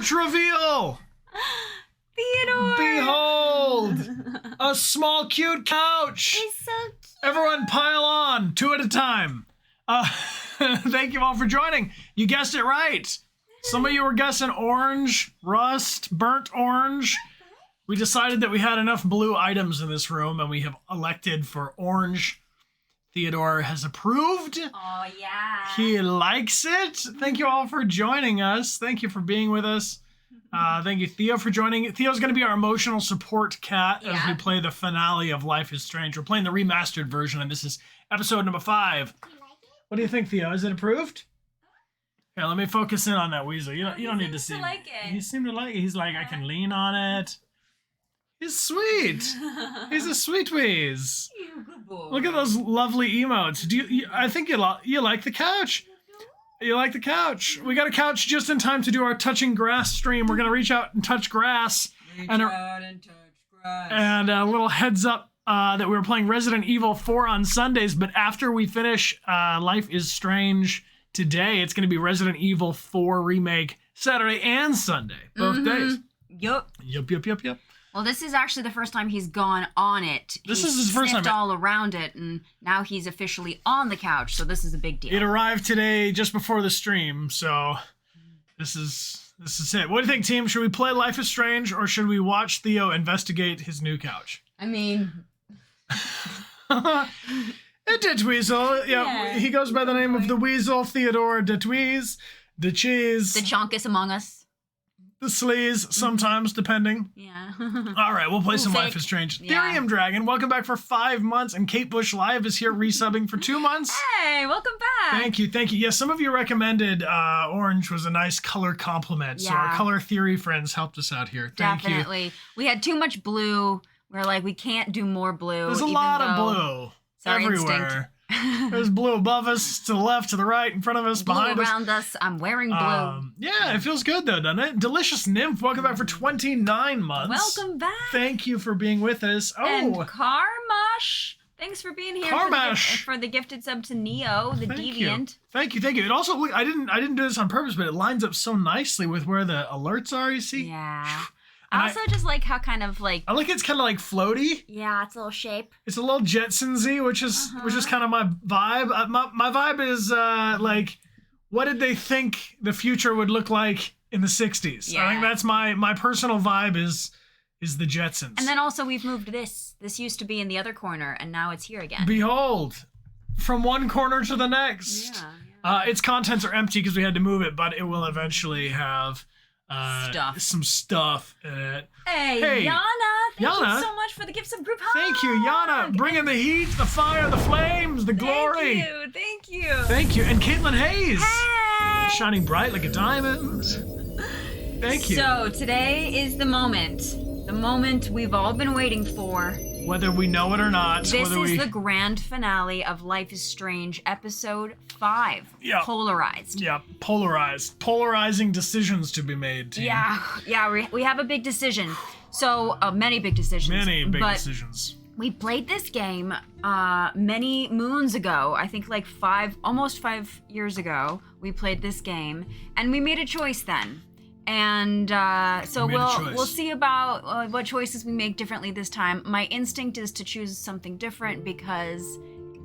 couch reveal! Theodore! Behold! A small, cute couch! It's so cute. Everyone pile on, 2 at a time. Thank you all for joining. You guessed it right. Some of you were guessing orange, rust, burnt orange. We decided that we had enough blue items in this room, and we have elected for orange. Theodore has approved. Oh, yeah. He likes it. Thank you all for joining us. Thank you for being with us. Thank you, Theo, for joining. Theo's going to be our emotional support cat as we play the finale of Life is Strange. We're playing the remastered version, and this is episode number 5. You like it? What do you think, Theo? Is it approved? Here, let me focus in on that weasel. You don't need to see. He like it. He seemed to like it. He's like, I can lean on it. He's sweet. He's a sweet wheeze. You good boy. Look at those lovely emotes. I think you like the couch. You like the couch. We got a couch just in time to do our touching grass stream. We're gonna reach out and touch grass. And a little heads up that we were playing Resident Evil 4 on Sundays, but after we finish Life is Strange today, it's gonna be Resident Evil 4 Remake Saturday and Sunday, both days. Yup. Yep. Well, this is actually the first time he's gone on it. This is his first time. All around it, and now he's officially on the couch, so this is a big deal. It arrived today just before the stream, so this is it. What do you think, team? Should we play Life is Strange, or should we watch Theo investigate his new couch? I mean... Weasel. Yeah, he goes by the name of the Weasel, Theodore Detweez, the Cheese. The Chonkus among us. The Sleaze, sometimes, depending. Yeah. All right, we'll play some fake. Life is Strange. Yeah. Therium Dragon, welcome back for 5 months, and Kate Bush Live is here resubbing for 2 months. Hey, welcome back. Thank you. Yes, some of you recommended orange was a nice color complement, so our color theory friends helped us out here. Thank you. Definitely. We had too much blue. We're like, we can't do more blue. There's a lot of blue everywhere. There's blue above us, to the left, to the right, in front of us, behind us. Blue around us. I'm wearing blue. Yeah, it feels good though, doesn't it? Delicious Nymph, welcome back for 29 months. Welcome back. Thank you for being with us. And Karmash, thanks for being here for the gifted sub to Neo, the Deviant. Thank you. It also, look, I didn't do this on purpose, but it lines up so nicely with where the alerts are, you see? Yeah. I also just like how kind of like... I like it's kind of like floaty. Yeah, it's a little shape. It's a little Jetsons-y, which is kind of my vibe. My vibe is like, what did they think the future would look like in the 60s? Yeah. I think that's my personal vibe is the Jetsons. And then also we've moved this. This used to be in the other corner, and now it's here again. Behold, from one corner to the next. Yeah. Its contents are empty because we had to move it, but it will eventually have... some stuff in it. Hey, Yana, thank you so much for the gifts of group hug. Thank you, Yana, bringing the heat, the fire, the flames, the glory. Thank you. And Caitlin Hayes, hey. shining bright like a diamond. Thank you. So today is the moment we've all been waiting for. Whether we know it or not. This is the grand finale of Life is Strange, episode 5. Yeah. Polarized. Yeah, polarized. Polarizing decisions to be made, team. Yeah, we have a big decision. So, many big decisions. Many big decisions. We played this game many moons ago. I think like almost 5 years ago, we played this game. And we made a choice then. And so we'll see about what choices we make differently this time. My instinct is to choose something different because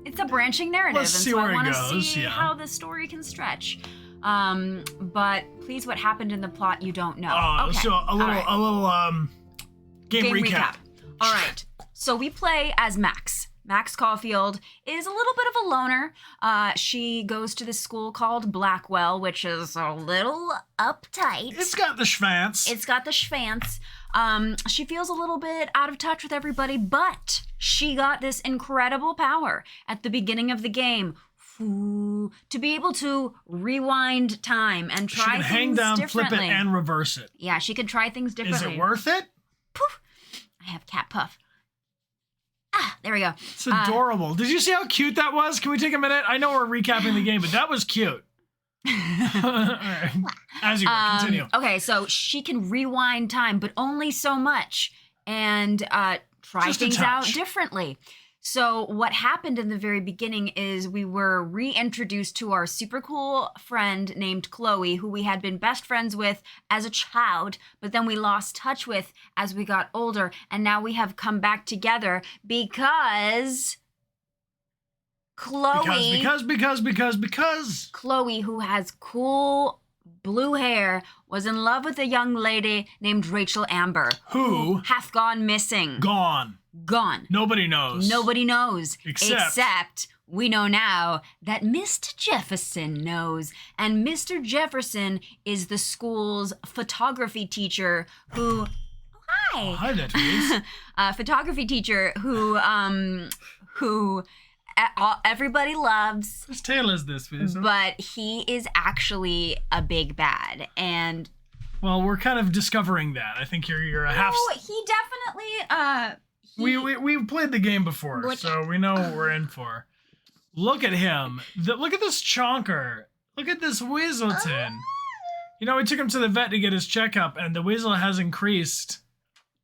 it's a branching narrative, Let's see where I want it to goes, see how the story can stretch. But please, what happened in the plot you don't know. Okay. So a little game recap. All right. So we play as Max. Max Caulfield is a little bit of a loner. She goes to this school called Blackwell, which is a little uptight. It's got the schvance. She feels a little bit out of touch with everybody, but she got this incredible power at the beginning of the game to be able to rewind time and try things hang down, differently. flip it, and reverse it. Yeah, she could try things differently. Is it worth it? Poof. I have cat puff. There we go. It's adorable. Did you see how cute that was? Can we take a minute? I know we're recapping the game, but that was cute. All right. As you will, continue. Okay, so she can rewind time, but only so much, and try things out differently. So what happened in the very beginning is we were reintroduced to our super cool friend named Chloe, who we had been best friends with as a child, but then we lost touch with as we got older, and now we have come back together because Chloe... Because... Chloe, who has cool blue hair, was in love with a young lady named Rachel Amber, who hath gone missing. Gone. Nobody knows. Nobody knows. Except we know now that Mr. Jefferson knows. And Mr. Jefferson is the school's photography teacher who... Hi. Oh, hi there, Therese. Photography teacher who everybody loves. Whose tale is this, Visa? But he is actually a big bad. And... Well, we're kind of discovering that. I think you're a half... No, he definitely... We've played the game before, so we know what we're in for. Look at him. Look at this chonker. Look at this Weaselton. You know, we took him to the vet to get his checkup, and the weasel has increased.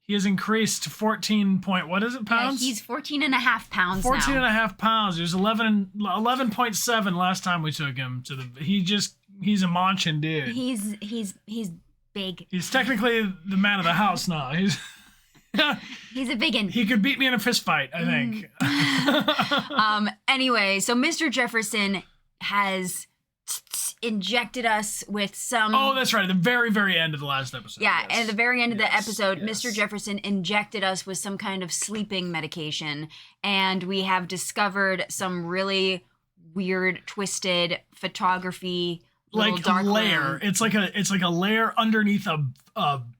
He has increased 14 point, what is it, pounds? Yeah, he's 14 and a half pounds 14 now. and a half pounds. He was 11.7 last time we took him to the, he's a manchin dude. He's big. He's technically the man of the house now. He's a biggin. He could beat me in a fist fight, I think. Anyway, so Mr. Jefferson has injected us with some... Oh, that's right. At the very, very end of the last episode. Yeah, yes. At the very end of the episode, yes. Mr. Jefferson injected us with some kind of sleeping medication, and we have discovered some really weird, twisted photography... Like a lair. Room. It's like a lair underneath a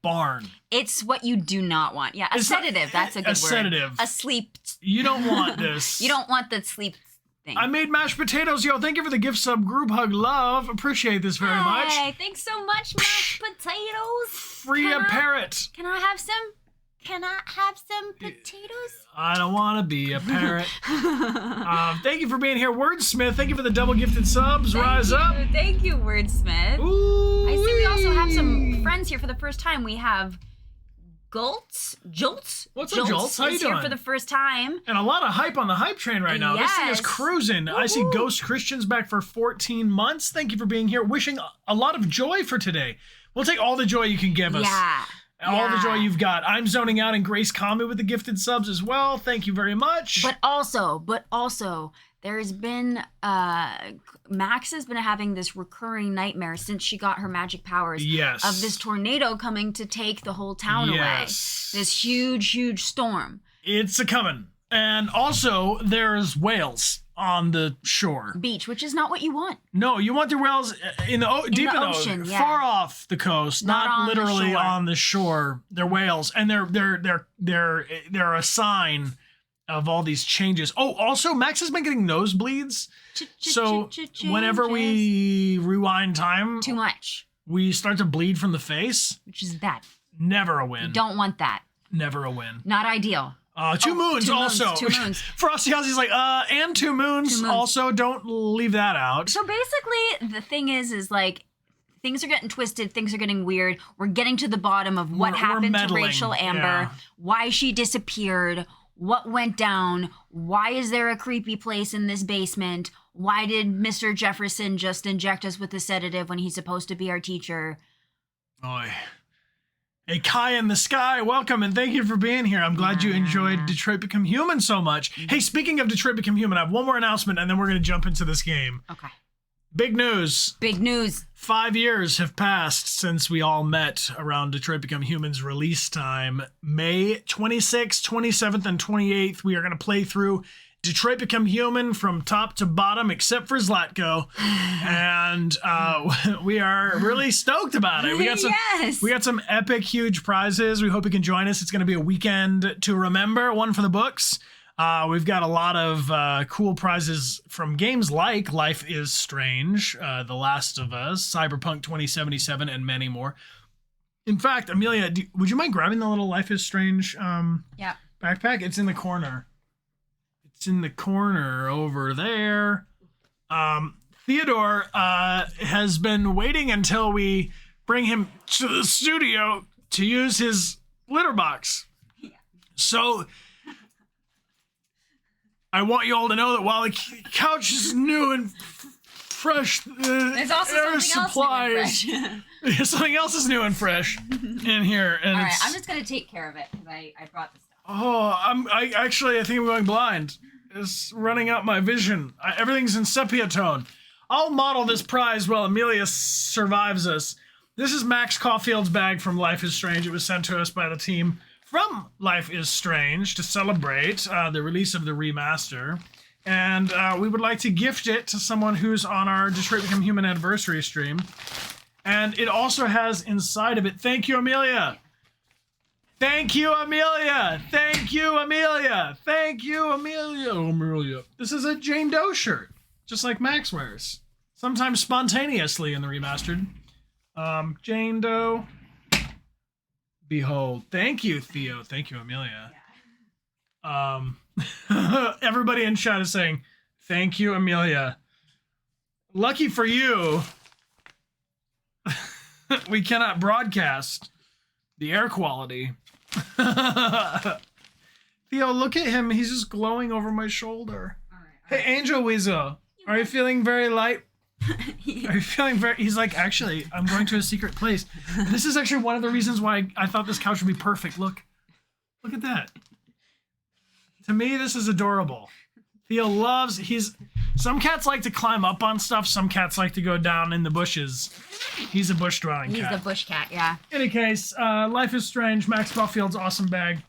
barn. It's what you do not want. Yeah, sedative. That's a good word. Sedative. A sleep. You don't want this. You don't want the sleep thing. I made mashed potatoes. Yo, thank you for the gift sub. Group hug love. Appreciate this very much. Hey, thanks so much, mashed potatoes. Free a parrot. Can I have some? Can I have some potatoes? I don't want to be a parrot. Thank you for being here. Wordsmith, thank you for the double gifted subs. Rise up. Thank you, Wordsmith. Ooh. I see we also have some friends here for the first time. We have Jolts. What's up, Jolts? How you doing? Here for the first time. And a lot of hype on the hype train right now. Yes. This thing is cruising. Woo-hoo. I see Ghost Christians back for 14 months. Thank you for being here. Wishing a lot of joy for today. We'll take all the joy you can give us. Yeah. All the joy you've got. I'm zoning out, and Grace Kami with the gifted subs as well. Thank you very much. But also, there's been Max has been having this recurring nightmare since she got her magic powers. Yes. Of this tornado coming to take the whole town away. This huge storm. It's a coming. And also, there's whales on the shore. Beach, which is not what you want. No, you want the whales in the deep in the ocean, far off the coast, not literally on the shore. They're whales, and they're a sign of all these changes. Oh, also, Max has been getting nosebleeds. So whenever we rewind time, too much, we start to bleed from the face, which is bad. Never a win. You don't want that. Never a win. Not ideal. Two moons also. 2 moons. Frosty Ozzy's like, and 2 moons also. Don't leave that out. So basically, the thing is like, things are getting twisted. Things are getting weird. We're getting to the bottom of what happened to Rachel Amber, why she disappeared, what went down, why is there a creepy place in this basement, why did Mr. Jefferson just inject us with a sedative when he's supposed to be our teacher? Oy. Hey, Kai in the sky, welcome and thank you for being here. I'm glad you enjoyed Detroit Become Human so much. Hey, speaking of Detroit Become Human, I have one more announcement and then we're going to jump into this game. Okay. Big news. Big news. 5 years have passed since we all met around Detroit Become Human's release time. May 26th, 27th, and 28th, we are going to play through Detroit Become Human from top to bottom, except for Zlatko. And we are really stoked about it. We got some epic, huge prizes. We hope you can join us. It's going to be a weekend to remember, one for the books. We've got a lot of cool prizes from games like Life is Strange, The Last of Us, Cyberpunk 2077, and many more. In fact, Amelia, would you mind grabbing the little Life is Strange backpack? It's in the corner. It's in the corner over there. Theodore has been waiting until we bring him to the studio to use his litter box. So I want you all to know that while the couch is new and fresh, There's also air something supplies. else new and fresh. Something else is new and fresh in here. And All right, it's, I'm just gonna take care of it because I brought the stuff. oh, I think I'm going blind. It's running out my vision. Everything's in sepia tone. I'll model this prize while Amelia survives us. This is Max Caulfield's bag from Life is Strange. It was sent to us by the team from Life is Strange to celebrate the release of the remaster. And we would like to gift it to someone who's on our Detroit Become Human anniversary stream. And it also has inside of it, thank you, Amelia. Thank you, Amelia. Thank you, Amelia. Thank you, Amelia. Amelia. This is a Jane Doe shirt, just like Max wears. Sometimes spontaneously in the remastered. Jane Doe. Behold. Thank you, Theo. Thank you, Amelia. Everybody in chat is saying, thank you, Amelia. Lucky for you, we cannot broadcast the air quality. Theo, look at him. He's just glowing over my shoulder. All right. Hey, Angel Weasel, are you feeling very light? Are you feeling very... He's like, actually, I'm going to a secret place. This is actually one of the reasons why I thought this couch would be perfect. Look at that. To me, this is adorable. Theo loves... Some cats like to climb up on stuff. Some cats like to go down in the bushes. He's a bush-dwelling cat. He's a bush cat, yeah. In any case, Life is Strange, Max Caulfield's awesome bag,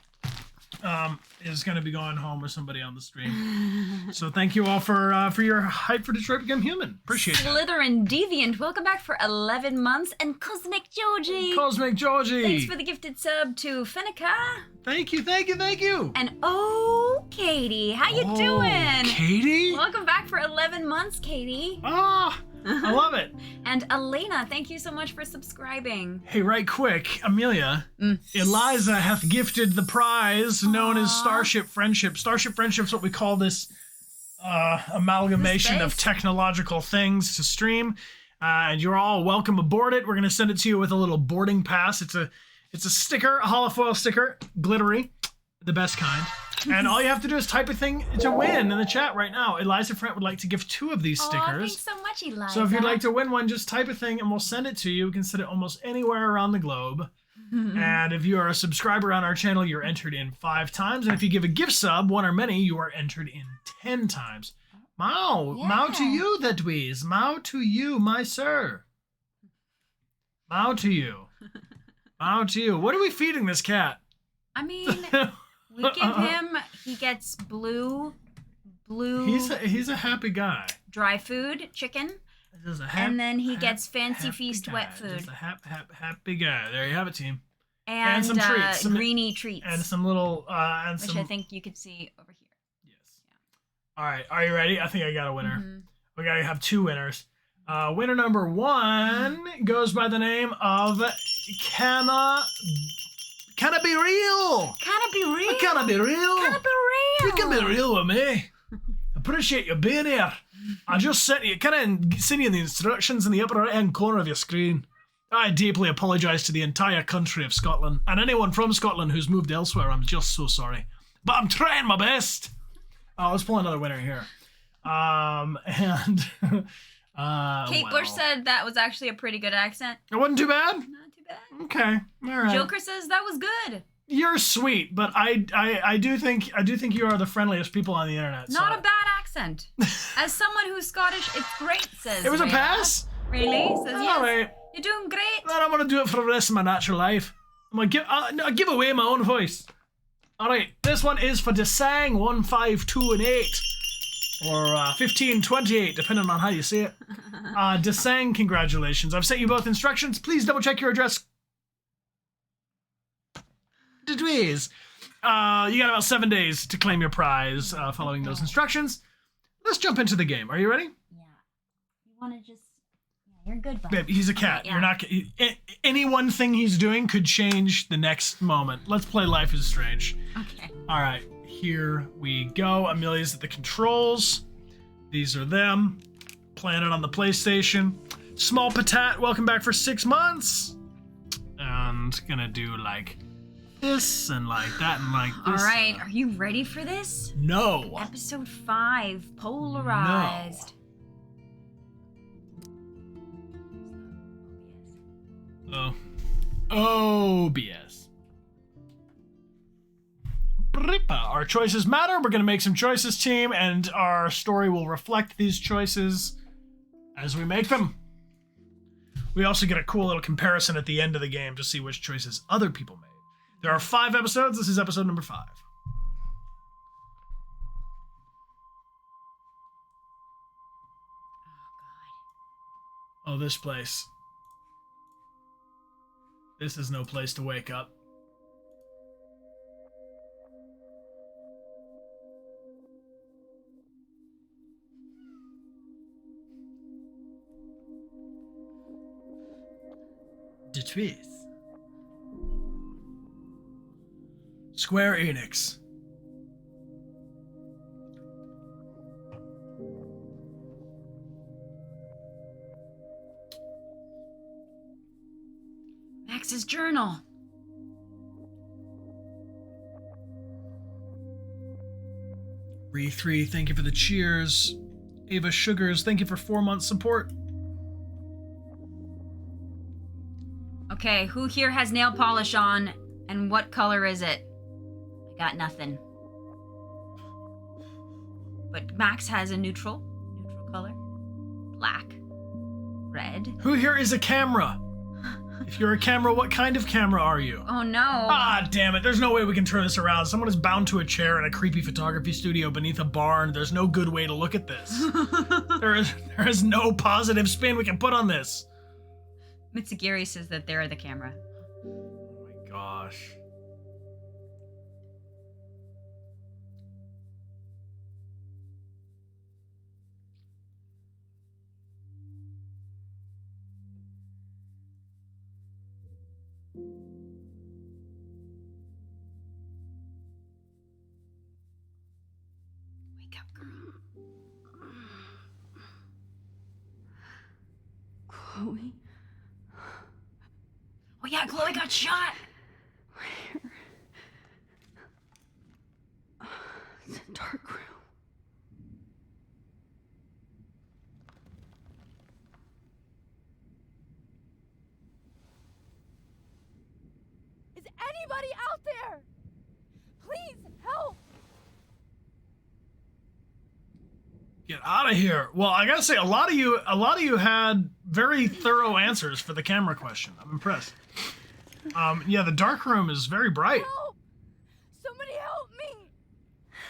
is going to be going home with somebody on the stream. So thank you all for your hype for Detroit Become Human. Appreciate it. Slytherin Deviant, welcome back for 11 months. And Cosmic Georgie. Cosmic Georgie. Thanks for the gifted sub to Fenica. Thank you, thank you, thank you. And Katie, how you doing? Katie? Welcome back for 11 months, Katie. Ah, I love it. And Elena, thank you so much for subscribing. Hey, right quick, Amelia, Eliza hath gifted the prize known as Starship Friendship. Starship Friendship's what we call this amalgamation of technological things to stream. And you're all welcome aboard it. We're going to send it to you with a little boarding pass. It's a sticker, a holofoil sticker, glittery, the best kind. And all you have to do is type a thing to win in the chat right now. Eliza Frent would like to give 2 of these stickers. Oh, thanks so much, Eliza. So if you'd like to win one, just type a thing and we'll send it to you. We can send it almost anywhere around the globe. And if you are a subscriber on our channel, you're entered in 5 times. And if you give a gift sub, one or many, you are entered in 10 times. Mao, Yeah. Mao to you, that dweez. Mao to you, my sir. Mao to you. Mao to you. What are we feeding this cat? I mean, we give him, he gets blue. He's a happy guy. Dry food, chicken. And then he gets Fancy Feast wet food. Just a happy guy. There you have it, team. And some treats. greeny treats. And some little, which I think you could see over here. Yes. Yeah. All right. Are you ready? I think I got a winner. We got to have 2 winners. Winner number 1 goes by the name of Can It Be Real? Can it be real? Can it be real? Can it be real? You can be real with me. Appreciate you being here. I just sent you, send you the instructions in the upper right-hand corner of your screen. I deeply apologise to the entire country of Scotland and anyone from Scotland who's moved elsewhere. I'm just so sorry. But I'm trying my best. Let's pull another winner here. Kate Bush said that was actually a pretty good accent. It wasn't too bad? Not too bad. Okay. All right. Joker says that was good. You're sweet, but I do think you are the friendliest people on the internet. Not a bad accent. As someone who's Scottish, it's great, says It was a Rayla. pass? Really? Says yes. All right. You're doing great. Then I'm going to do it for the rest of my natural life. I'm going to give away my own voice. All right. This one is for Desang 152 or 1528, depending on how you say it. Desang, congratulations. I've sent you both instructions. Please double check your address. Degrees. You got about 7 days to claim your prize following those instructions. Let's jump into the game. Are you ready? Yeah. You want to just... Yeah, you're good, bud. Babe, he's a cat. Yeah. You're not... Any one thing he's doing could change the next moment. Let's play Life is Strange. Okay. All right. Here we go. Amelia's at the controls. These are them. Playing it on the PlayStation. Small Patat, welcome back for 6 months. And gonna do like this and like that and like this. All right, are you ready for this? No. Episode 5, Polarized. No. OBS. Our choices matter. We're going to make some choices, team, and our story will reflect these choices as we make them. We also get a cool little comparison at the end of the game to see which choices other people made. There are 5 episodes. This is episode number 5. Oh, this place. This is no place to wake up. Dechart. Square Enix. Max's journal. Re3, thank you for the cheers. Ava Sugars, thank you for 4 months support. Okay, who here has nail polish on, and what color is it? I got nothing. But Max has a neutral color. Black. Red. Who here is a camera? If you're a camera, what kind of camera are you? Oh no. Ah, damn it. There's no way we can turn this around. Someone is bound to a chair in a creepy photography studio beneath a barn. There's no good way to look at this. There is no positive spin we can put on this. Mitsugiri says that they're the camera. Oh my gosh. Wake up, girl. Chloe? Oh yeah, Chloe got shot. Where? It's a dark room. Is anybody out there? Please help! Get out of here. Well, I gotta say, a lot of you had very thorough answers for the camera question. I'm impressed. Yeah, the dark room is very bright. Help! Somebody help me!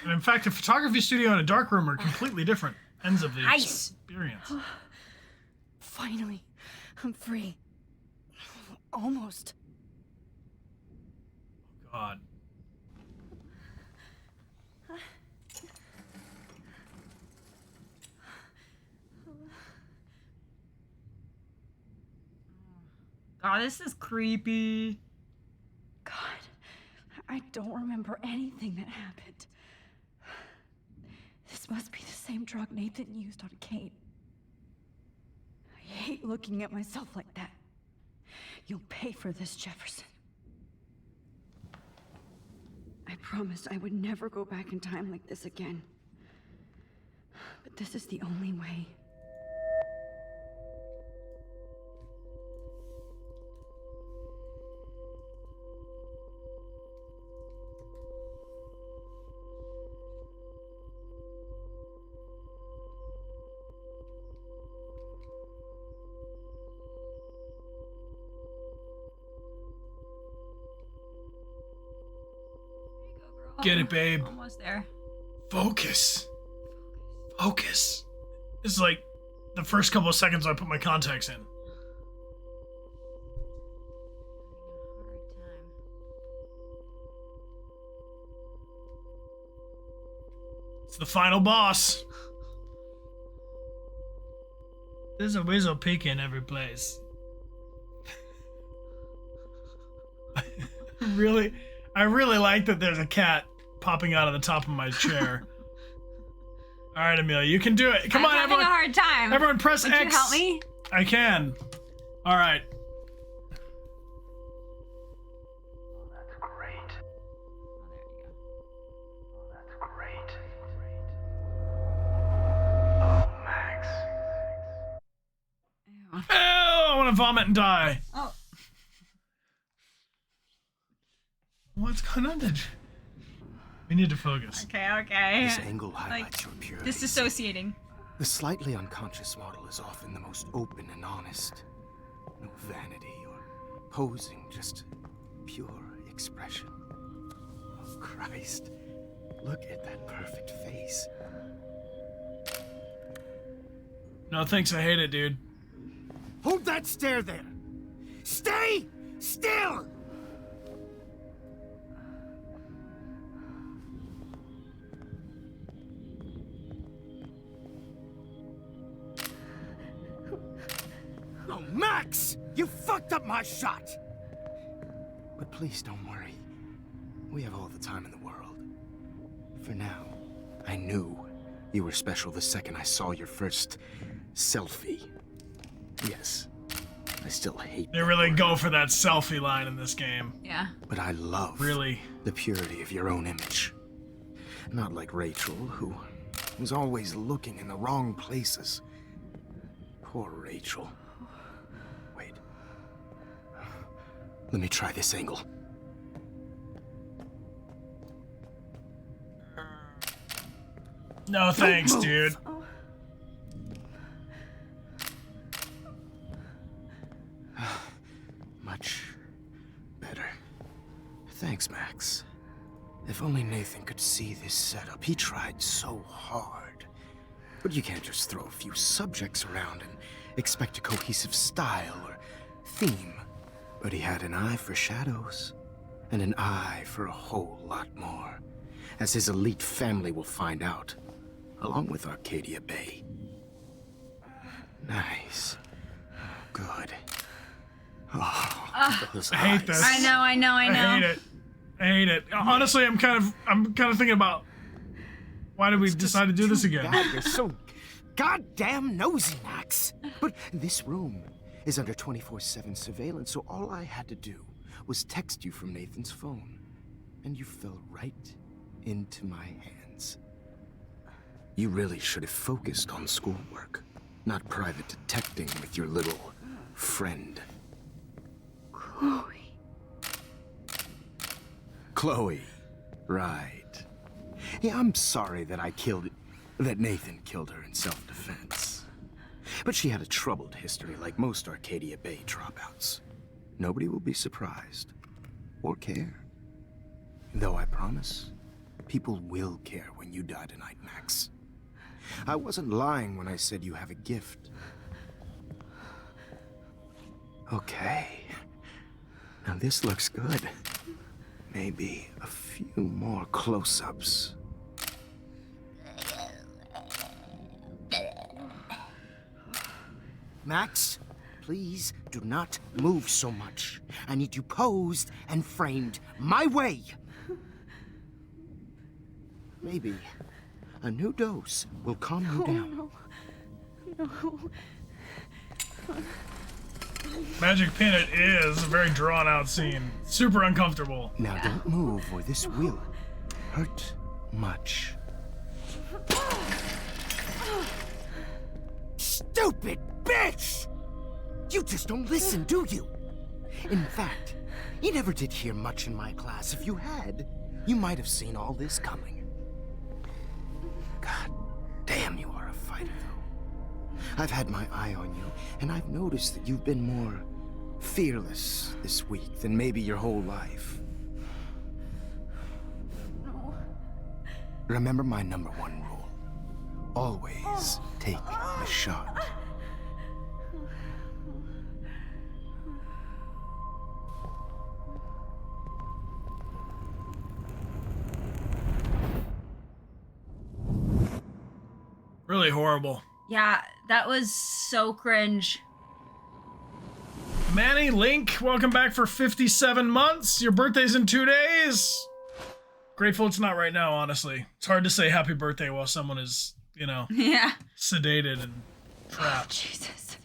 And in fact, a photography studio and a dark room are completely different ends of the Nice. experience. Finally, I'm free. Almost. God. God, this is creepy. God, I don't remember anything that happened. This must be the same drug Nathan used on Kate. I hate looking at myself like that. You'll pay for this, Jefferson. I promised I would never go back in time like this again. But this is the only way. Get it, babe. Almost there. Focus. Focus. This is like the first couple of seconds I put my contacts in. It's the final boss. There's a weasel peek in every place. I really like that there's a cat popping out of the top of my chair. All right, Amelia, you can do it. Come on, I'm having everyone. a hard time. Everyone press Would X. you help me? I can. All right. That's great. vomit and die. Oh. What's going on? We need to focus. Okay. This angle highlights your purity. Disassociating. The slightly unconscious model is often the most open and honest. No vanity or posing, just pure expression. Oh, Christ. Look at that perfect face. No thanks, I hate it, dude. Hold that stare there! Stay still! Oh, Max! You fucked up my shot! But please don't worry. We have all the time in the world. For now, I knew you were special the second I saw your first selfie. Yes, I still hate They that really word. go for that selfie line in this game. Yeah. But I love Really. the purity of your own image. Not like Rachel, who was always looking in the wrong places. Poor Rachel. Wait. Let me try this angle. No thanks, move. dude. Much better. Thanks, Max. If only Nathan could see this setup. He tried so hard. But you can't just throw a few subjects around and expect a cohesive style or theme. But he had an eye for shadows, and an eye for a whole lot more, as his elite family will find out, along with Arcadia Bay. Nice. Good. Oh, those I hate eyes. this. I know. I hate it. I hate it. Honestly, I'm kind of thinking about why did we decide to do this again? God, you're so goddamn nosy, Max. But this room is under 24/7 surveillance, so all I had to do was text you from Nathan's phone, and you fell right into my hands. You really should have focused on schoolwork, not private detecting with your little friend. Chloe. Right. Yeah, I'm sorry that that Nathan killed her in self-defense. But she had a troubled history like most Arcadia Bay dropouts. Nobody will be surprised. Or care. Though I promise, people will care when you die tonight, Max. I wasn't lying when I said you have a gift. Okay. Now this looks good. Maybe a few more close-ups. Max, please do not move so much. I need you posed and framed my way. Maybe a new dose will calm you down. No. Magic Peanut is a very drawn out scene. Super uncomfortable. Now don't move or this will hurt much. Stupid bitch! You just don't listen, do you? In fact, you never did hear much in my class. If you had, you might have seen all this coming. God damn, you are a fighter, though. I've had my eye on you, and I've noticed that you've been more fearless this week than maybe your whole life. No. Remember my number one rule. Always take a shot. Really horrible. Yeah, that was so cringe. Manny Link, welcome back for 57 months. Your birthday's in 2 days. Grateful it's not right now, honestly. It's hard to say happy birthday while someone is, Yeah. sedated and trapped. Jesus.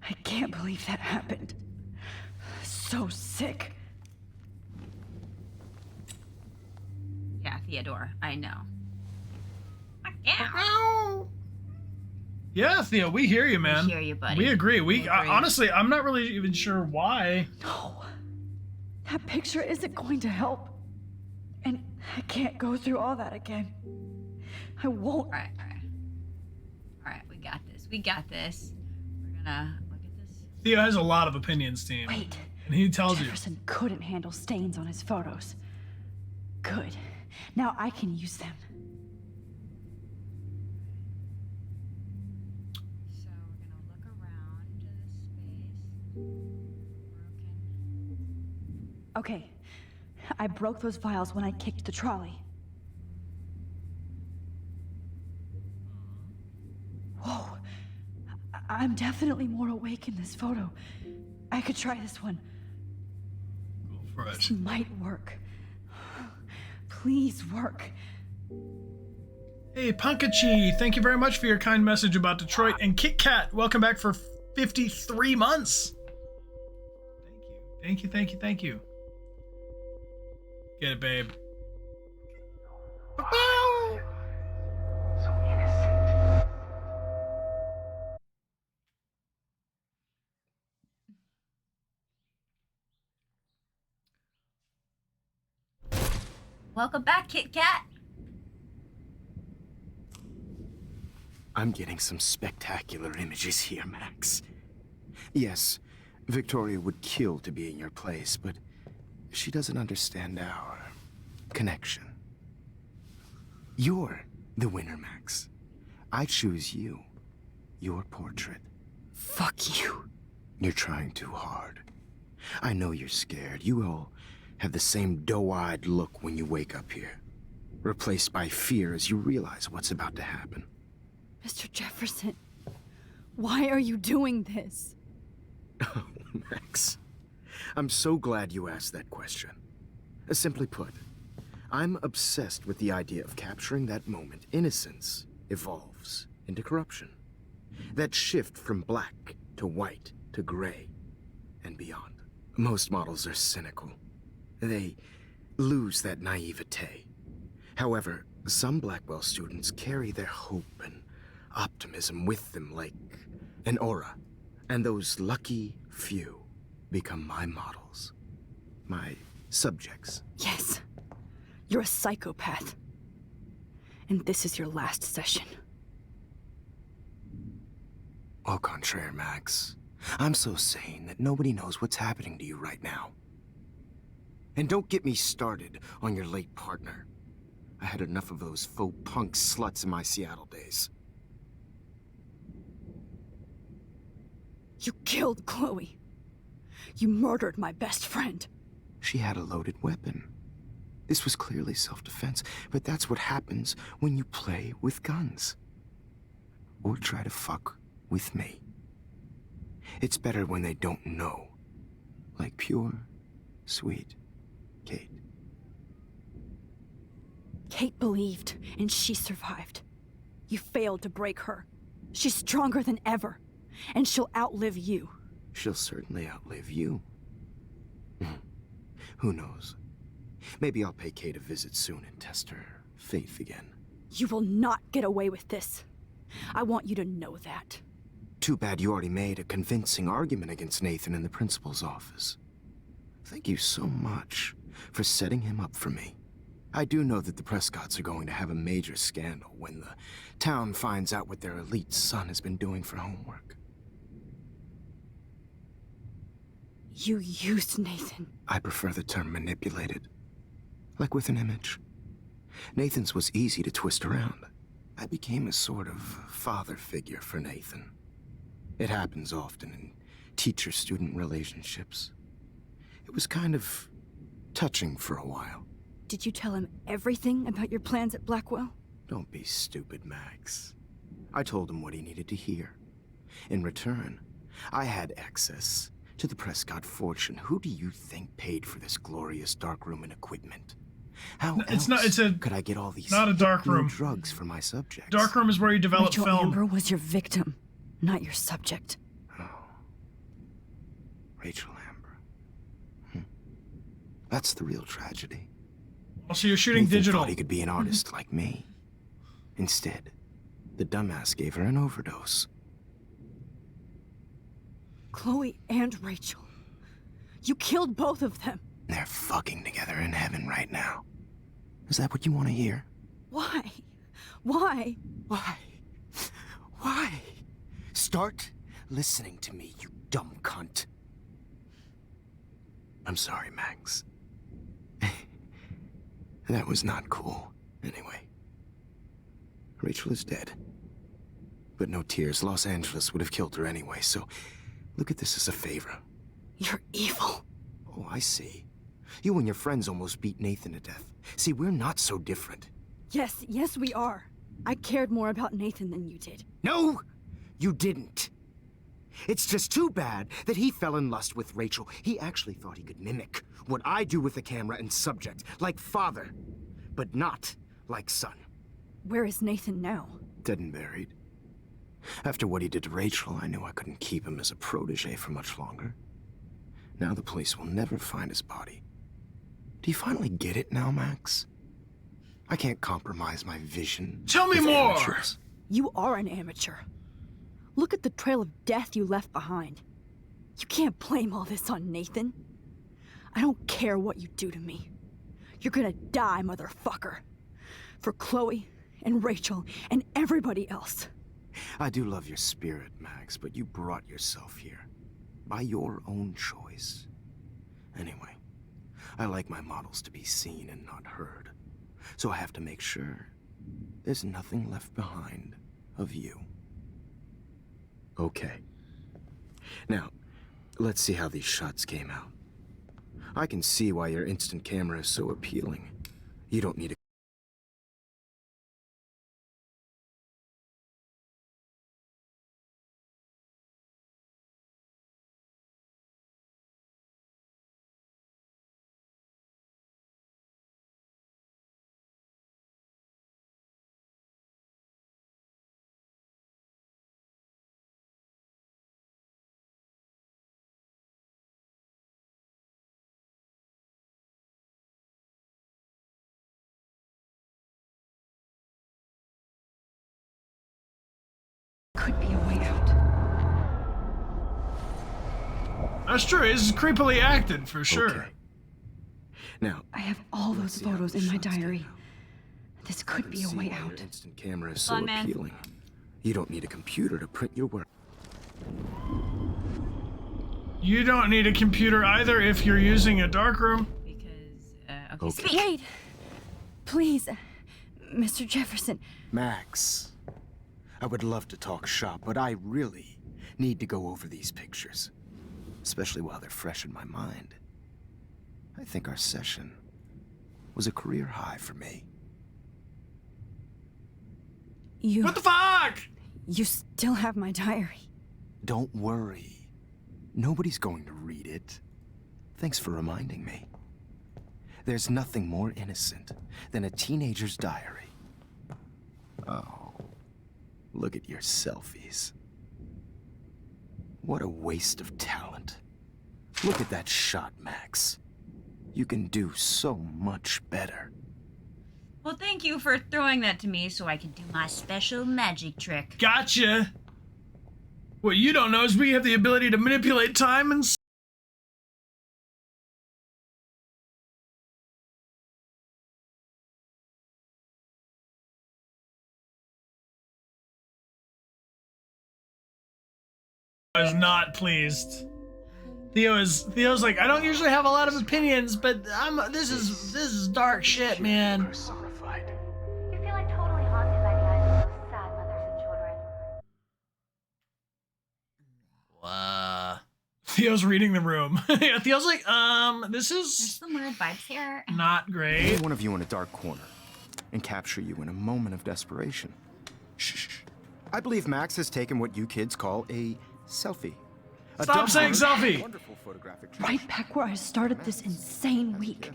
I can't believe that happened. So sick. Yeah, Theodore, I know. Yeah. Yeah, Theo, we hear you, man. We hear you, buddy. We agree. We agree. Honestly, I'm not really even sure why. No. That picture isn't going to help. And I can't go through all that again. I won't. All right. All right, we got this. We got this. We're gonna look at this. Theo has a lot of opinions, team. Wait. And he tells you. Jefferson couldn't handle stains on his photos. Good. Now I can use them. So we're gonna look around to this space. Broken. Okay. I broke those vials when I kicked the trolley. Whoa. I'm definitely more awake in this photo. I could try this one. Go for it. This might work. Please work. Hey, Punkachi, thank you very much for your kind message about Detroit. And Kit Kat, welcome back for 53 months. Thank you. Thank you. Thank you. Get it, babe. Bow. So innocent. Welcome back, Kit Kat. I'm getting some spectacular images here, Max. Yes, Victoria would kill to be in your place, but she doesn't understand our connection. You're the winner, Max. I choose you. Your portrait. Fuck you. You're trying too hard. I know you're scared. You all have the same doe-eyed look when you wake up here, replaced by fear as you realize what's about to happen. Mr. Jefferson, why are you doing this? Oh, Max. I'm so glad you asked that question. Simply put, I'm obsessed with the idea of capturing that moment innocence evolves into corruption. That shift from black to white to gray and beyond. Most models are cynical. They lose that naivete. However, some Blackwell students carry their hope and optimism with them like an aura. And those lucky few become my models. My subjects. Yes. You're a psychopath. And this is your last session. Au contraire, Max. I'm so sane that nobody knows what's happening to you right now. And don't get me started on your late partner. I had enough of those faux punk sluts in my Seattle days. You killed Chloe. You murdered my best friend. She had a loaded weapon. This was clearly self-defense, but that's what happens when you play with guns. Or try to fuck with me. It's better when they don't know. Like pure, sweet Kate. Kate believed, and she survived. You failed to break her. She's stronger than ever, and she'll outlive you. She'll certainly outlive you. Who knows? Maybe I'll pay Kate a visit soon and test her faith again. You will not get away with this. I want you to know that. Too bad you already made a convincing argument against Nathan in the principal's office. Thank you so much for setting him up for me. I do know that the Prescotts are going to have a major scandal when the town finds out what their elite son has been doing for homework. You used Nathan. I prefer the term manipulated. Like with an image. Nathan's was easy to twist around. I became a sort of father figure for Nathan. It happens often in teacher-student relationships. It was kind of touching for a while. Did you tell him everything about your plans at Blackwell? Don't be stupid, Max. I told him what he needed to hear. In return, I had access to the Prescott fortune. Who do you think paid for this glorious darkroom and equipment? How could I get all these not a dark room. drugs for my subjects? Darkroom is where you develop Rachel film. Amber was your victim, not your subject. Oh. Rachel Amber. That's the real tragedy. Also, you're shooting Nathan digital. thought he could be an artist like me. Instead, The dumbass gave her an overdose. Chloe and Rachel. You killed both of them. They're fucking together in heaven right now. Is that what you want to hear? Why? Why? Why? Why? Start listening to me, you dumb cunt. I'm sorry, Max. That was not cool, anyway. Rachel is dead. But no tears. Los Angeles would have killed her anyway, so look at this as a favor. You're evil. Oh, I see. You and your friends almost beat Nathan to death. See, we're not so different. Yes, we are. I cared more about Nathan than you did. No, you didn't. It's just too bad that he fell in lust with Rachel. He actually thought he could mimic what I do with the camera and subject, like father, but not like son. Where is Nathan now? Dead and buried. After what he did to Rachel, I knew I couldn't keep him as a protege for much longer. Now the police will never find his body. Do you finally get it now, Max? I can't compromise my vision. Tell me with more! amateurs. You are an amateur. Look at the trail of death you left behind. You can't blame all this on Nathan. I don't care what you do to me. You're gonna die, motherfucker. For Chloe and Rachel and everybody else. I do love your spirit, Max, but you brought yourself here. By your own choice. Anyway, I like my models to be seen and not heard. So I have to make sure there's nothing left behind of you. Okay. Now, let's see how these shots came out. I can see why your instant camera is so appealing. You don't need a Could be a way out. That's true. It's creepily acted for sure. Okay. Now, I have all let's those see how photos these in my shots came diary. out. This I could can be a see way why your out. instant camera is so Fun, man. appealing. You don't need a computer to print your work. You don't need a computer either if you're using a darkroom. Because, Okay. speak. Wait! Please, Mr. Jefferson. Max, I would love to talk shop, but I really need to go over these pictures. Especially while they're fresh in my mind. I think our session was a career high for me. What the fuck? You still have my diary. Don't worry. Nobody's going to read it. Thanks for reminding me. There's nothing more innocent than a teenager's diary. Oh, look at your selfies. What a waste of talent. Look at that shot, Max. You can do so much better. Well, thank you for throwing that to me so I can do my special magic trick. Gotcha. What you don't know is we have the ability to manipulate time and I was not pleased. Theo's like, I don't usually have a lot of opinions, but this is dark shit, man. Personified. You feel like totally haunted by the eyes of those sad mothers and children. Theo's reading the room. Yeah, Theo's like, this There's is some weird vibes here. not Put great. one of you in a dark corner and capture you in a moment of desperation. Shh. I believe Max has taken what you kids call a selfie. A Stop dumb saying word, selfie. wonderful photographic trick. Right back where I started this insane week.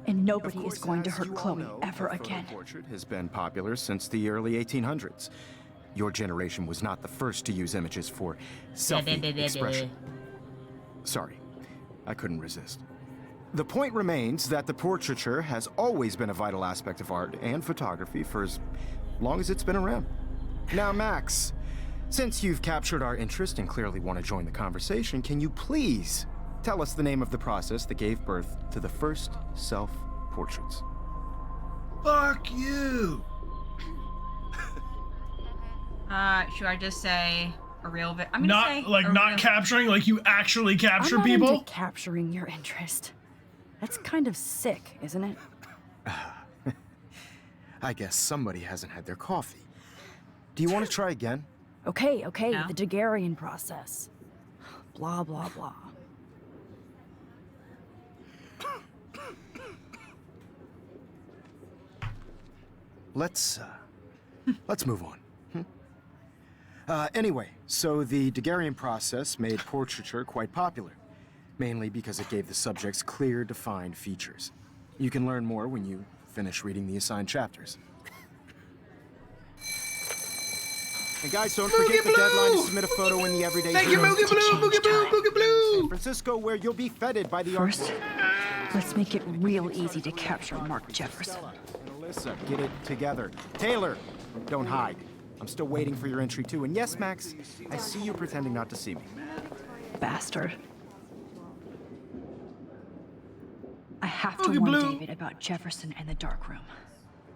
And Of nobody course, is going to as hurt you all Chloe know, ever the photo again. portrait has been popular since the early 1800s. Your generation was not the first to use images for selfie expression. Sorry, I couldn't resist. The point remains that the portraiture has always been a vital aspect of art and photography for as long as it's been around. Now, Max, since you've captured our interest and clearly want to join the conversation, can you please tell us the name of the process that gave birth to the first self-portraits? Fuck you. Should I just say a real I'm gonna Not say like a not real- capturing, like you actually capture I'm not people. into capturing your interest. That's kind of sick, isn't it? I guess somebody hasn't had their coffee. Do you want to try again? Okay, No. the Dechart process. Blah, blah, blah. Let's move on. Anyway, so the Dechart process made portraiture quite popular, mainly because it gave the subjects clear, defined features. You can learn more when you finish reading the assigned chapters. And guys, don't forget the deadline to submit a photo in the Everyday Thank you, Heroes Moogie Blue, Moogie Blue, Moogie Blue. San Francisco, where you'll be feted by the First, let's make it real easy to capture Mark Jefferson. And Alyssa, get it together. Taylor, don't hide. I'm still waiting for your entry too. And yes, Max, I see you pretending not to see me. Bastard. I have to Moogie warn Blue. David about Jefferson and the dark room.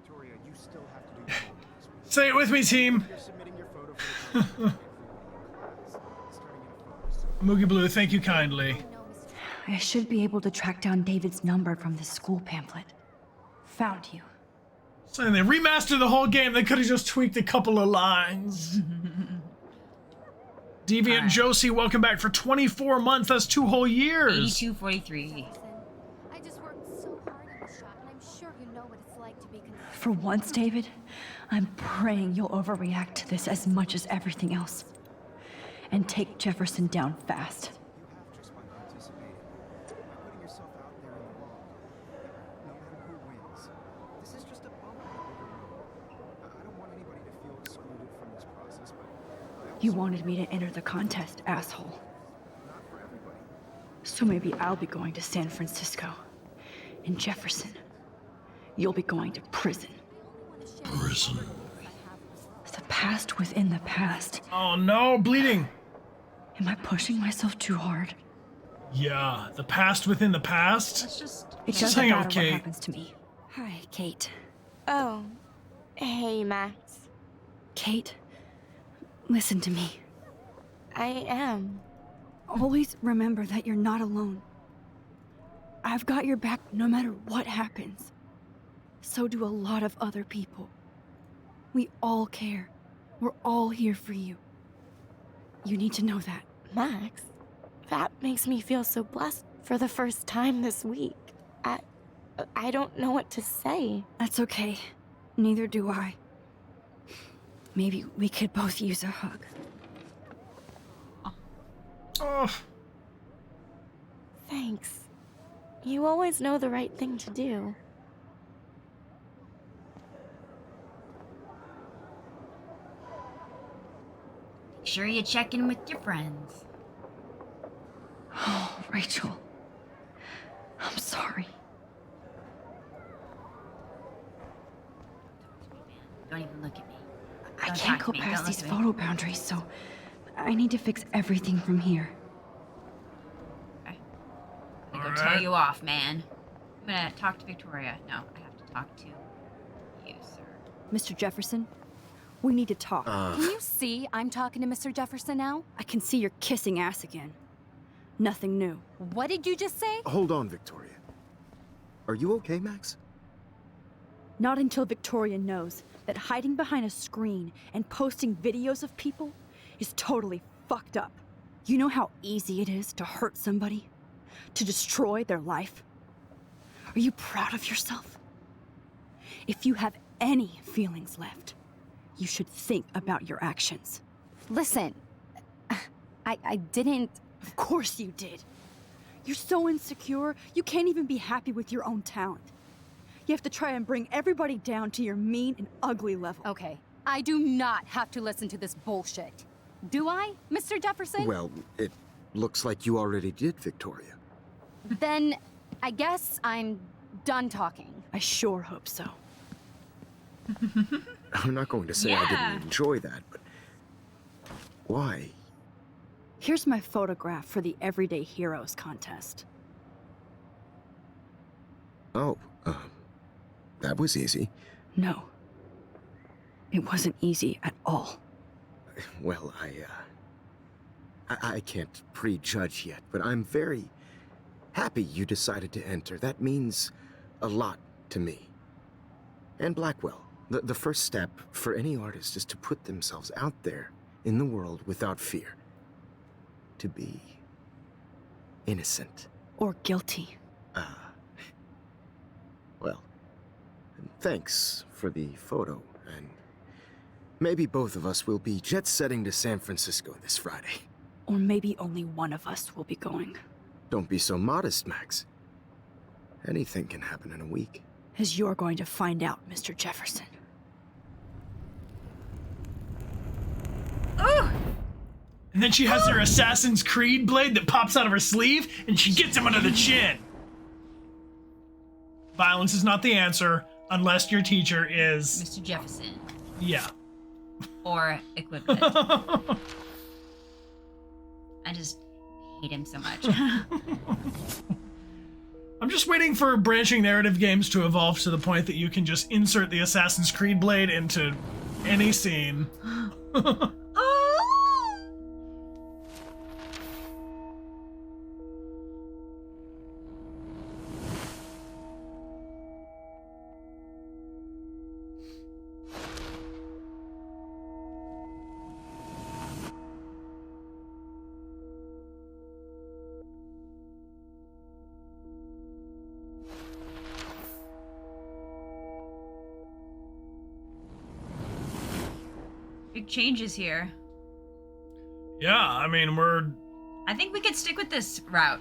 Victoria, you still have to do Say it with me, team. You're submitting your photo for the Moogie Blue, thank you kindly. I should be able to track down David's number from the school pamphlet. Found you. Saying they remastered the whole game, they could have just tweaked a couple of lines. Deviant Josie, welcome back for 24 months. That's 2 whole years. 8243. I just worked so hard on the shot, and I'm sure you know what it's like to be confused. For once, David, I'm praying you'll overreact to this as much as everything else. And take Jefferson down fast. just by participating, by putting yourself out there in the world. No matter who wins, this is just a bump in the bigger road. I don't want anybody to feel excluded from this process, but I also You wanted me to enter the contest, asshole. not for everybody. So maybe I'll be going to San Francisco. And Jefferson, you'll be going to prison. Prison. The past within the past. Oh no, bleeding. Am I pushing myself too hard? Yeah, the past within the past. Let's just It Just doesn't hang out matter with what Kate. happens to me. Hi, Kate. Oh, hey, Max. Kate, listen to me. I am. Always remember that you're not alone. I've got your back no matter what happens. So do a lot of other people. We all care. We're all here for you. You need to know that. Max, that makes me feel so blessed for the first time this week. I don't know what to say. That's okay. Neither do I. Maybe we could both use a hug. Oh, Thanks. You always know the right thing to do. make sure you check in with your friends. Oh, Rachel. I'm sorry. Don't even look at me. I Don't can't talk go to me. past Don't these look at me. photo boundaries, so I need to fix everything from here. I'm gonna go Alright. tell you off, man. I'm gonna talk to Victoria. No, I have to talk to you, sir. Mr. Jefferson, we need to talk. Can you see I'm talking to Mr. Jefferson now? I can see you're kissing ass again. Nothing new. What did you just say? Hold on, Victoria. Are you okay, Max? Not until Victoria knows that hiding behind a screen and posting videos of people is totally fucked up. You know how easy it is to hurt somebody? To destroy their life? Are you proud of yourself? If you have any feelings left, you should think about your actions. Listen, I didn't. Of course you did. You're so insecure, you can't even be happy with your own talent. You have to try and bring everybody down to your mean and ugly level. Okay, I do not have to listen to this bullshit. Do I, Mr. Jefferson? Well, it looks like you already did, Victoria. Then I guess I'm done talking. I sure hope so. I'm not going to say I Yeah. didn't enjoy that, but why? Here's my photograph for the Everyday Heroes contest. Oh, that was easy. No. It wasn't easy at all. Well, I can't prejudge yet, but I'm very happy you decided to enter. That means a lot to me. And Blackwell. The first step for any artist is to put themselves out there in the world without fear. To be innocent. Or guilty. Well, thanks for the photo, and maybe both of us will be jet-setting to San Francisco this Friday. Or maybe only one of us will be going. Don't be so modest, Max. Anything can happen in a week. As you're going to find out, Mr. Jefferson. Ooh! And then she has her Assassin's Creed blade that pops out of her sleeve, and she gets him under the chin. Violence is not the answer, unless your teacher is... Mr. Jefferson. Yeah. Or equivalent. I just hate him so much. I'm just waiting for branching narrative games to evolve to the point that you can just insert the Assassin's Creed blade into any scene. Oh! Big changes here. Yeah, I mean, I think we could stick with this route.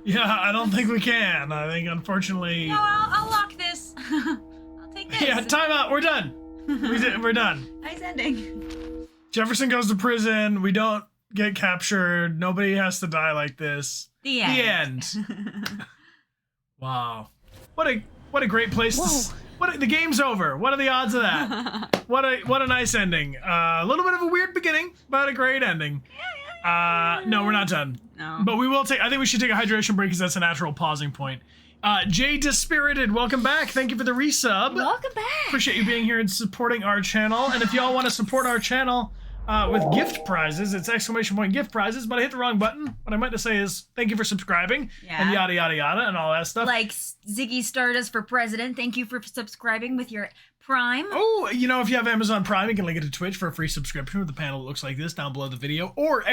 yeah, I don't think we can. I think, unfortunately... No, I'll lock this. I'll take this. Yeah, time out. We're done. We're done. Nice ending. Jefferson goes to prison. We don't get captured. Nobody has to die like this. The end. The end. Wow. What a great place to... the game's over. What are the odds of that? What a nice ending. A little bit of a weird beginning, but a great ending. No, we're not done. No. But I think we should take a hydration break because that's a natural pausing point. Jay Dispirited, welcome back. Thank you for the resub. Welcome back. Appreciate you being here and supporting our channel. And if y'all want to support our channel with gift prizes, it's ! Gift prizes, but I hit the wrong button. What I meant to say is thank you for subscribing and yada, yada, yada, and all that stuff. Like Ziggy Stardust for president. Thank you for subscribing with your Prime. Oh, you know, if you have Amazon Prime, you can link it to Twitch for a free subscription with the panel that looks like this down below the video, or !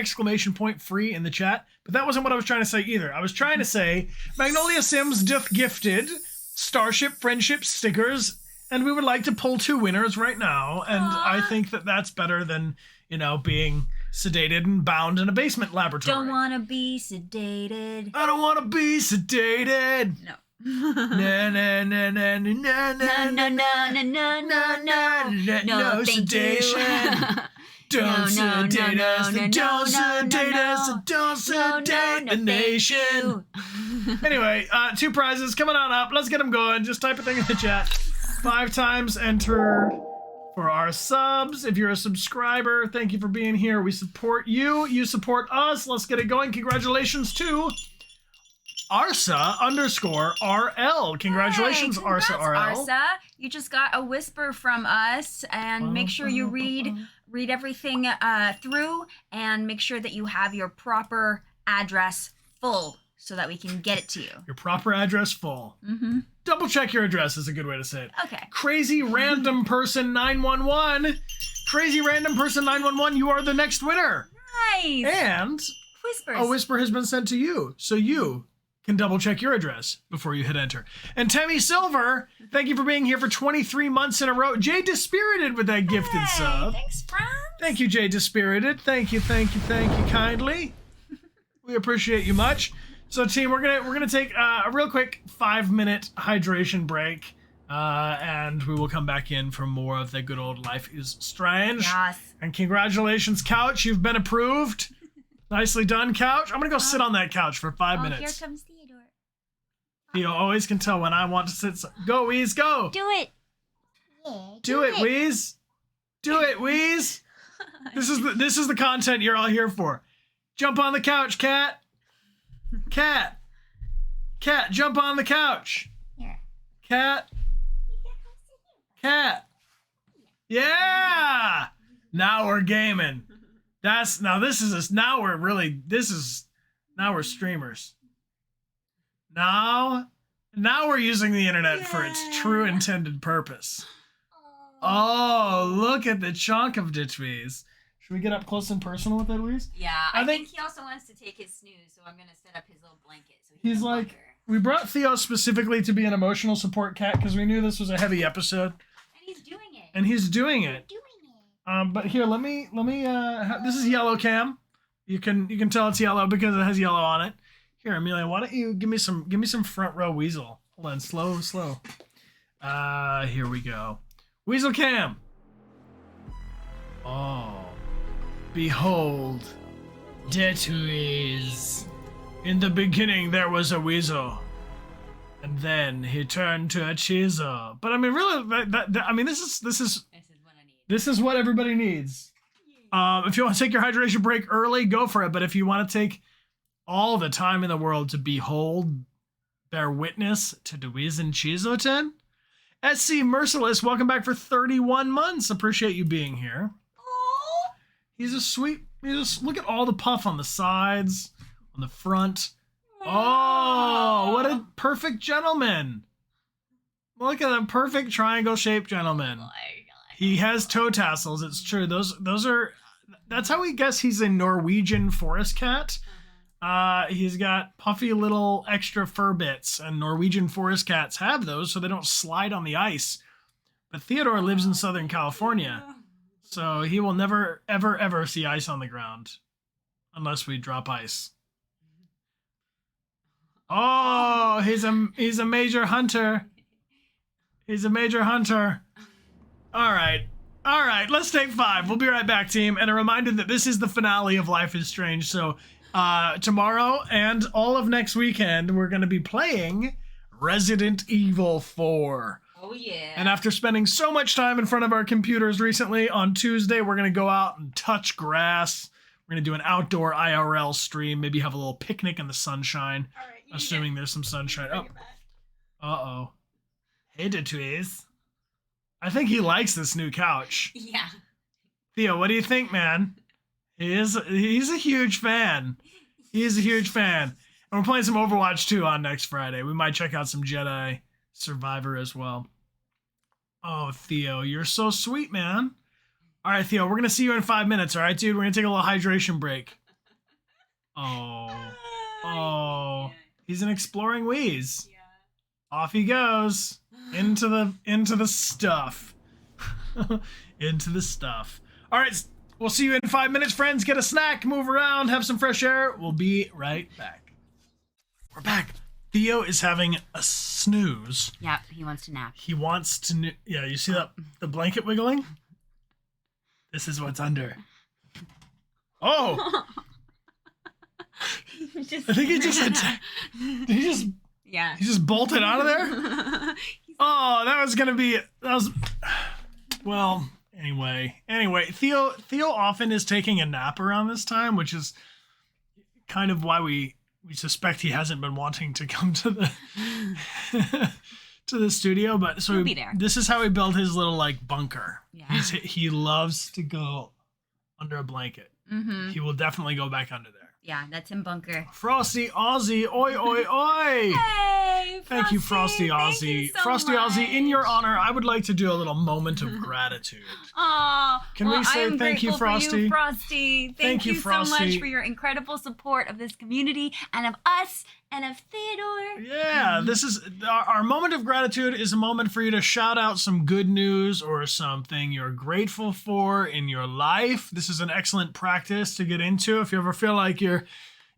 Free in the chat. But that wasn't what I was trying to say either. I was trying to say Magnolia Sims doth gifted Starship Friendship stickers, and we would like to pull 2 winners right now. And I think that that's better than, you know, being sedated and bound in a basement laboratory. Don't want to be sedated. I don't want to be sedated. No. Na na na na na na No, no, no, no, no, no, no. No, thank you. sedation. Don't sedate us, don't sedate us, don't sedate the nation. Anyway, 2 prizes coming on up. Let's get them going. Just type a thing in the chat. 5 times enter for our subs. If you're a subscriber, thank you for being here. We support you. You support us. Let's get it going. Congratulations to Arsa_RL. Congratulations, Hey, Arsa RL. Arsa, you just got a whisper from us, and make sure you read everything through, and make sure that you have your proper address full so that we can get it to you. Your proper address full. Mm-hmm. Double check your address is a good way to say it. Okay. Crazy Random Person 911. Crazy Random Person 911, you are the next winner. Nice. And Whispers. a whisper has been sent to you, so you can double check your address before you hit enter. And Temmie Silver, thank you for being here for 23 months in a row. Jay Dispirited with that gifted Hey, sub. thanks, friends. Thank you, Jay Dispirited. Thank you kindly. We appreciate you much. So, team, we're gonna take a real quick 5-minute hydration break, and we will come back in for more of the good old Life is Strange. Yes. And congratulations, Couch, you've been approved. Nicely done, Couch. I'm gonna go sit on that couch for 5 minutes. Here comes Theodore. You always can tell when I want to sit. Go, Ease, go. Do it. Do it, Wheeze. Do it, Wheeze. This is the content you're all here for. Jump on the couch, cat. Cat. Cat, jump on the couch. Here. Cat. Cat. Yeah. Now we're gaming. Now we're streamers. Now we're using the internet for its true intended purpose. Oh, look at the chunk of Ditchweez. Should we get up close and personal with that, Louise? Yeah, I think he also wants to take his snooze, so I'm going to set up his little blanket. So He's like, we brought Theo specifically to be an emotional support cat because we knew this was a heavy episode. And he's doing it. But here, let me. This is yellow cam. You can tell it's yellow because it has yellow on it. Here, Amelia, why don't you give me some front row weasel? Hold on, slow. Here we go. Weasel cam. Oh, behold, Ditchweez. In the beginning, there was a weasel, and then he turned to a cheezo. But I mean, really, this is what everybody needs. If you want to take your hydration break early, go for it. But if you want to take all the time in the world to bear witness to Dweez and Cheezotin, SC Merciless, welcome back for 31 months. Appreciate you being here. He's a sweet. Look at all the puff on the sides, on the front. Oh, what a perfect gentleman. Look at that perfect triangle-shaped gentleman. He has toe tassels. It's true. That's how we guess he's a Norwegian forest cat. He's got puffy little extra fur bits, and Norwegian forest cats have those so they don't slide on the ice. But Theodore lives in Southern California, so he will never, ever, ever see ice on the ground unless we drop ice. Oh, he's a major hunter. He's a major hunter. All right, let's take 5. We'll be right back, team. And a reminder that this is the finale of Life is Strange. So tomorrow and all of next weekend, we're going to be playing Resident Evil 4. Oh, yeah. And after spending so much time in front of our computers recently, on Tuesday, we're going to go out and touch grass. We're going to do an outdoor IRL stream, maybe have a little picnic in the sunshine, assuming there's some sunshine. Oh. Uh-oh. Hey, Ditchweez. I think he likes this new couch. Yeah. Theo, what do you think, man? He's a huge fan. He's a huge fan. And we're playing some Overwatch 2 on next Friday. We might check out some Jedi Survivor as well. Oh, Theo, you're so sweet, man. All right, Theo, we're going to see you in 5 minutes, all right, dude? We're going to take a little hydration break. Oh. He's an exploring Wheeze. Yeah. Off he goes. Into the stuff. Into the stuff. All right, we'll see you in 5 minutes, friends. Get a snack, move around, have some fresh air. We'll be right back. We're back. Theo is having a snooze. Yeah, he wants to nap. He wants to. Yeah, you see that the blanket wiggling? This is what's under. Oh. I think he just. Did he just? Yeah. He just bolted out of there? Oh, that was. Well, anyway, Theo often is taking a nap around this time, which is kind of why we suspect he hasn't been wanting to come to the to the studio. But so he'll be there. This is how he built his little bunker. Yeah. He loves to go under a blanket. Mm-hmm. He will definitely go back under there. Yeah, that's in bunker. Frosty Aussie, oi oi oi! Hey, thank you, Frosty Aussie. Thank you so Frosty much. Aussie, in your honor, I would like to do a little moment of gratitude. Oh, Can we say thank you, Frosty? Frosty. Thank you so Frosty. much for your incredible support of this community and of us and of Theodore. Yeah, this is our moment of gratitude is a moment for you to shout out some good news or something you're grateful for in your life. This is an excellent practice to get into if you ever feel like you're,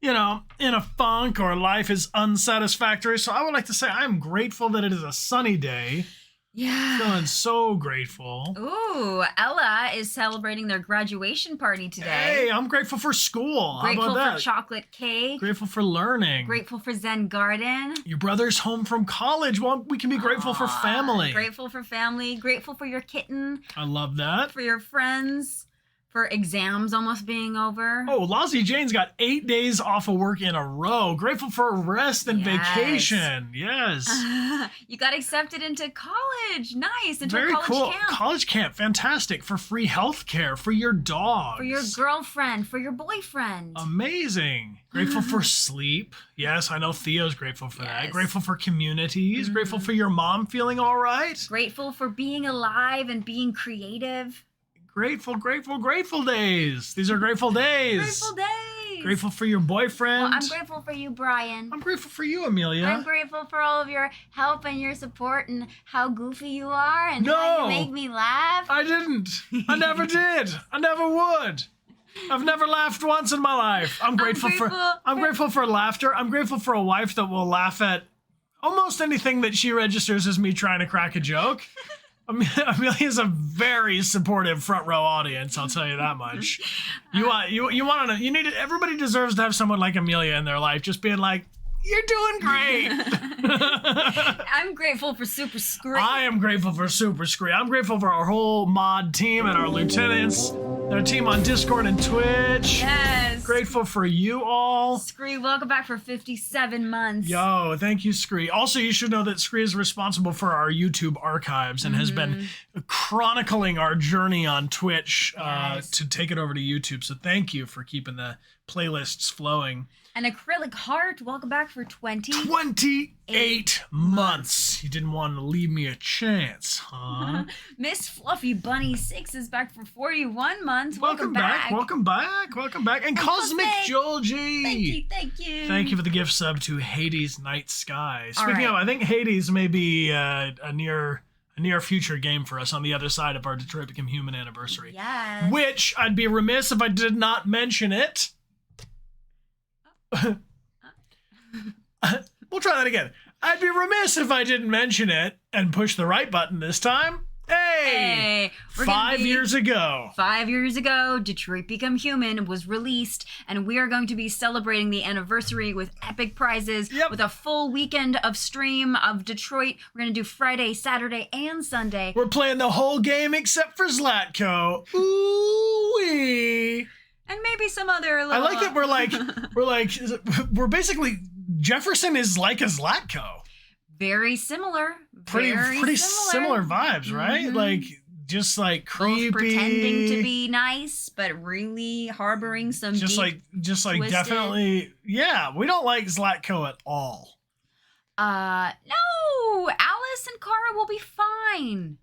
in a funk or life is unsatisfactory. So I would like to say I'm grateful that it is a sunny day. Yeah. Feeling so grateful. Ooh, Ella is celebrating their graduation party today. Hey, I'm grateful for school. Grateful How about for that? chocolate cake. Grateful for learning. Grateful for Zen Garden. Your brother's home from college. Well, we can be grateful for Aw, family. Grateful for family. Grateful for your kitten. I love that. For your friends. For exams almost being over. Oh, Lozzie Jane's got 8 days off of work in a row. Grateful for rest and Yes. vacation. Yes. You got accepted into college. Nice. Into Very a college cool. camp. College camp. Fantastic. For free health care. For your dogs. For your girlfriend. For your boyfriend. Amazing. Grateful for sleep. Yes, I know Theo's grateful for that. Yes. Grateful for communities. Grateful for your mom feeling all right. Grateful for being alive and being creative. Grateful, grateful, grateful days. These are grateful days. Grateful days. Grateful for your boyfriend. Well, I'm grateful for you, Bryan. I'm grateful for you, Amelia. I'm grateful for all of your help and your support and how goofy you are and how No. you make me laugh. I didn't. I never did. I never would. I've never laughed once in my life. I'm grateful for laughter. I'm grateful for a wife that will laugh at almost anything that she registers as me trying to crack a joke. Amelia's a very supportive front row audience, I'll tell you that much. You want to know, you need it. Everybody deserves to have someone like Amelia in their life, just being like, you're doing great. I'm grateful for Super Screen. I am grateful for Super Screen. I'm grateful for our whole mod team and our lieutenants, their team on Discord and Twitch. Yes. Grateful for you all. Scree, welcome back for 57 months. Yo, thank you, Scree. Also, you should know that Scree is responsible for our YouTube archives and has been chronicling our journey on Twitch to take it over to YouTube. So thank you for keeping the playlists flowing. And Acrylic Heart, welcome back for 28 months. You didn't want to leave me a chance, huh? Miss Fluffy Bunny 6 is back for 41 months. Welcome back. Welcome back. Welcome back. And Cosmic Georgie. Thank you. Thank you. Thank you for the gift sub to Hades Night Sky. All Speaking right. of, I think Hades may be a near future game for us on the other side of our Detroit Become Human anniversary. Yes. Which I'd be remiss if I did not mention it. We'll try that again. I'd be remiss if I didn't mention it and push the right button this time. Hey! We're gonna 5 be- years ago. 5 years ago, Detroit Become Human was released, and we are going to be celebrating the anniversary with epic prizes, with a full weekend of stream of Detroit. We're going to do Friday, Saturday, and Sunday. We're playing the whole game except for Zlatko. Ooh-wee. And maybe some other little... I like that we're basically, Jefferson is like a Zlatko. Very similar. Pretty similar vibes, right? Like, just like creepy. Both pretending to be nice, but really harboring some just deep, like twisted... definitely, yeah, we don't like Zlatko at all. No! Alice and Kara will be fine.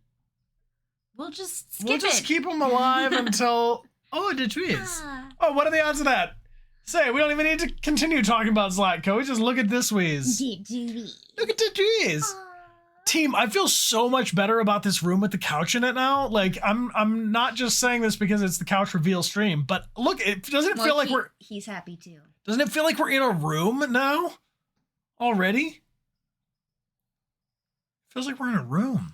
We'll just skip We'll just it. keep them alive until... Oh, the trees. Oh, what are the odds of that? Say, we don't even need to continue talking about Zlatko. We just look at this wheeze. Look at the trees. Team, I feel so much better about this room with the couch in it now. Like, I'm not just saying this because it's the couch reveal stream, but look, doesn't it feel like he's happy too. Doesn't it feel like we're in a room now? Already? Feels like we're in a room.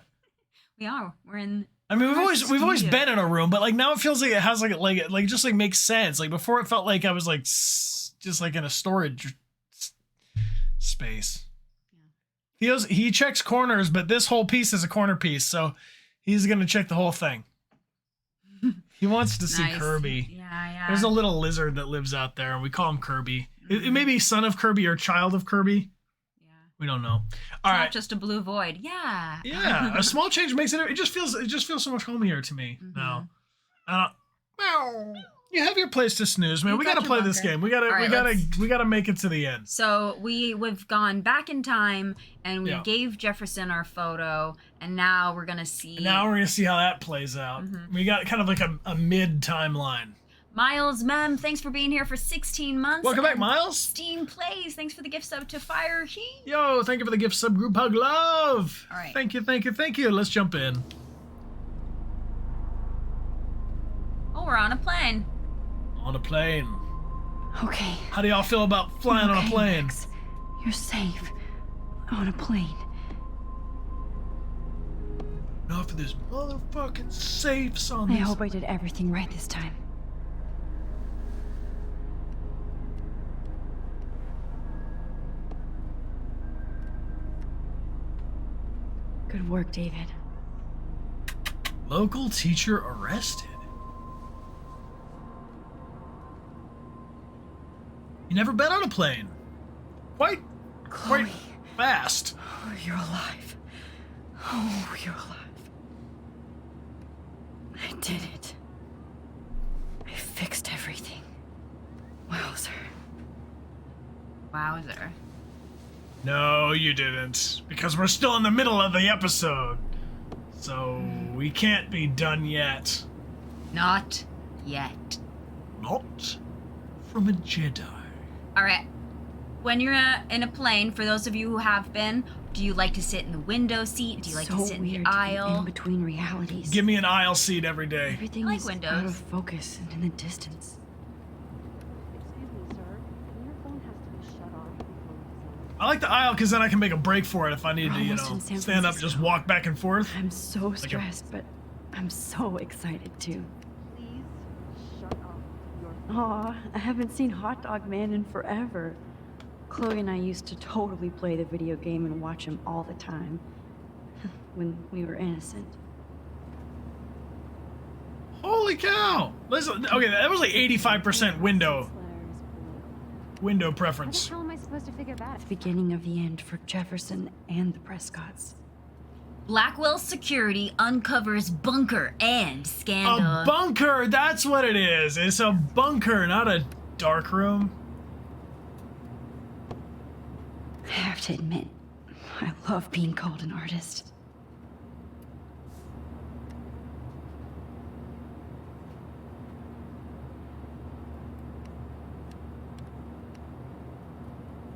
We are. We're in... I mean, we've always studio. been in a room, but like now it feels like it has like just like makes sense. Like before, it felt like I was like just like in a storage space. He checks corners, but this whole piece is a corner piece, so he's gonna check the whole thing. He wants to see Nice. Kirby. Yeah. There's a little lizard that lives out there, and we call him Kirby. It may be son of Kirby or child of Kirby. We don't know. All right. Not just a blue void. Yeah. Yeah, a small change makes it. It just feels so much homier to me now. Well, you have your place to snooze, man. You We got gotta your play this bunker. game. We All right, gotta make it to the end. So we've gone back in time and we gave Jefferson our photo, and now we're gonna see. Now we're gonna see how that plays out. We got kind of like a mid timeline. Miles Mem, thanks for being here for 16 months. Welcome back, And Miles. Steam Plays, thanks for the gift sub to Fire Heat. Yo, thank you for the gift sub, Group Hug Love. All right. Thank you. Let's jump in. Oh, we're on a plane. On a plane. Okay. How do y'all feel about flying on a plane? Max. You're safe. On a plane. Enough of this motherfucking safes on I this. hope I did everything right this time. Good work, David. Local teacher arrested. You never been on a plane. Quite Chloe. fast. Oh, you're alive. Oh, you're alive. I did it. I fixed everything. Wowzer. Wowzer. No, you didn't. Because we're still in the middle of the episode. So we can't be done yet. Not yet. Not from a Jedi. All right. When you're in a plane, for those of you who have been, do you like to sit in the window seat? Do you like to sit in the weird to be aisle? in between realities. Give me an aisle seat every day. Everything I like is windows. out of focus and in the distance. Excuse me, sir. Your phone has to be shut off before it's I like the aisle because then I can make a break for it if I need We're to, you almost know, in San stand up and just Francisco. walk back and forth. I'm so a- stressed, but I'm so excited too. Please shut off your Aw, I haven't seen Hot Dog Man in forever. Chloe and I used to totally play the video game and watch him all the time. When we were innocent. Holy cow! Listen, okay, that was like 85% window How preference. the hell am I supposed to figure that out? Beginning of the end for Jefferson and the Prescotts. Blackwell's security uncovers bunker and scandal. A bunker, that's what it is. It's a bunker, not a dark room. I have to admit, I love being called an artist.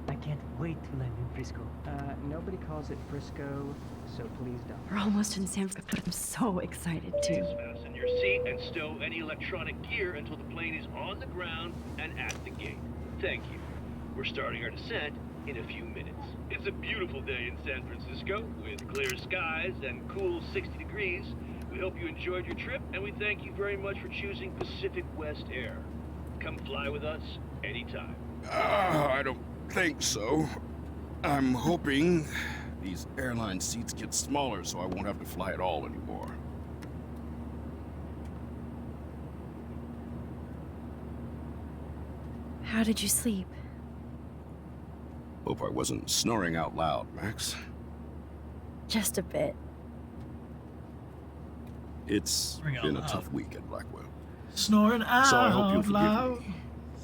I can't wait to land in Frisco. Nobody calls it Frisco, so please don't. We're almost in San Francisco. I'm so excited too. Fasten your seat and stow any electronic gear until the plane is on the ground and at the gate. Thank you. We're starting our descent in a few minutes. It's a beautiful day in San Francisco with clear skies and cool 60 degrees. We hope you enjoyed your trip and we thank you very much for choosing Pacific West Air. Come fly with us anytime. I don't think so. I'm hoping these airline seats get smaller so I won't have to fly at all anymore. How did you sleep? Hope I wasn't snoring out loud, Max. Just a bit. It's Snoring out been a loud. tough week at Blackwell. Snoring out So I hope you'll forgive loud. me.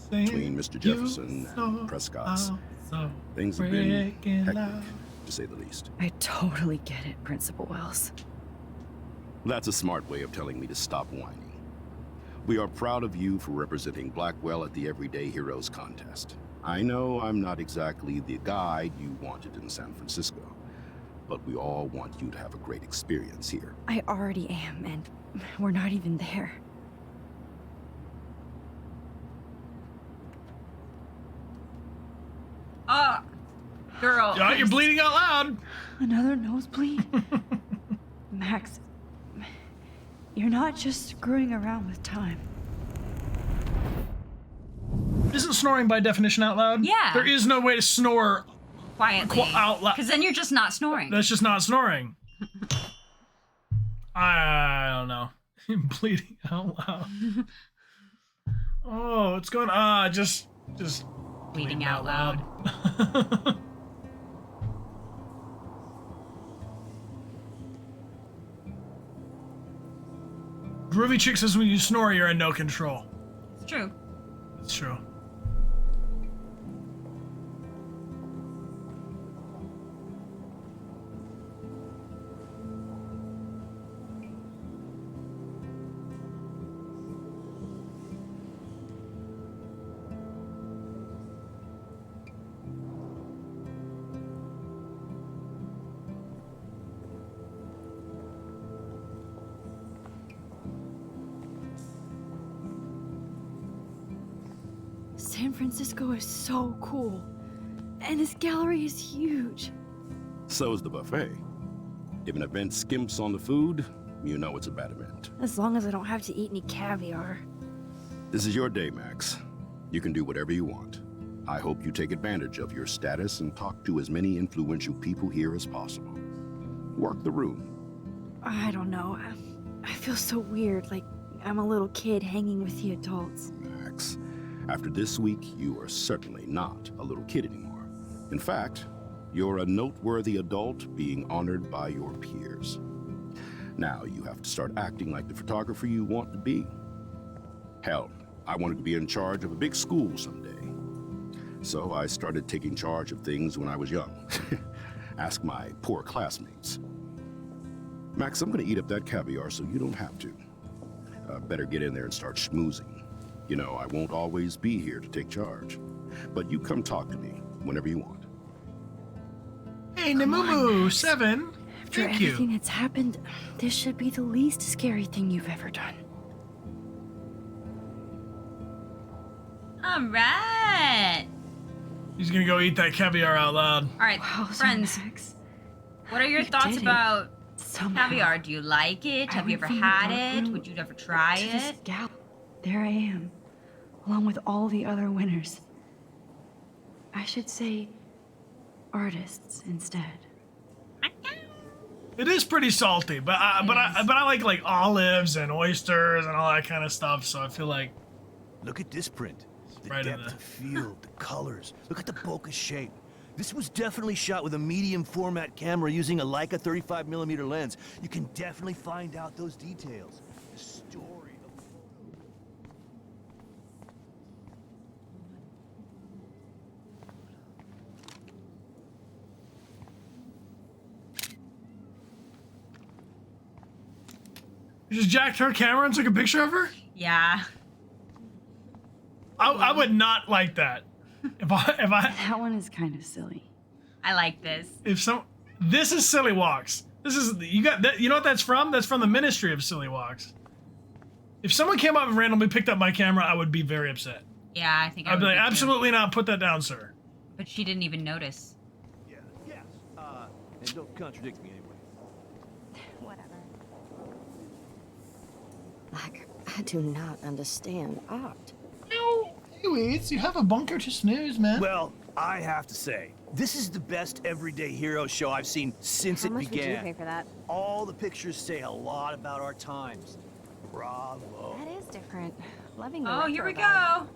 Saying Between Mr. you Jefferson so and Prescott's, out, so things have been breaking hectic, loud. to say the least. I totally get it, Principal Wells. That's a smart way of telling me to stop whining. We are proud of you for representing Blackwell at the Everyday Heroes contest. I know I'm not exactly the guide you wanted in San Francisco, but we all want you to have a great experience here. I already am, and we're not even there. Girl. Yeah, you're bleeding out loud. Another nosebleed? Max, you're not just screwing around with time. Isn't snoring by definition out loud? Yeah. There is no way to snore. Quietly. Out loud. Because then you're just not snoring. That's just not snoring. I don't know. Bleeding out loud. Oh, it's going. Just Bleeding out loud. Groovy Chick says when you snore, you're in no control. It's true. It's true. San Francisco is so cool. And this gallery is huge. So is the buffet. If an event skimps on the food, you know it's a bad event. As long as I don't have to eat any caviar. This is your day, Max. You can do whatever you want. I hope you take advantage of your status and talk to as many influential people here as possible. Work the room. I don't know. I feel so weird, like I'm a little kid hanging with the adults. Max, after this week, you are certainly not a little kid anymore. In fact, you're a noteworthy adult being honored by your peers. Now you have to start acting like the photographer you want to be. Hell, I wanted to be in charge of a big school someday. So I started taking charge of things when I was young. Ask my poor classmates. Max, I'm gonna eat up that caviar so you don't have to. Better get in there and start schmoozing. You know, I won't always be here to take charge. But you come talk to me whenever you want. Hey, Namumu, 7. After Thank everything you. that's happened, this should be the least scary thing you've ever done. All right. He's gonna go eat that caviar out loud. All right, friends. Max. What are your You thoughts did it. about Somehow. caviar? Do you like it? Have you ever went from the had dark it? room Would you ever try to this it? gal. There I am, along with all the other winners. I should say artists instead. It is pretty salty, but I like olives and oysters and all that kind of stuff. So I feel like Look at this print. The Right in depth the- of field, the colors. Look at the bokeh shape. This was definitely shot with a medium format camera using a Leica 35mm lens. You can definitely find out those details. The story of... you just jacked her camera and took a picture of her. Yeah. I would not like that. If I That one is kind of silly. I like this. this is Silly Walks. This is you got that. You know what that's from? That's from the Ministry of Silly Walks. If someone came up and randomly picked up my camera, I would be very upset. Yeah, I think I I'd be would like, too. absolutely not. Put that down, sir. But she didn't even notice. Yeah, yes. And don't contradict me anyway. Whatever. Like, I do not understand art. Anyways, you have a bunker to snooze, man. Well, I have to say, this is the best everyday hero show I've seen since How it much would you began. pay for that? All the pictures say a lot about our times. Bravo. That is different. Loving the Oh, here we retro vibe.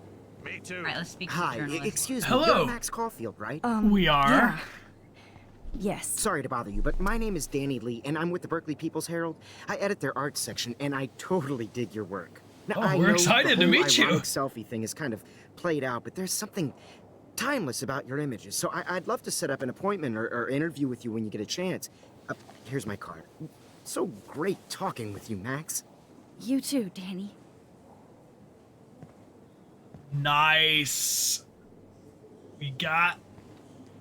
go. Me too. All right, let's speak to the Hi, journalist. excuse me. Hello. You're Max Caulfield, right? We are. Yeah. Yes. Sorry to bother you, but my name is Danny Lee, and I'm with the Berkeley People's Herald. I edit their arts section, and I totally dig your work. Now, Oh, I we're know excited the to whole meet you. ironic selfie thing is kind of played out, but there's something timeless about your images. So I'd love to set up an appointment or interview with you when you get a chance. Here's my card. So great talking with you, Max. You too, Danny. Nice. We got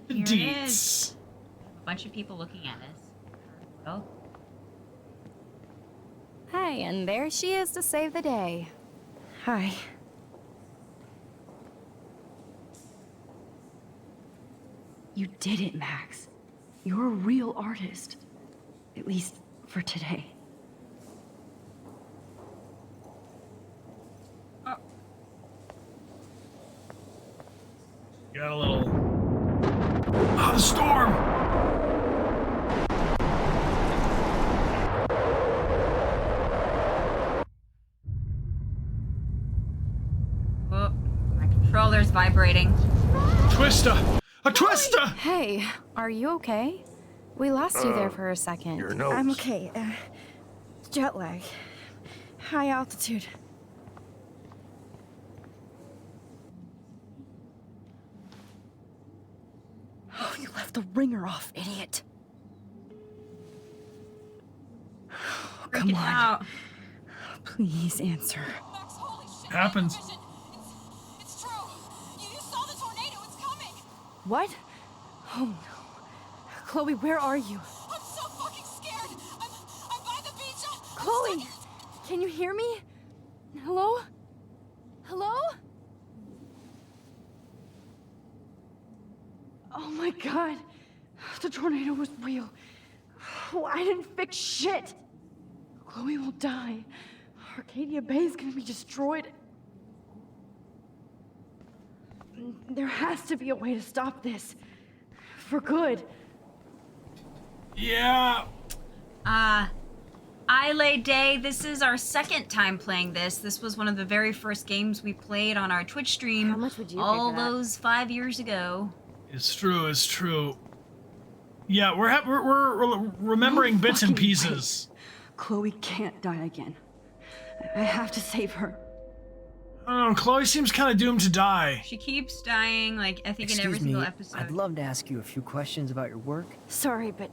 the Here it deets. is. A bunch of people looking at us. Well, Hey, and there she is to save the day. Hi. You did it, Max. You're a real artist. At least for today. You got a little. Oh, the storm. oh, my controller's vibrating. Twister. A twister. Hey, are you okay? We lost you there for a second. Your nose. I'm okay. Jet lag. High altitude. Oh, you left the ringer off, idiot. Oh, come Freaking on. out. Please answer. Happens. It's true. You saw the tornado. It's coming. What? Oh no. Chloe, where are you? I'm so fucking scared. I'm by the beach. Chloe! Can you hear me? Hello? Hello? Oh my god. The tornado was real. Oh, I didn't fix shit. Chloe will die. Arcadia Bay is gonna be destroyed. There has to be a way to stop this. For good. Yeah. Ile Day, this is our second time playing this. This was one of the very first games we played on our Twitch stream. How much would you pay all for that? those 5 years ago. It's true. It's true. Yeah, we're remembering bits and fucking pieces. Chloe can't die again. I have to save her. I don't know. Chloe seems kind of doomed to die. She keeps dying, like, I think in every single episode. I'd love to ask you a few questions about your work. Sorry, but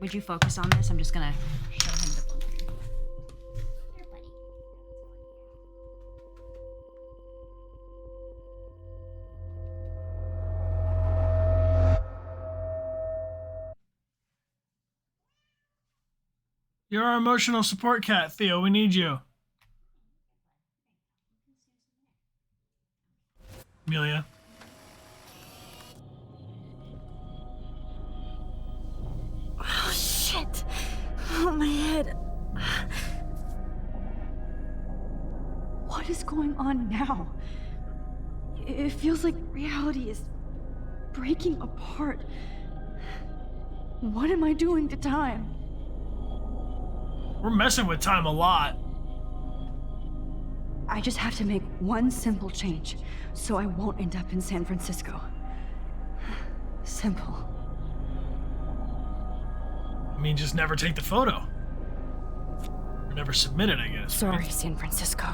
Would you focus on this? I'm just gonna show him the book. You're our emotional support cat, Theo. We need you. Amelia. oh shit! Oh, my head. What is going on now? It feels like reality is breaking apart. What am I doing to time? We're messing with time a lot. I just have to make one simple change, so I won't end up in San Francisco. Simple. I mean, just never take the photo. Or never submit it, I guess. Sorry, San Francisco.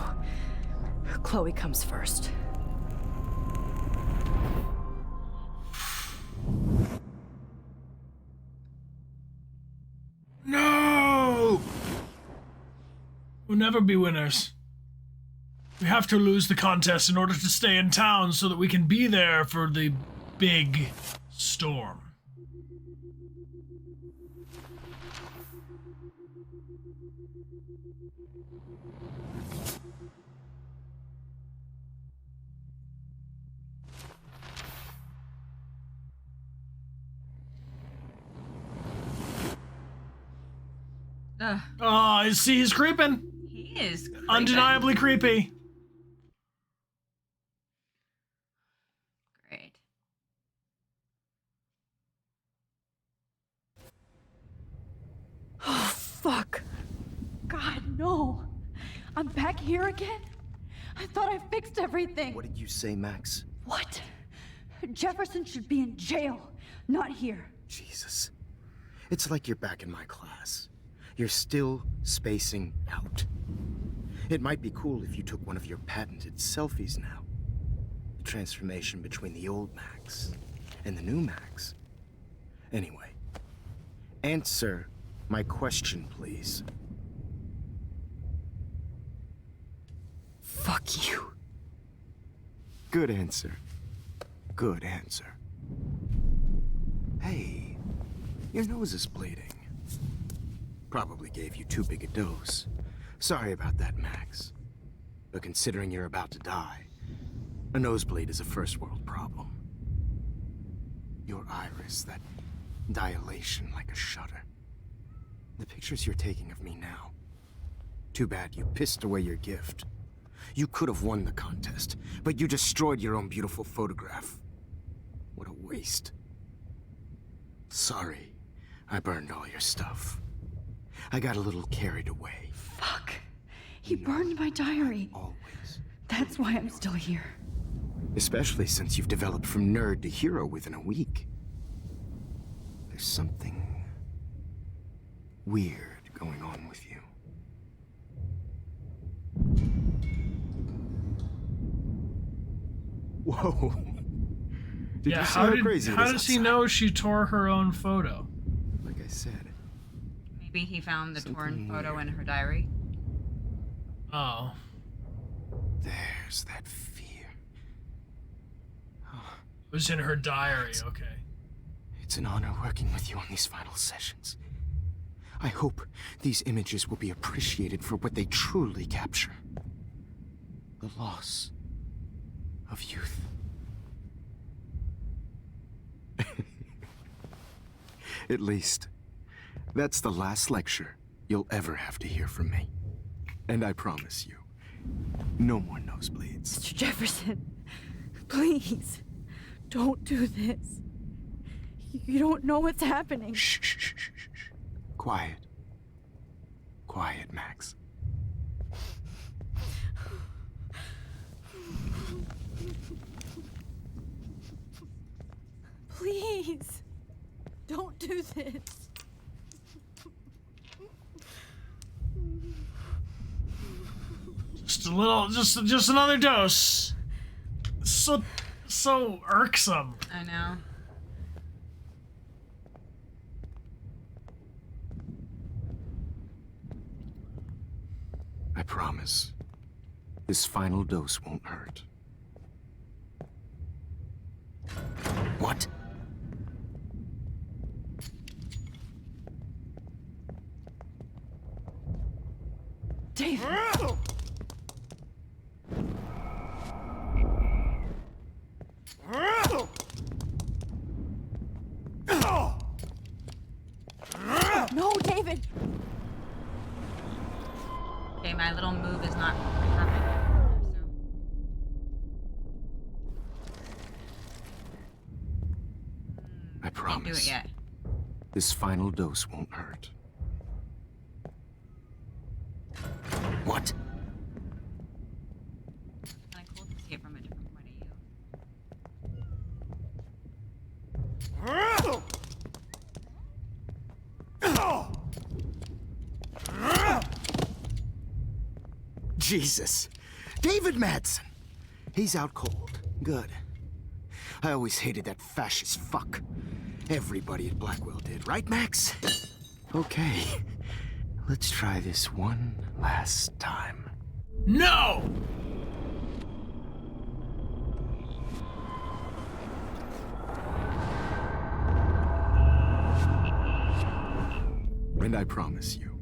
Chloe comes first. No! We'll never be winners. We have to lose the contest in order to stay in town so that we can be there for the big storm. Oh, see, he's creeping. He is creeping. Undeniably creepy. Great. Oh, fuck. God, no. I'm back here again? I thought I fixed everything. What did you say, Max? What? Jefferson should be in jail, not here. Jesus. It's like you're back in my class. You're still spacing out. It might be cool if you took one of your patented selfies now. The transformation between the old Max and the new Max. Anyway, answer my question, please. Fuck you. Good answer. Good answer. Hey, your nose is bleeding. Probably gave you too big a dose. Sorry about that, Max. But considering you're about to die, a nosebleed is a first world problem. Your iris, that dilation like a shutter. The pictures you're taking of me now. Too bad you pissed away your gift. You could have won the contest, but you destroyed your own beautiful photograph. What a waste. Sorry, I burned all your stuff. I got a little carried away. Fuck. He burned my diary. Always. That's why I'm still here. Especially since you've developed from nerd to hero within a week. There's something weird going on with you. Whoa. Did Yeah, you see how crazy how it is does he outside? know she tore her own photo? Like I said. Maybe he found the torn Something photo weird. in her diary. Oh. There's that fear. It was in her diary, okay. It's an honor working with you on these final sessions. I hope these images will be appreciated for what they truly capture. The loss of youth. At least, that's the last lecture you'll ever have to hear from me. And I promise you, no more nosebleeds. Mr. Jefferson, please, don't do this. You don't know what's happening. Shh, shh, shh, shh, shh. Quiet. Quiet, Max. Please, don't do this. Just a little, just another dose. So irksome. I know. I promise. This final dose won't hurt. What? David! No, David! Okay, my little move is not perfect. I Can't do promise. it yet. This final dose won't hurt. What? Kind of cool to see it from a different point of view. Jesus. David Madsen. He's out cold. Good. I always hated that fascist fuck. Everybody at Blackwell did, right, Max? Okay. Let's try this one last time. No! And I promise you,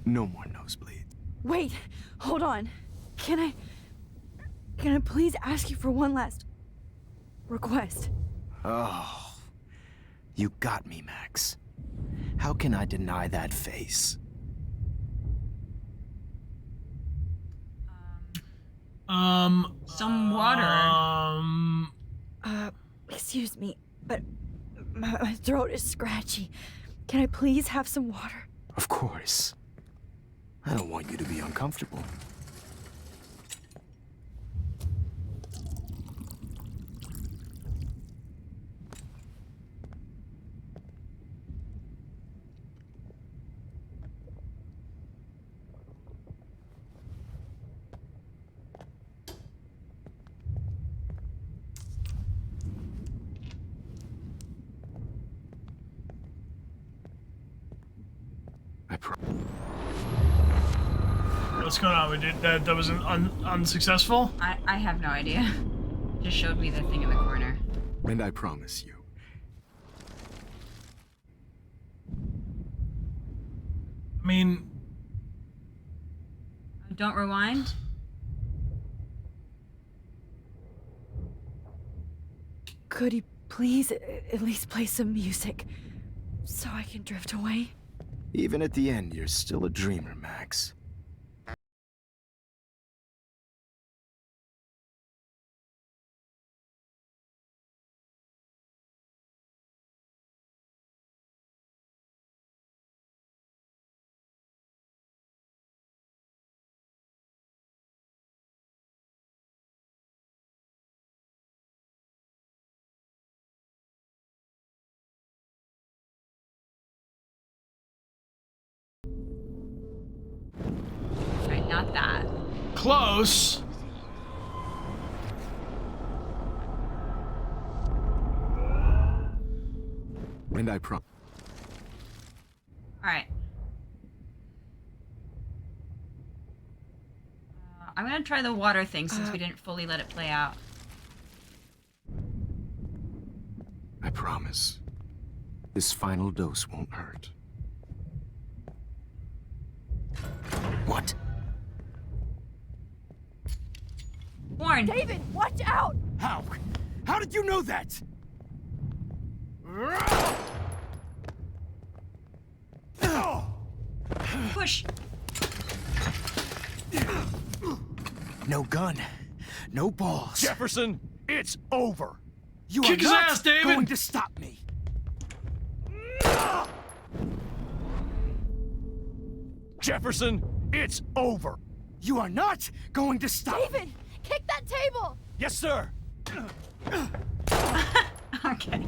no more nosebleeds. Wait, hold on. Can I please ask you for one last request? Oh, you got me, Max. How can I deny that face? Some water. Excuse me, but my throat is scratchy. Can I please have some water? Of course. I don't want you to be uncomfortable. What's going on? We did that. That was unsuccessful. I have no idea. Just showed me the thing in the corner. And I promise you. I mean, don't rewind. Could you please at least play some music so I can drift away? Even at the end, you're still a dreamer, Max. Right, not that. Close. And I promise. All right. I'm gonna try the water thing since we didn't fully let it play out. I promise. This final dose won't hurt. What? Warren! David, watch out! How? How did you know that? Push. No gun. No balls. Jefferson, it's over. You Kick are his not ass, David. going to stop me. Jefferson, it's over. You are not going to stop me. David, kick that table! Yes, sir. Okay.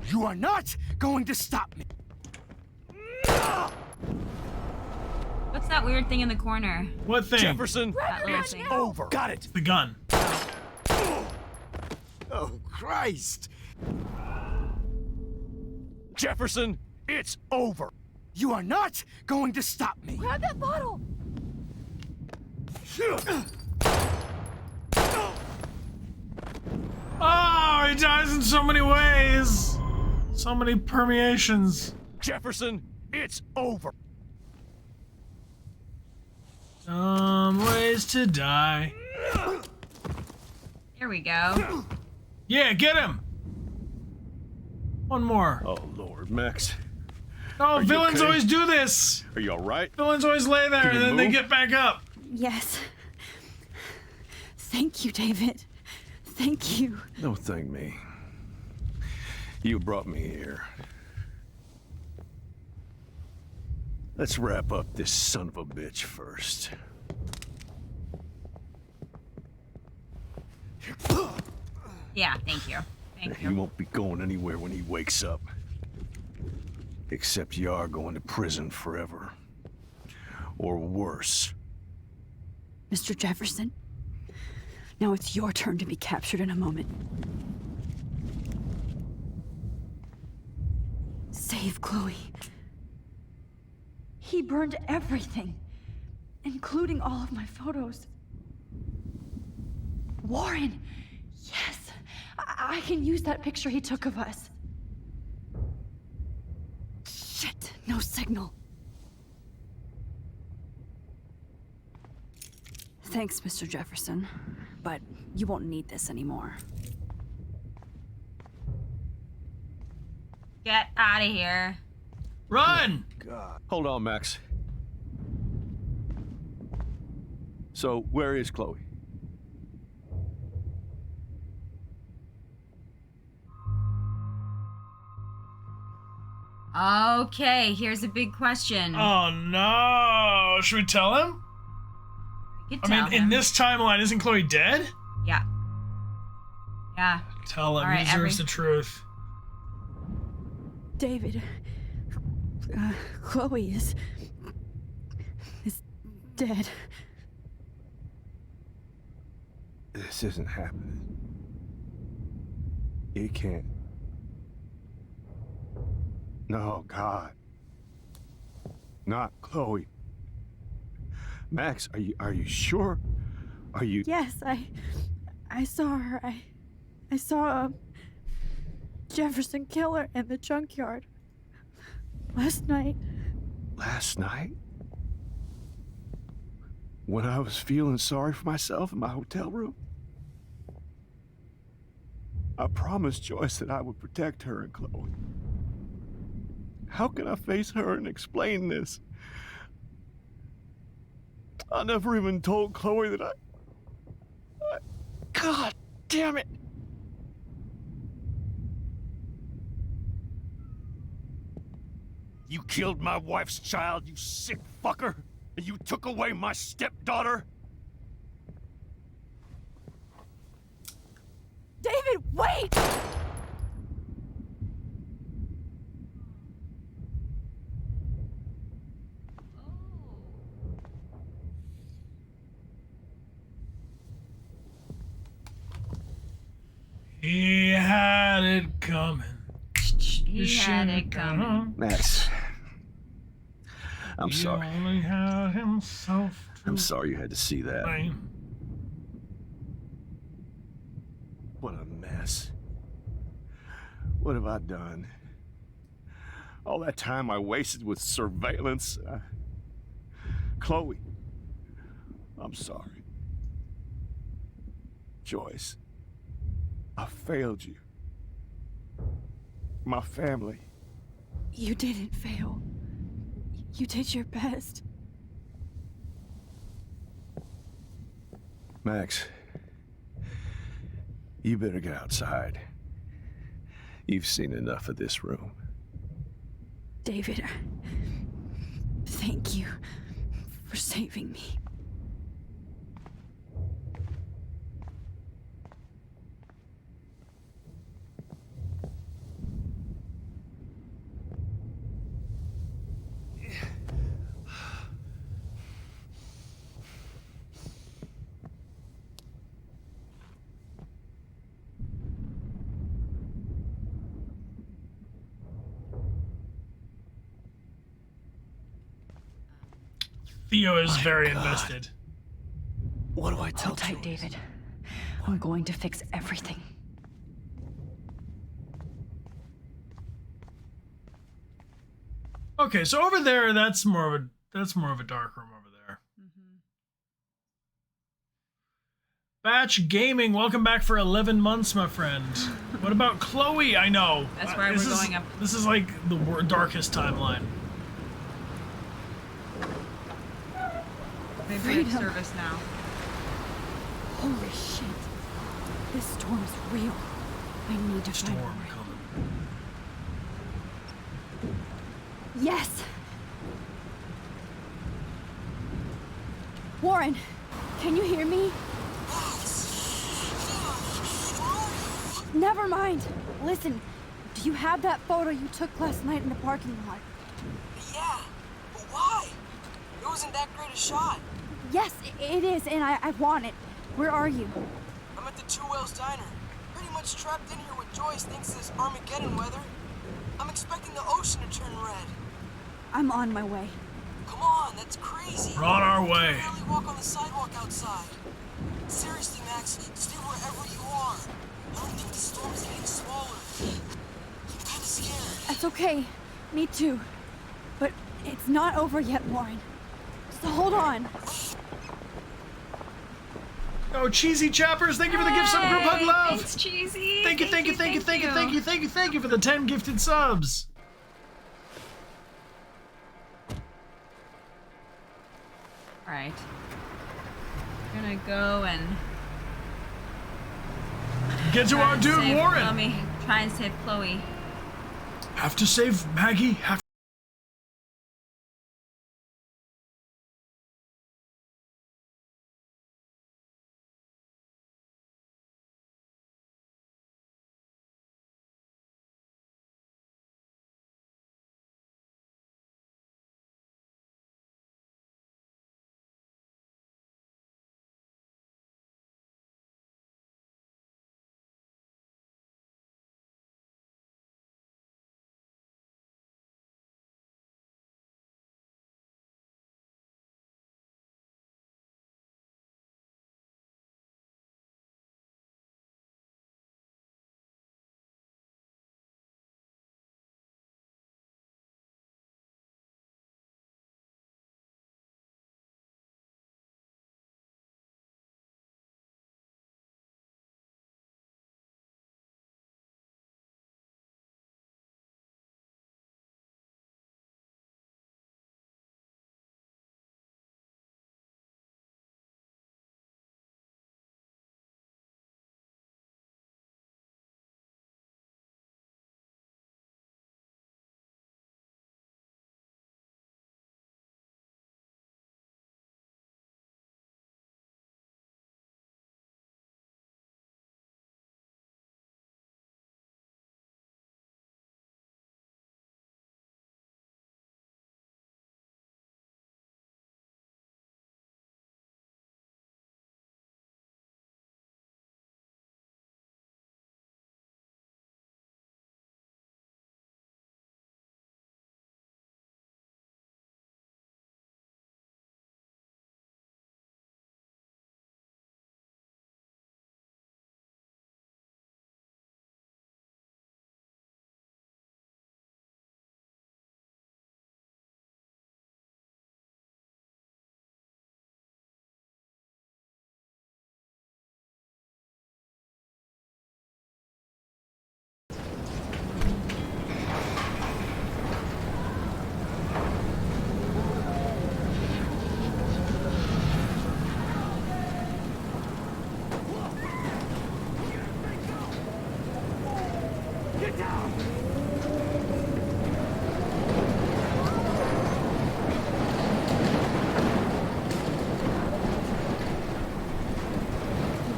You are not going to stop me. What's that weird thing in the corner? What thing? Jefferson, That little it's thing. over. Got it. The gun. Oh, Christ. Jefferson, it's over. You are not going to stop me. Grab that bottle! Oh, he dies in so many ways. So many permeations. Jefferson, it's over. Ways to die. There we go. Yeah, get him. One more. Oh, Lord, Max. Oh, you villains okay? always do this. Are you all right? Villains always lay there Can and you then they move? get back up. Yes. Thank you, David. Thank you. Don't thank me. You brought me here. Let's wrap up this son of a bitch first. Yeah, thank you. Thank He you. won't be going anywhere when he wakes up. Except you are going to prison forever. Or worse. Mr. Jefferson, now it's your turn to be captured in a moment. Save Chloe. He burned everything, including all of my photos. Warren! Yes! I can use that picture he took of us. Shit, no signal. Thanks, Mr. Jefferson, but you won't need this anymore. Get out of here. Run! God. Hold on, Max. So, where is Chloe? Okay, here's a big question. Oh no! Should we tell him? We could I tell mean, him. in this timeline, isn't Chloe dead? Yeah. Yeah. Tell him. All right, he deserves the truth. David, Chloe is dead. This isn't happening. It can't. No, God. Not Chloe. Max, are you sure? Are you? Yes, I saw her. I saw Jefferson kill her in the junkyard last night. Last night? When I was feeling sorry for myself in my hotel room? I promised Joyce that I would protect her and Chloe. How can I face her and explain this? I never even told Chloe that I... God damn it! You killed my wife's child, you sick fucker! And you took away my stepdaughter? David, wait! He had it coming. He had it coming. Max. I'm He sorry. only had himself to I'm sorry you had to see that. blame. What a mess. What have I done? All that time I wasted with surveillance. Chloe, I'm sorry. Joyce, I failed you. My family. You didn't fail. You did your best. Max, you better get outside. You've seen enough of this room. David, thank you for saving me. Theo is very invested. What do I tell Hold tight, David. I'm going to fix everything. Okay, so over there, that's more of a dark room over there. Batch Gaming, welcome back for 11 months, my friend. What about Chloe? I know. That's why we're going up. This is like the darkest timeline. Maybe Freedom. service now. Holy shit. This storm is real. I need to find Storm Warren. coming. Yes! Warren, can you hear me? Never mind. Listen, do you have that photo you took last night in the parking lot? Yeah, but why? It wasn't that great a shot. Yes, it is, and I want it. Where are you? I'm at the Two Whales Diner. Pretty much trapped in here with Joyce thinks this Armageddon weather. I'm expecting the ocean to turn red. I'm on my way. Come on, that's crazy. We're on our You way. can barely walk on the sidewalk outside. Seriously, Max, stay wherever you are. I don't think the storm is getting smaller. I'm kind of scared. That's okay. Me too. But it's not over yet, Warren. So hold on. Oh, Cheesy Chappers, thank you for the gift sub group hug love. Thanks, Cheesy. Thank you for the 10 gifted subs. All right. We're gonna go and Get to try our and dude save Warren. Chloe. Try and save Chloe. Have to save Maggie. Have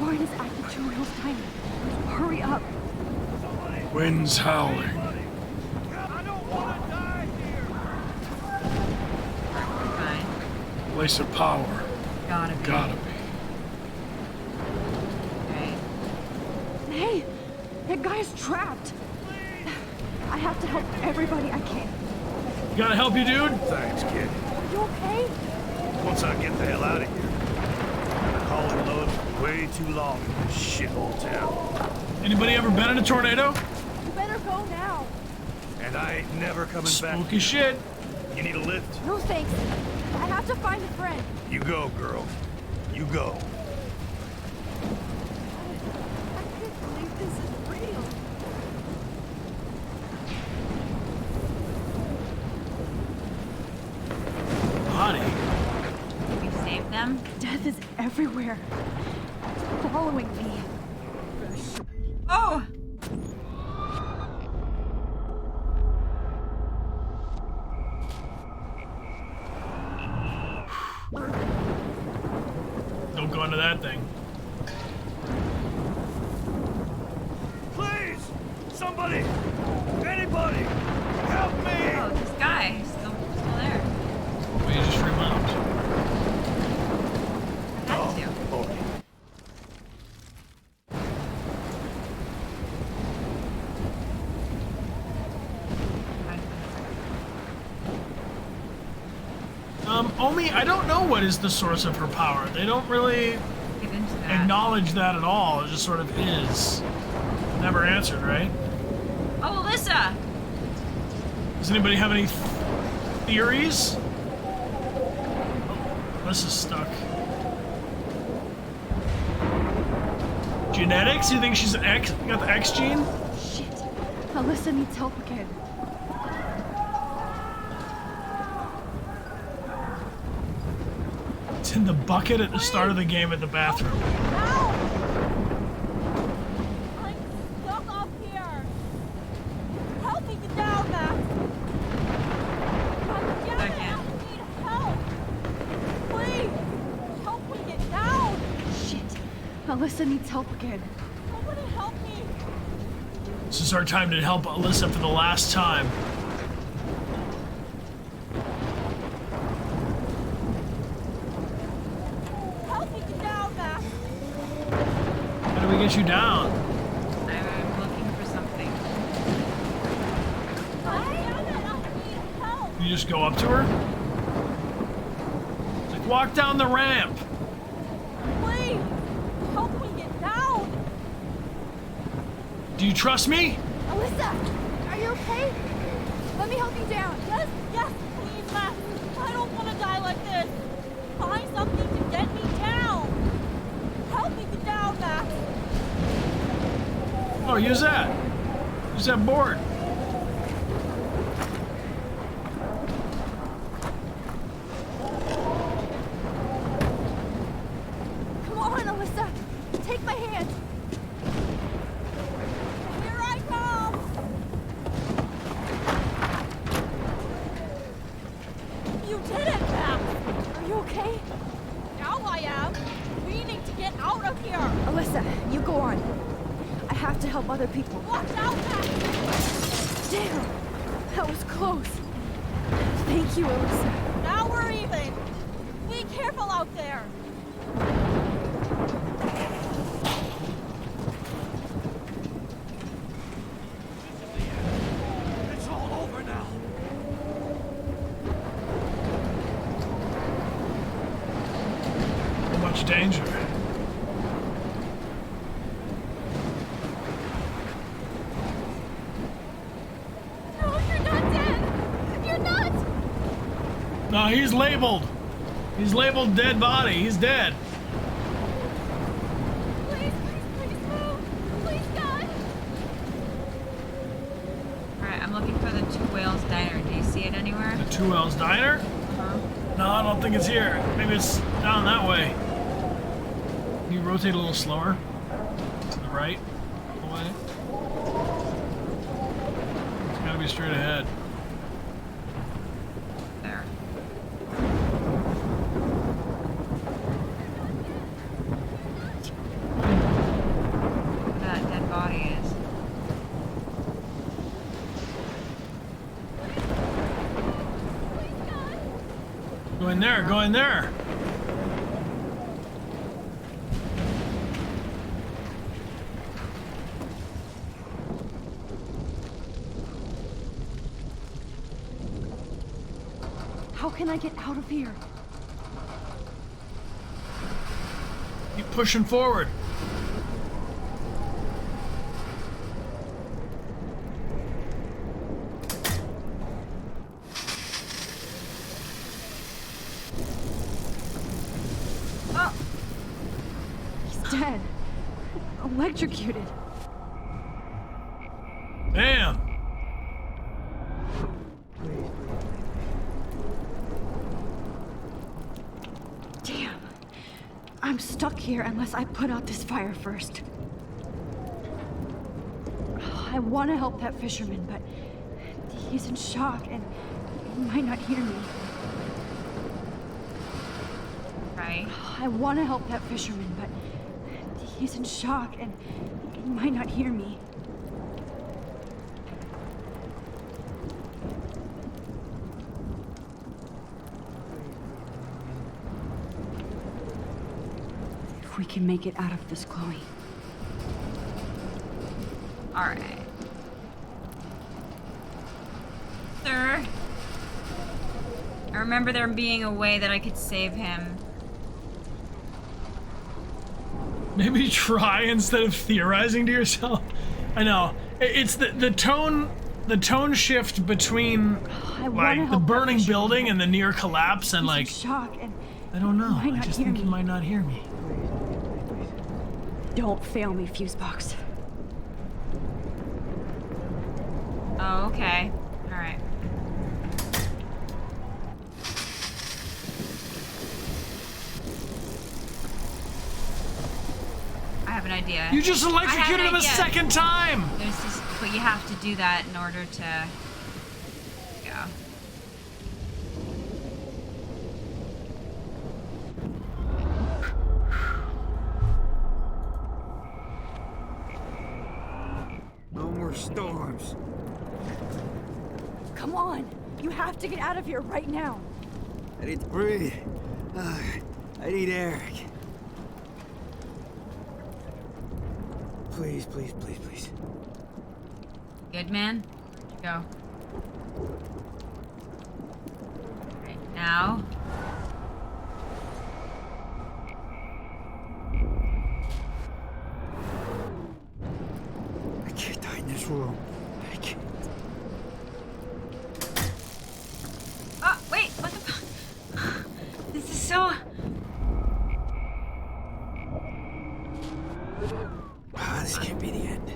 Warren is at the two wheels tiny. Hurry up. Wind's howling. I don't want to die here. Fine. Place of power. Gotta be. Gotta be. Okay. Hey, that guy's trapped. I have to help everybody I can. Gotta help you, dude? Thanks, kid. Are you okay? Once I get the hell out of here. I've been hauling loads for way too long in this shithole town. Anybody ever been in a tornado? You better go now. And I ain't never coming back. Spooky shit. You need a lift? No thanks. I have to find a friend. You go, girl. You go. I can't believe this is real. Body. We saved them? Death is everywhere. It's following me. Oh! Don't go into that thing. Please! Somebody! Anybody! Help me! Oh, this guy is still there. We just remount. I had to. Okay. Omi, I don't know what is the source of her power. They don't really Get into that. acknowledge that at all. It just sort of is. Never answered, right? Oh, Alyssa! Does anybody have any theories? Oh, this is stuck. Genetics? You think she's an X? Got the X gene? Shit. Alyssa needs help again. It's in the bucket at the start of the game at the bathroom. I'm stuck up here. Help me get down, Max. I'm down I and can't. I need help. Please, help me get down. Shit. Alyssa needs help again. Somebody help me. This is our time to help Alyssa for the last time. Help me get down, Max. How do we get you down? I'm looking for something. I'm down and I need help. You just go up to her? It's like, walk down the ramp. Please, help me get down. Do you trust me? Alyssa, are you okay? Let me help you down. Yes, yes, please, Max. I don't want to die like this. Find something to get me down. Help me get down, Max. Oh, use that. Use that board. Come on, Alyssa. Take my hand. Here I come. You did it, Max. Are you okay? Now I am. We need to get out of here. Alyssa, you go on. I have to help other people. Watch out, Max. Damn, that was close. Thank you, Alyssa. Now we're even. Be careful out there. It's all over now. So much danger. No, you're not dead. You're not. No, he's labeled. He's labeled dead body. He's dead. Please, please move. Please, God. Alright, I'm looking for the Two Whales Diner. Do you see it anywhere? The Two L's Diner? No, I don't think it's here. Maybe it's down that way. Can you rotate a little slower? To the right? Away. be straight ahead. There. Where that dead body is. Go in there, go in there. How can I get out of here? Keep pushing forward. Oh! He's dead. Electrocuted. Damn. Damn. I'm stuck here unless I put out this fire first. I want to help that fisherman, but he's in shock and he might not hear me. Right. I want to help that fisherman, but he's in shock and he might not hear me. If we can make it out of this, Chloe. All right. Sir. I remember there being a way that I could save him. Maybe try instead of theorizing to yourself. I know. It's the tone shift between like the burning building and the near collapse and like Shock and I don't know. might I not just hear think me. he might not hear me. Don't fail me, Fusebox. Oh, okay. All right. I have an idea. You just electrocuted him a second time! There's this, but you have to do that in order to go. No more storms. Come on! You have to get out of here right now! I need to breathe. I need air. Please, please, please, please. Good man. Go. Right now. I can't die in this room. I can't. Oh, wait, what the fuck? This is so... This can't be the end.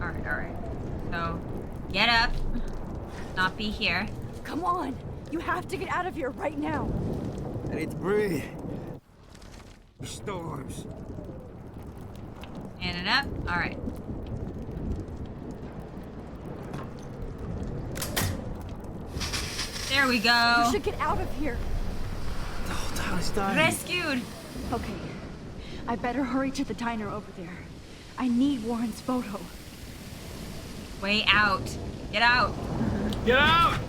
Alright. So, get up. Not be here. Come on! You have to get out of here right now! I need to breathe. Storms. Stand it up. Alright. There we go. You should get out of here! The whole town is dying. Rescued. Okay. I better hurry to the diner over there. I need Warren's photo. Way out. Get out. Get out!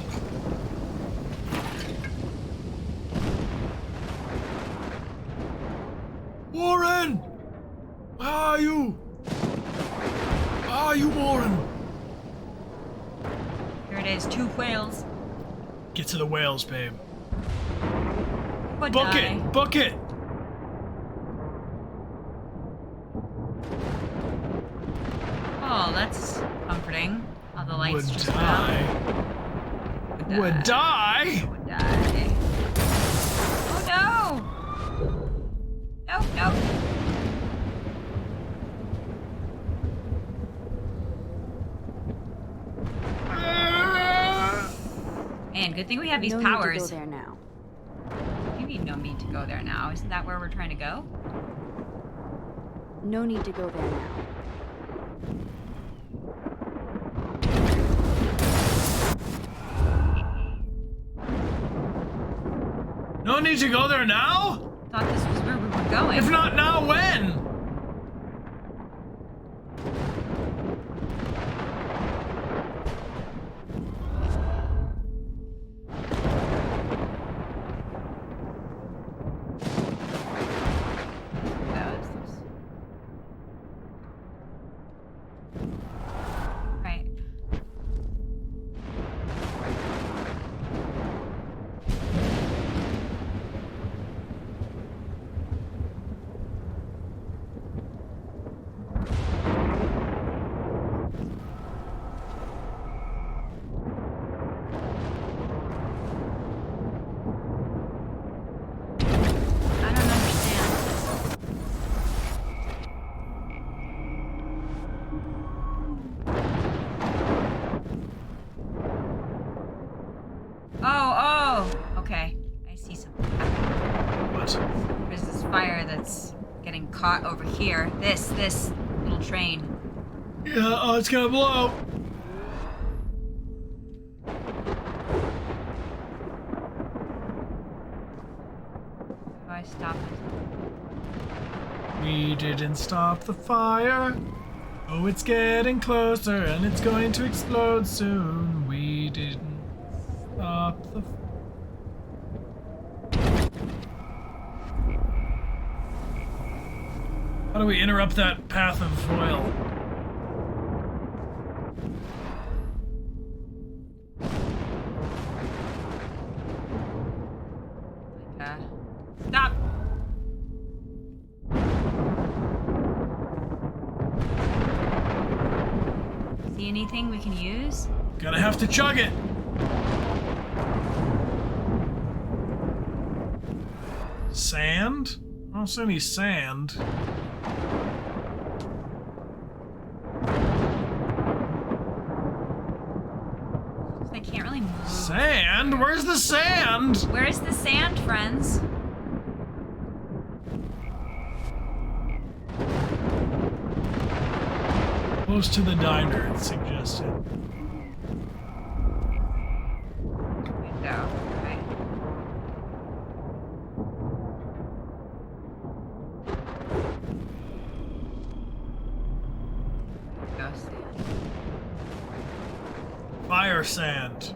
Warren! Where are you? Where are you, Warren? Here it is. 2 whales. Get to the whales, babe. Would Book die. it! Book it! Oh, that's comforting. All the lights Would just die. went out. Would die? Would die. Oh no! No. And good thing we have these No powers. need to go there now. You need no need to go there now. Isn't that where we're trying to go? No need to go there now. don't need to go there now? Thought this was where we were going. If not now, when? Caught over here. This little train. Yeah, oh, it's gonna blow. How do I stop it? We didn't stop the fire. Oh, it's getting closer and it's going to explode soon. We didn't stop the fire. How do we interrupt that path of oil? Stop! See anything we can use? Gonna have to chug it. Sand? I don't see any sand. I can't really move. Sand? Where's the sand? Where's the sand, friends? Close to the diner, it's suggested. Window. Okay. Go sand. Fire sand.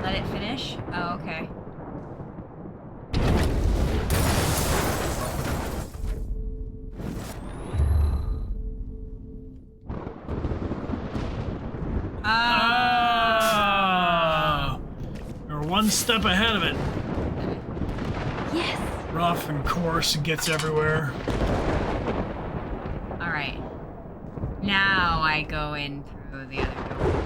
Let it finish? Oh, okay. You're one step ahead of it. Yes. Rough and coarse and gets everywhere. All right. Now I go in through the other door.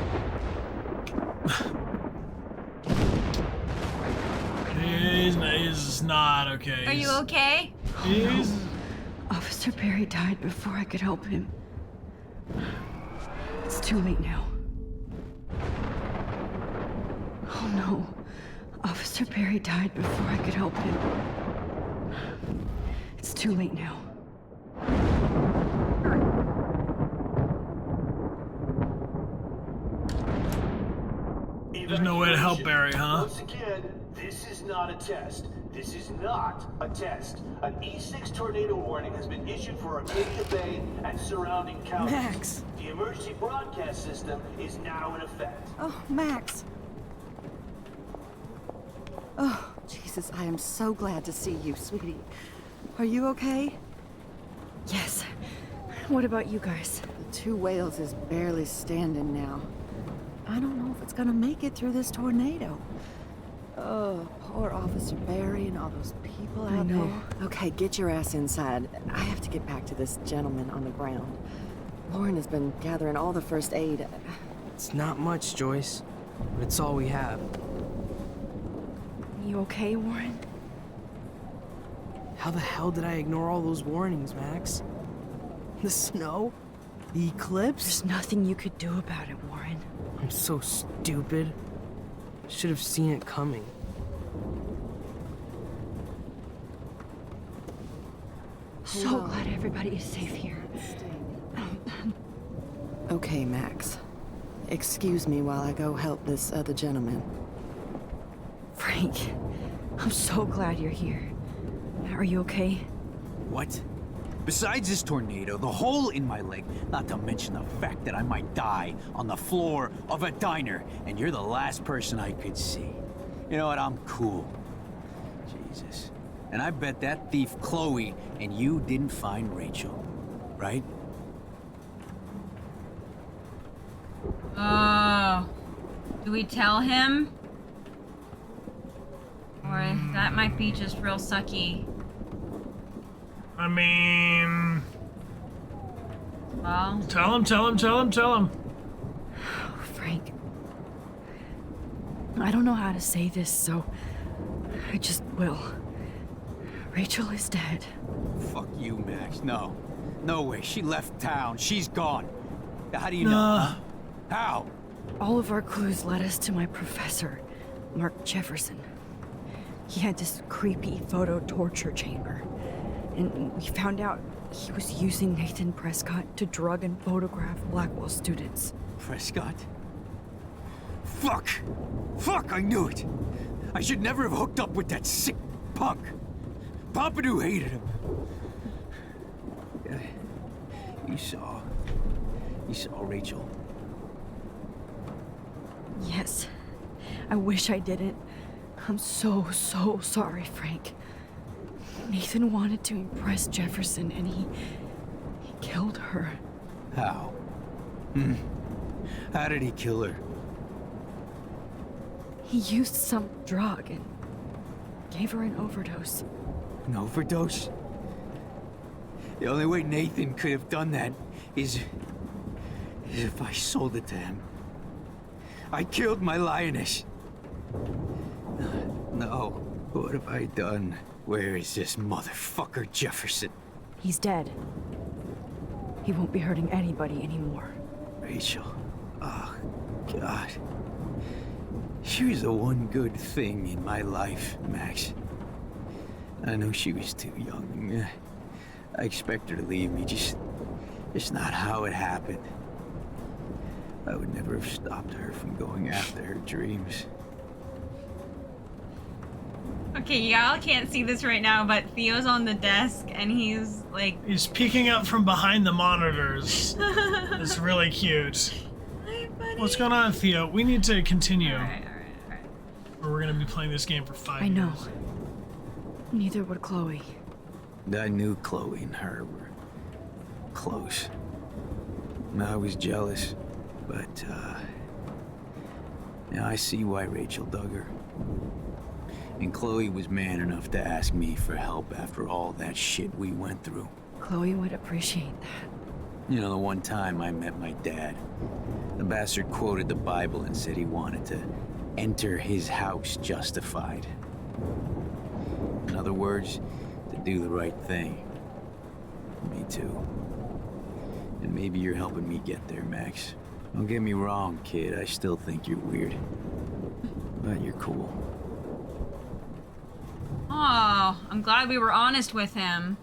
He's not okay. Are you okay? He's... Officer Barry died before I could help him. It's too late now. Oh no. Officer Barry died before I could help him. It's too late now. There's no way to help Barry, huh? Once again, this is not a test. This is not a test. An E6 tornado warning has been issued for Amelia Bay and surrounding counties. Max. The emergency broadcast system is now in effect. Oh, Max. Oh, Jesus, I am so glad to see you, sweetie. Are you okay? Yes. What about you guys? The Two Whales is barely standing now. I don't know if it's gonna make it through this tornado. Oh, poor Officer Barry and all those people out there. Okay, get your ass inside. I have to get back to this gentleman on the ground. Lauren has been gathering all the first aid. It's not much, Joyce, but it's all we have. You okay, Warren? How the hell did I ignore all those warnings, Max? The snow? The eclipse? There's nothing you could do about it, Warren. I'm so stupid. Should have seen it coming. so glad everybody is safe here. Okay, Max. Excuse me while I go help this other gentleman. Frank, I'm so glad you're here. Are you okay? What? Besides this tornado, the hole in my leg, not to mention the fact that I might die on the floor of a diner, and you're the last person I could see. You know what? I'm cool. Jesus. And I bet that thief Chloe and you didn't find Rachel, right? Oh. Do we tell him? Or that might be just real sucky. I mean... Well... Tell him. Oh, Frank. I don't know how to say this, so I just will. Rachel is dead. Fuck you, Max. No. No way. She left town. She's gone. How do you know? Huh? How? All of our clues led us to my professor, Mark Jefferson. He had this creepy photo torture chamber. And we found out he was using Nathan Prescott to drug and photograph Blackwell students. Prescott? Fuck! Fuck, I knew it! I should never have hooked up with that sick punk! Pompidou hated him. Yeah. You saw Rachel. Yes. I wish I didn't. I'm so sorry, Frank. Nathan wanted to impress Jefferson, and he killed her. How? How did he kill her? He used some drug and gave her an overdose. An overdose? The only way Nathan could have done that is if I sold it to him. I killed my lioness. No, what have I done? Where is this motherfucker Jefferson? He's dead. He won't be hurting anybody anymore. Rachel. Oh, God. She was the one good thing in my life, Max. I know she was too young. I expect her to leave me, just not how it happened. I would never have stopped her from going after her dreams. Okay, y'all can't see this right now, but Theo's on the desk and he's like... He's peeking up from behind the monitors. It's really cute. Hi, buddy. What's going on, Theo? We need to continue. All right. Or we're gonna be playing this game for 5 years. I know. Neither would Chloe. I knew Chloe and her were close. And I was jealous, but now I see why Rachel dug her. And Chloe was man enough to ask me for help after all that shit we went through. Chloe would appreciate that. You know, the one time I met my dad, the bastard quoted the Bible and said he wanted to enter his house justified. In other words, to do the right thing. Me too. And maybe you're helping me get there, Max. Don't get me wrong, kid. I still think you're weird. But you're cool. Oh, I'm glad we were honest with him.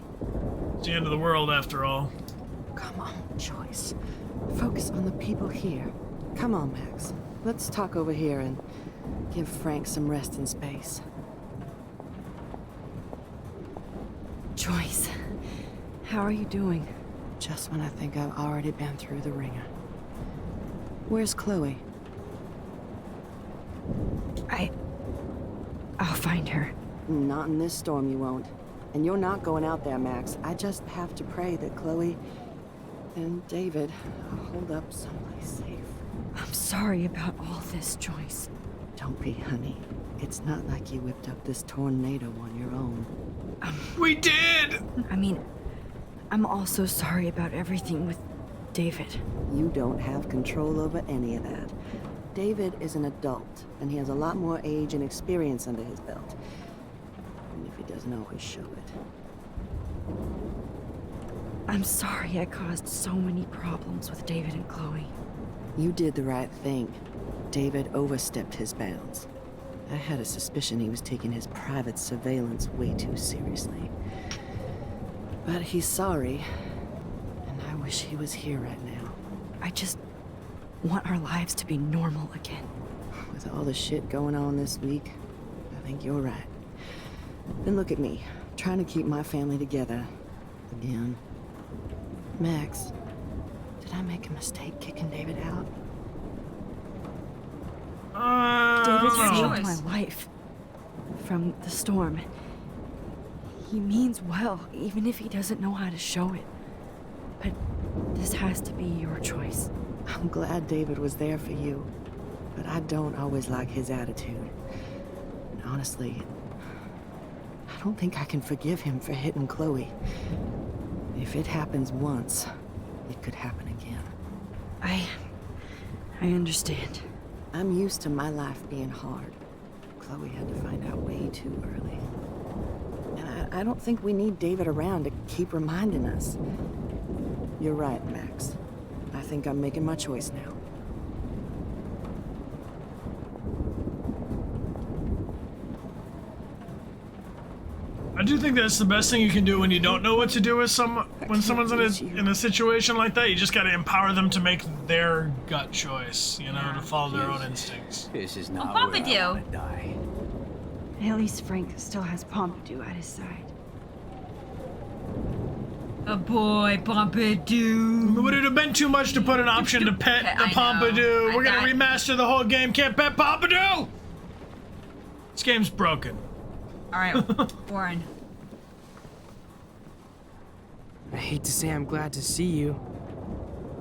It's the end of the world, after all. Come on, Joyce. Focus on the people here. Come on, Max. Let's talk over here and give Frank some rest and space. Joyce, how are you doing? Just when I think I've already been through the ringer. Where's Chloe? I'll find her. Not in this storm, you won't. And you're not going out there, Max. I just have to pray that Chloe and David hold up someplace safe. I'm sorry about all this, Joyce. Don't be, honey. It's not like you whipped up this tornado on your own. We did! I mean, I'm also sorry about everything with David. You don't have control over any of that. David is an adult, and he has a lot more age and experience under his belt. And if he doesn't always show it. I'm sorry I caused so many problems with David and Chloe. You did the right thing. David overstepped his bounds. I had a suspicion he was taking his private surveillance way too seriously. But he's sorry. And I wish he was here right now. I just want our lives to be normal again. With all the shit going on this week, I think you're right. Then look at me, trying to keep my family together. Again. Max, did I make a mistake kicking David out? David Your saved choice. my life from the storm. He means well, even if he doesn't know how to show it. But this has to be your choice. I'm glad David was there for you, but I don't always like his attitude. And honestly, I don't think I can forgive him for hitting Chloe. If it happens once, it could happen again. I understand. I'm used to my life being hard. Chloe had to find out way too early. And I don't think we need David around to keep reminding us. You're right, Max. I think I'm making my choice now. I do think that's the best thing you can do when you don't know what to do with when someone's in a situation like that. You just gotta empower them to make their gut choice, you know, to follow their own instincts. This is not Oh, where I Pompidou. want to die. At least Frank still has Pompidou at his side. A boy, Pompidou. Would it have been too much to put an option to pet the Pompidou? We're gonna remaster the whole game. Can't pet Pompidou. This game's broken. All right, Warren. I hate to say I'm glad to see you,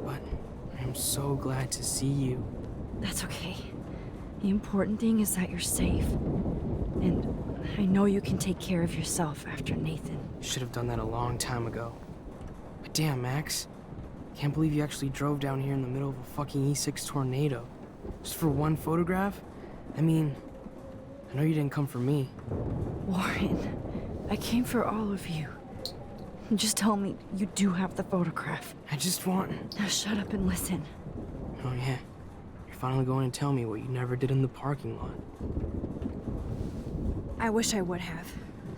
but I'm so glad to see you. That's okay. The important thing is that you're safe. And I know you can take care of yourself after Nathan. Should have done that a long time ago. But damn, Max. Can't believe you actually drove down here in the middle of a fucking E6 tornado. Just for one photograph? I mean, I know you didn't come for me. Warren, I came for all of you. Just tell me you do have the photograph. I just want... Now shut up and listen. Oh yeah. You're finally going to tell me what you never did in the parking lot. I wish I would have.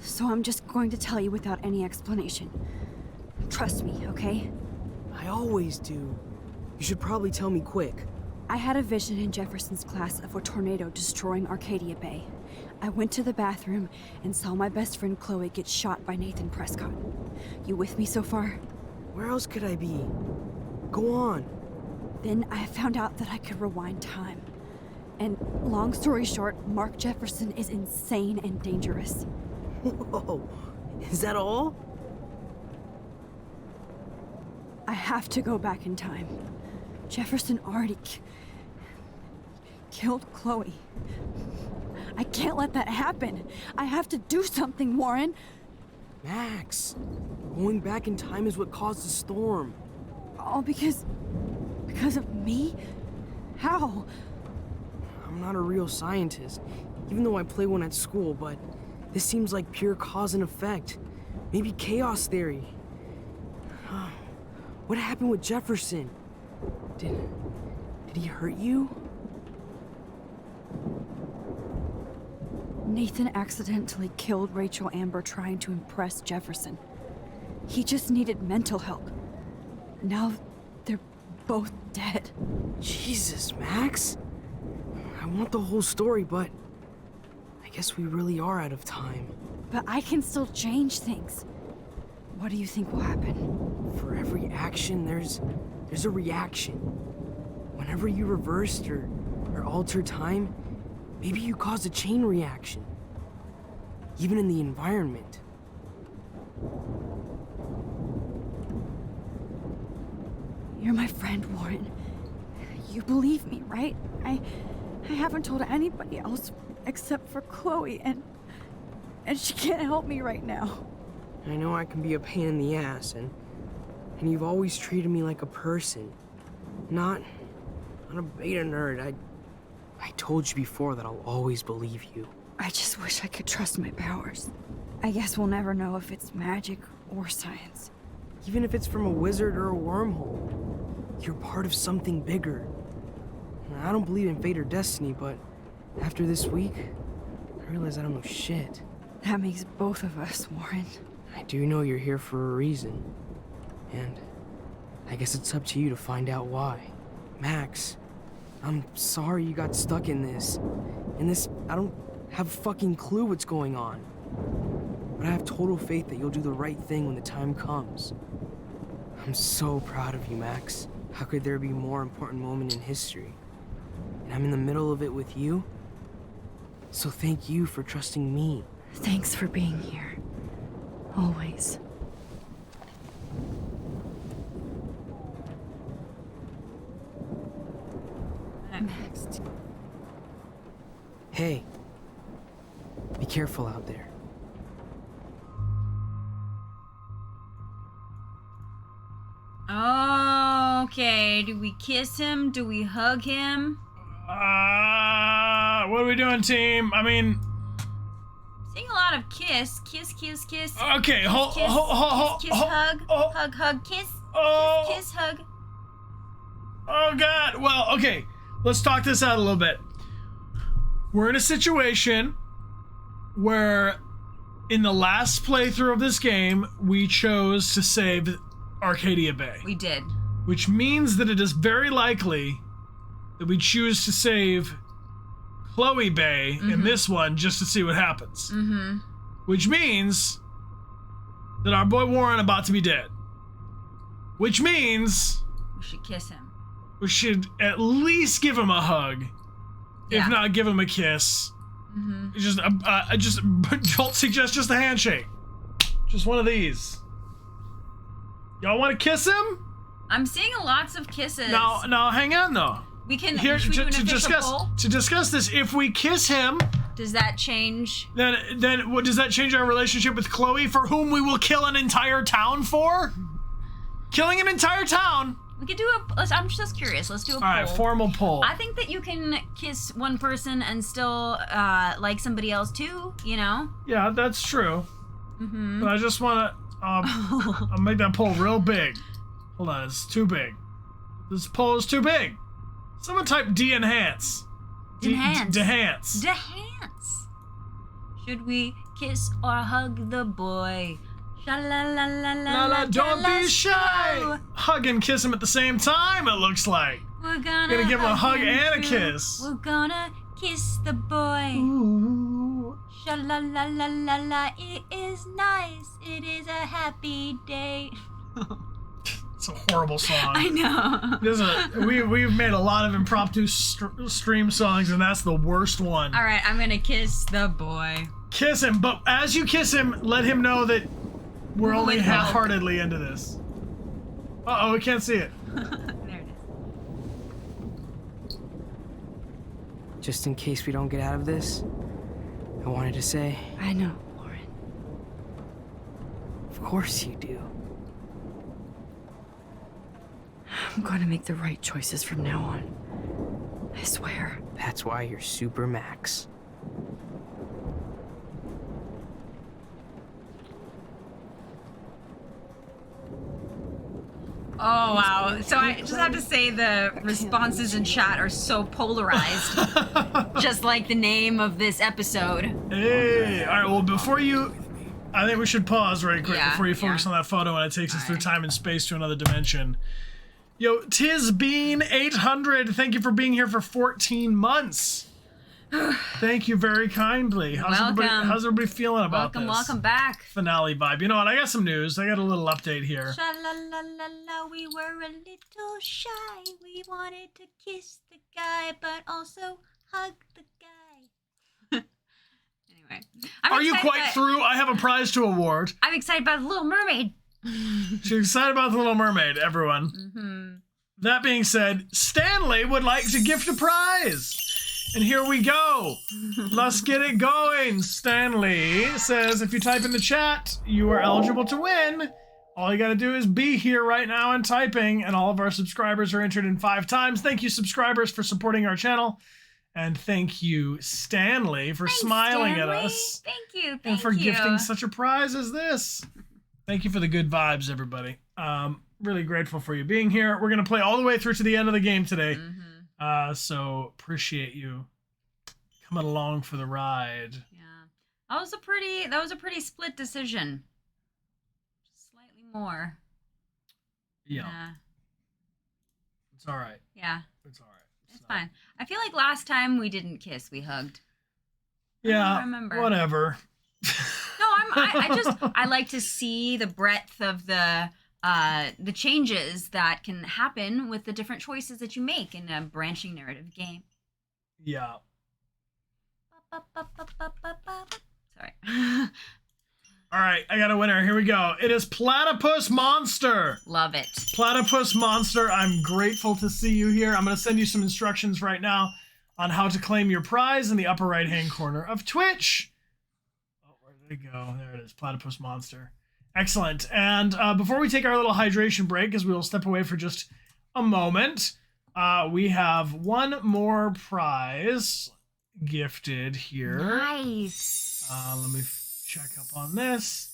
So I'm just going to tell you without any explanation. Trust me, okay? I always do. You should probably tell me quick. I had a vision in Jefferson's class of a tornado destroying Arcadia Bay. I went to the bathroom and saw my best friend Chloe get shot by Nathan Prescott. You with me so far? Where else could I be? Go on. Then I found out that I could rewind time. And long story short, Mark Jefferson is insane and dangerous. Whoa, is that all? I have to go back in time. Jefferson already killed Chloe. I can't let that happen. I have to do something, Warren. Max, going back in time is what caused the storm. All because of me? How? I'm not a real scientist, even though I play one at school, but this seems like pure cause and effect. Maybe chaos theory. What happened with Jefferson? Did he hurt you? Nathan accidentally killed Rachel Amber trying to impress Jefferson. He just needed mental help. Now they're both dead. Jesus, Max. I want the whole story, but I guess we really are out of time. But I can still change things. What do you think will happen? For every action, there's a reaction. Whenever you reversed or altered time, maybe you caused a chain reaction. Even in the environment. You're my friend, Warren. You believe me, right? I haven't told anybody else except for Chloe, and she can't help me right now. I know I can be a pain in the ass, and you've always treated me like a person. Not a beta nerd. I told you before that I'll always believe you. I just wish I could trust my powers. I guess we'll never know if it's magic or science. Even if it's from a wizard or a wormhole, you're part of something bigger. I don't believe in fate or destiny, but after this week, I realize I don't know shit. That makes both of us, Warren. I do know you're here for a reason. And I guess it's up to you to find out why. Max, I'm sorry you got stuck in this. I don't have a fucking clue what's going on. But I have total faith that you'll do the right thing when the time comes. I'm so proud of you, Max. How could there be a more important moment in history? And I'm in the middle of it with you. So thank you for trusting me. Thanks for being here. Always. Next. Hey, be careful out there. Okay, do we kiss him? Do we hug him? What are we doing, team? I mean, seeing a lot of kiss. Kiss. Okay, kiss, hold, kiss, hug, hug, kiss, kiss, hug. Oh God. Well, okay. Let's talk this out a little bit. We're in a situation where in the last playthrough of this game, we chose to save Arcadia Bay. We did. Which means that it is very likely that we choose to save Chloe Bay in this one just to see what happens. Which means that our boy Warren about to be dead. Which means we should kiss him. We should at least give him a hug, if not give him a kiss. Jolt suggests just a handshake, just one of these. Y'all want to kiss him? I'm seeing lots of kisses. No, hang on though. We can Here, should we do an official poll? To discuss this. If we kiss him, does that change? Then what does that change our relationship with Chloe, for whom we will kill an entire town for? Killing an entire town. We could do I'm just curious. Let's do a poll. All right, formal poll. I think that you can kiss one person and still like somebody else too. You know? Yeah, that's true. But I just want to I'll make that poll real big. Hold on, it's too big. This poll is too big. Someone type de-enhance. De-enhance. Dehance. Should we kiss or hug the boy? La, don't be shy. Hug and kiss him at the same time, it looks like. We're gonna give him a hug and a too. kiss. We're gonna kiss the boy. Ooh. Sha-la-la-la-la-la, it is nice. It is a happy day. It's a horrible song. I know. We've made a lot of impromptu stream songs, and that's the worst one. All right, I'm gonna kiss the boy. Kiss him, but as you kiss him, let him know that we're only half-heartedly into this. Uh-oh, we can't see it. There it is. Just in case we don't get out of this, I wanted to say... I know, Warren. Of course you do. I'm going to make the right choices from now on. I swear. That's why you're Super Max. Oh, wow. So I just have to say the responses in chat are so polarized. Just like the name of this episode. Hey, all right, well, I think we should pause right quick before you focus on that photo and it takes us through time and space to another dimension. Yo, Tiz Bean 800, thank you for being here for 14 months. Thank you very kindly. How's everybody feeling about this? Welcome back. Finale vibe. You know what? I got some news. I got a little update here. Sha-la-la-la-la, we were a little shy. We wanted to kiss the guy, but also hug the guy. Anyway. Are you quite through? I have a prize to award. I'm excited about The Little Mermaid. She's excited about The Little Mermaid, everyone. That being said, Stanley would like to gift a prize. And here we go. Let's get it going. Stanley says, if you type in the chat, you are eligible to win. All you gotta do is be here right now and typing, and all of our subscribers are entered in 5 times. Thank you, subscribers, for supporting our channel. And thank you, Stanley, for smiling at us. Thank you. And for gifting such a prize as this. Thank you for the good vibes, everybody. Really grateful for you being here. We're gonna play all the way through to the end of the game today. So appreciate you coming along for the ride. Yeah, that was a pretty split decision. more. Yeah. Nah. It's all right. Yeah. It's all right. It's fine. I feel like last time we didn't kiss, we hugged. Yeah. I don't remember. Whatever. No, I like to see the breadth of the changes that can happen with the different choices that you make in a branching narrative game. Yeah. Sorry. All right, I got a winner. Here we go. It is Platypus Monster. Love it. Platypus Monster, I'm grateful to see you here. I'm going to send you some instructions right now on how to claim your prize in the upper right-hand corner of Twitch. Oh, where did it go? There it is, Platypus Monster. Excellent. And before we take our little hydration break, as we will step away for just a moment, we have one more prize gifted here. Nice. Let me check up on this.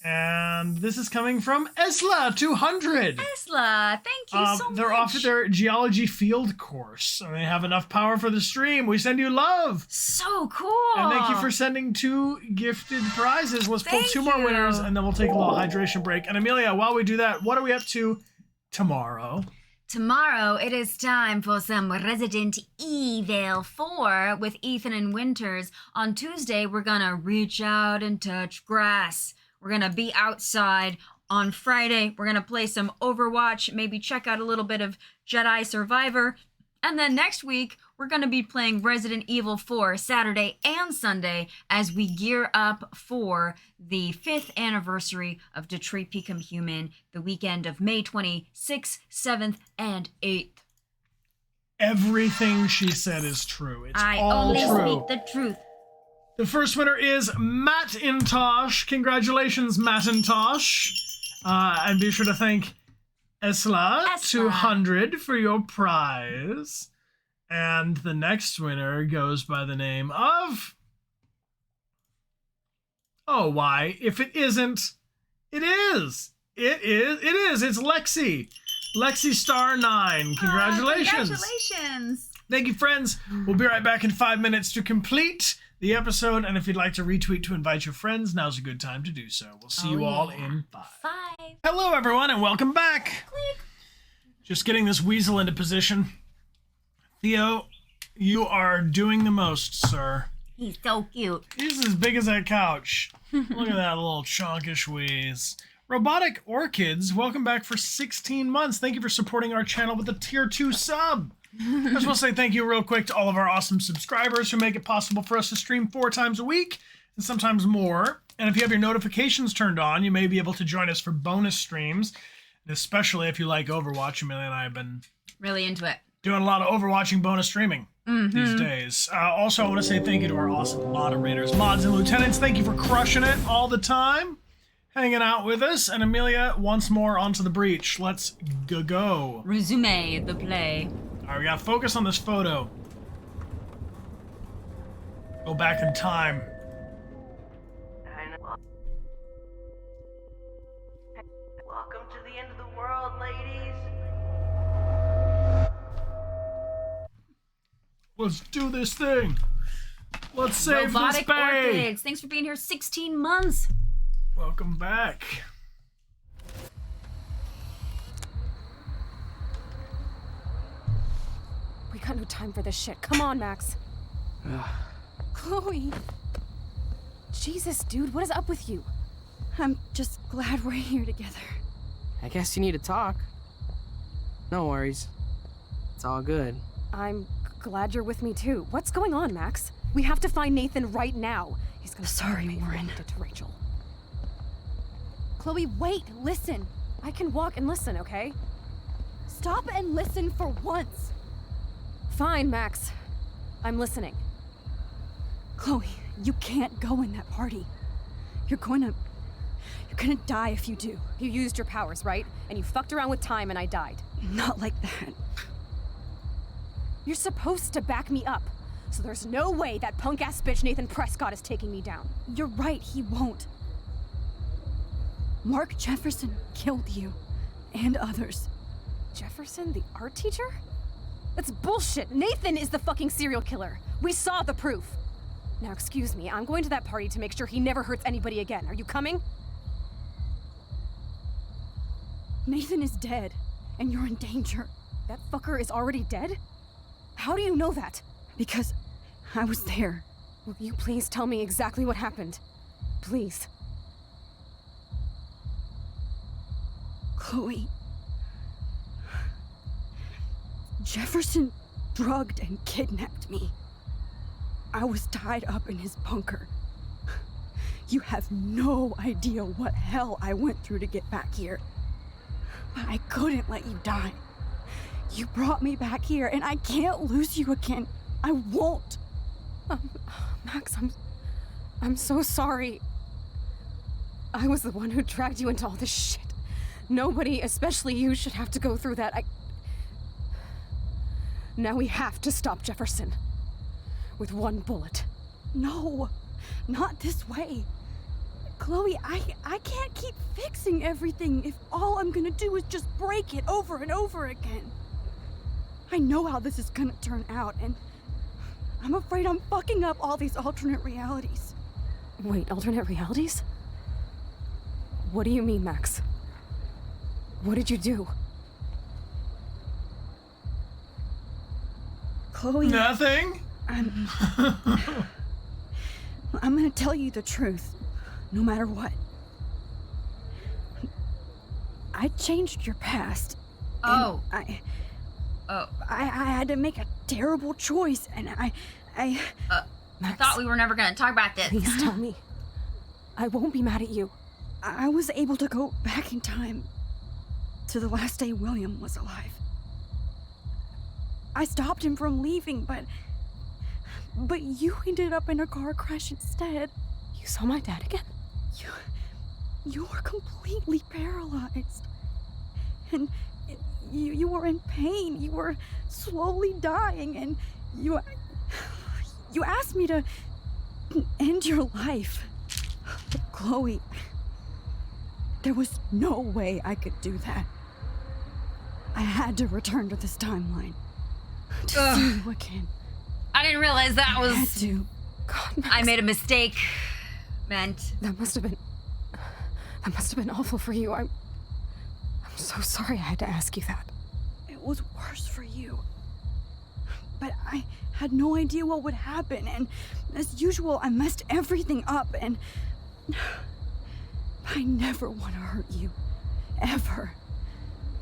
And this is coming from Esla200. Esla, thank you so much. They're off at their geology field course, and they have enough power for the stream. We send you love. So cool. And thank you for sending 2 gifted prizes. Let's pull 2 more you. winners, and then we'll take a little hydration break. And Amelia, while we do that, what are we up to tomorrow? Tomorrow, it is time for some Resident Evil 4 with Ethan and Winters. On Tuesday, we're gonna reach out and touch grass. We're gonna be outside. On Friday, we're gonna play some Overwatch, maybe check out a little bit of Jedi Survivor. And then next week, we're gonna be playing Resident Evil 4 Saturday and Sunday as we gear up for the 5th anniversary of Detroit Become Human, the weekend of May 26th, 7th, and 8th. Everything she said is true. It's I all only true. speak the truth. The first winner is Macintosh. Congratulations, Macintosh. And be sure to thank Esla200 for your prize. And the next winner goes by the name of... Oh, why? If it isn't, it is. It is. It's Lexi. Lexi Star 9. Congratulations. Congratulations. Thank you, friends. We'll be right back in 5 minutes to complete the episode. And if you'd like to retweet to invite your friends, now's a good time to do so. We'll see you all in 5. Hello, everyone, and welcome back. Click. Just getting this weasel into position. Theo, you are doing the most, sir. He's so cute. He's as big as that couch. Look at that little chonkish wheeze. Robotic Orchids, welcome back for 16 months. Thank you for supporting our channel with a tier 2 sub. I just want to say thank you real quick to all of our awesome subscribers who make it possible for us to stream 4 times a week and sometimes more. And if you have your notifications turned on, you may be able to join us for bonus streams, especially if you like Overwatch. Amelia and I have been really into it. Doing a lot of Overwatching bonus streaming these days. Also, I want to say thank you to our awesome moderators, mods, and lieutenants. Thank you for crushing it all the time, hanging out with us. And Amelia, once more onto the breach. Let's go. Resume the play. All right, we got to focus on this photo. Go back in time. Welcome to the end of the world, ladies. Let's do this thing. Let's save Robotic this bay. Orchids. Thanks for being here 16 months. Welcome back. We got no time for this shit. Come on, Max. Chloe. Jesus, dude, what is up with you? I'm just glad we're here together. I guess you need to talk. No worries. It's all good. I'm glad you're with me too. What's going on, Max? We have to find Nathan right now. He's gonna Sorry, Warren. It to Rachel. Chloe, wait, listen. I can walk and listen, okay? Stop and listen for once. Fine, Max. I'm listening. Chloe, you can't go in that party. You're gonna die if you do. You used your powers, right? And you fucked around with time and I died. Not like that. You're supposed to back me up. So there's no way that punk-ass bitch Nathan Prescott is taking me down. You're right, he won't. Mark Jefferson killed you. And others. Jefferson, the art teacher? That's bullshit. Nathan is the fucking serial killer. We saw the proof. Now, excuse me, I'm going to that party to make sure he never hurts anybody again. Are you coming? Nathan is dead, and you're in danger. That fucker is already dead? How do you know that? Because I was there. Will you please tell me exactly what happened? Please. Chloe. Jefferson drugged and kidnapped me. I was tied up in his bunker. You have no idea what hell I went through to get back here. But I couldn't let you die. You brought me back here, and I can't lose you again. I won't. Max, I'm so sorry. I was the one who dragged you into all this shit. Nobody, especially you, should have to go through that. Now we have to stop Jefferson. With one bullet. No, not this way. Chloe, I can't keep fixing everything if all I'm gonna do is just break it over and over again. I know how this is gonna turn out, and I'm afraid I'm fucking up all these alternate realities. Wait, alternate realities? What do you mean, Max? What did you do? Chloe... Nothing? I'm gonna tell you the truth, no matter what. I changed your past. Oh. I had to make a terrible choice, and I thought we were never gonna talk about this. Please tell me. I won't be mad at you. I was able to go back in time to the last day William was alive. I stopped him from leaving, but you ended up in a car crash instead. You saw my dad again? You were completely paralyzed. And you were in pain. You were slowly dying, and you asked me to end your life. But Chloe, there was no way I could do that. I had to return to this timeline to see you again. I didn't realize that was. I had to. God, Max. I made a mistake. Meant. That must have been awful for you. I'm so sorry I had to ask you that. It was worse for you. But I had no idea what would happen, and as usual, I messed everything up, and I never want to hurt you. Ever.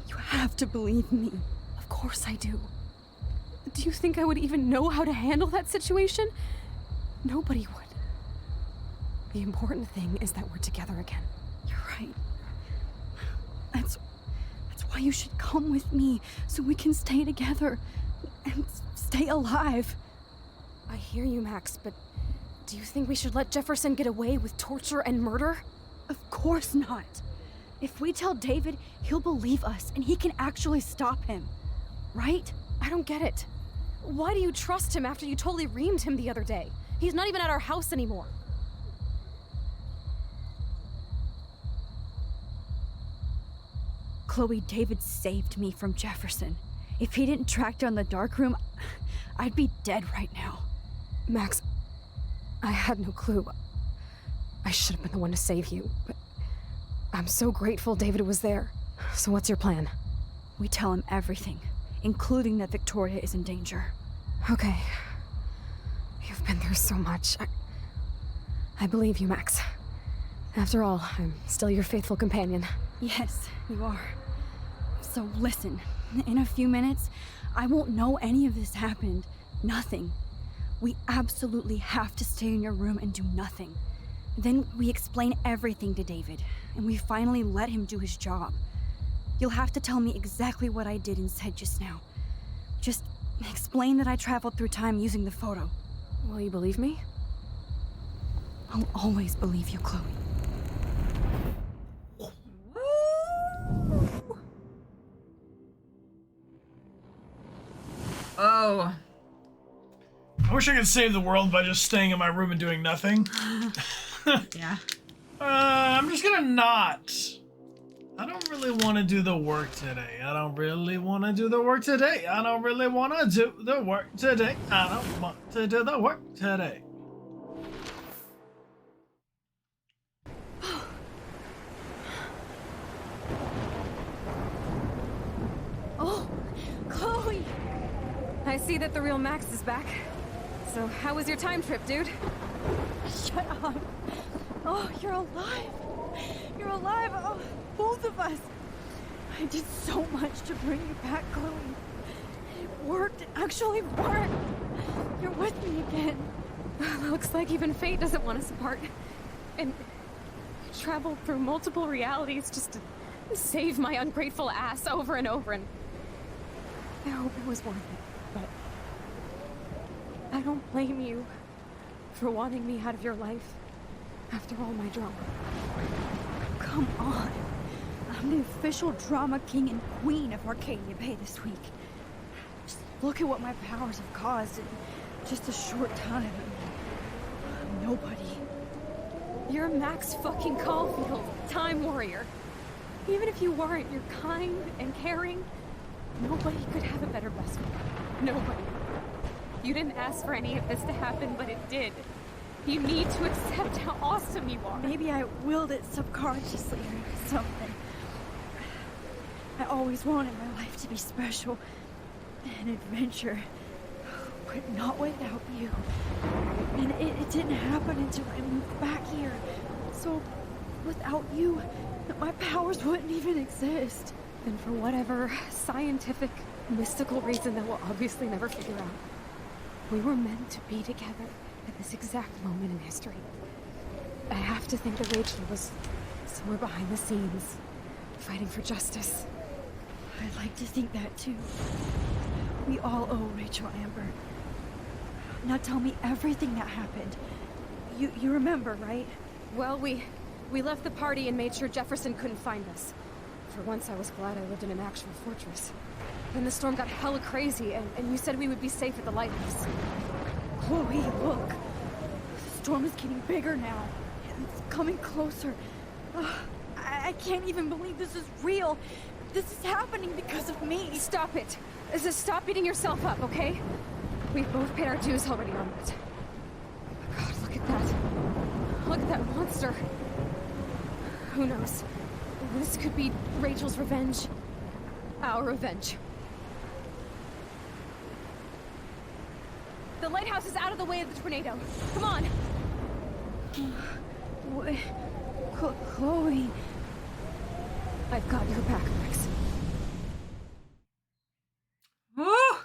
You have to believe me. Of course I do. Do you think I would even know how to handle that situation? Nobody would. The important thing is that we're together again. You're right. That's why you should come with me, so we can stay together and stay alive. I hear you, Max, but do you think we should let Jefferson get away with torture and murder? Of course not. If we tell David, he'll believe us, and he can actually stop him. Right? I don't get it. Why do you trust him after you totally reamed him the other day? He's not even at our house anymore. Chloe, David saved me from Jefferson. If he didn't track down the dark room, I'd be dead right now. Max, I had no clue. I should have been the one to save you, but I'm so grateful David was there. So what's your plan? We tell him everything, including that Victoria is in danger. Okay. You've been through so much. I believe you, Max. After all, I'm still your faithful companion. Yes, you are. So listen, in a few minutes, I won't know any of this happened. Nothing. We absolutely have to stay in your room and do nothing. Then we explain everything to David, and we finally let him do his job. You'll have to tell me exactly what I did and said just now. Just explain that I traveled through time using the photo. Will you believe me? I'll always believe you, Chloe. Oh. I wish I could save the world by just staying in my room and doing nothing. Yeah. I'm just gonna not. I don't really want to do the work today. I don't really want to do the work today. I don't really want to do the work today. I don't want to do the work today. I see that the real Max is back. So, how was your time trip, dude? Shut up. Oh, you're alive. You're alive. Oh, both of us. I did so much to bring you back, Chloe. It worked. It actually worked. You're with me again. Looks like even fate doesn't want us apart. And traveled through multiple realities just to save my ungrateful ass over and over, and I hope it was worth it, but I don't blame you for wanting me out of your life after all my drama. Come on. I'm the official drama king and queen of Arcadia Bay this week. Just look at what my powers have caused in just a short time. Nobody. You're Max fucking Caulfield, Time Warrior. Even if you weren't, you're kind and caring. Nobody could have a better best friend. Nobody. You didn't ask for any of this to happen, but it did. You need to accept how awesome you are. Maybe I willed it subconsciously or something. I always wanted my life to be special. An adventure. But not without you. And it didn't happen until I moved back here. So, without you, my powers wouldn't even exist. And for whatever scientific, mystical reason that we'll obviously never figure out, we were meant to be together at this exact moment in history. I have to think that Rachel was somewhere behind the scenes, fighting for justice. I'd like to think that too. We all owe Rachel Amber. Now tell me everything that happened. You remember, right? Well, we left the party and made sure Jefferson couldn't find us. For once, I was glad I lived in an actual fortress. Then the storm got hella crazy, and you said we would be safe at the lighthouse. Chloe, look. The storm is getting bigger now. It's coming closer. I can't even believe this is real. This is happening because of me. Stop it. Just stop beating yourself up, okay? We've both paid our dues already on that. Oh my God, look at that. Look at that monster. Who knows? This could be Rachel's revenge. Our revenge. The lighthouse is out of the way of the tornado. Come on! Chloe... I've got your back, Max.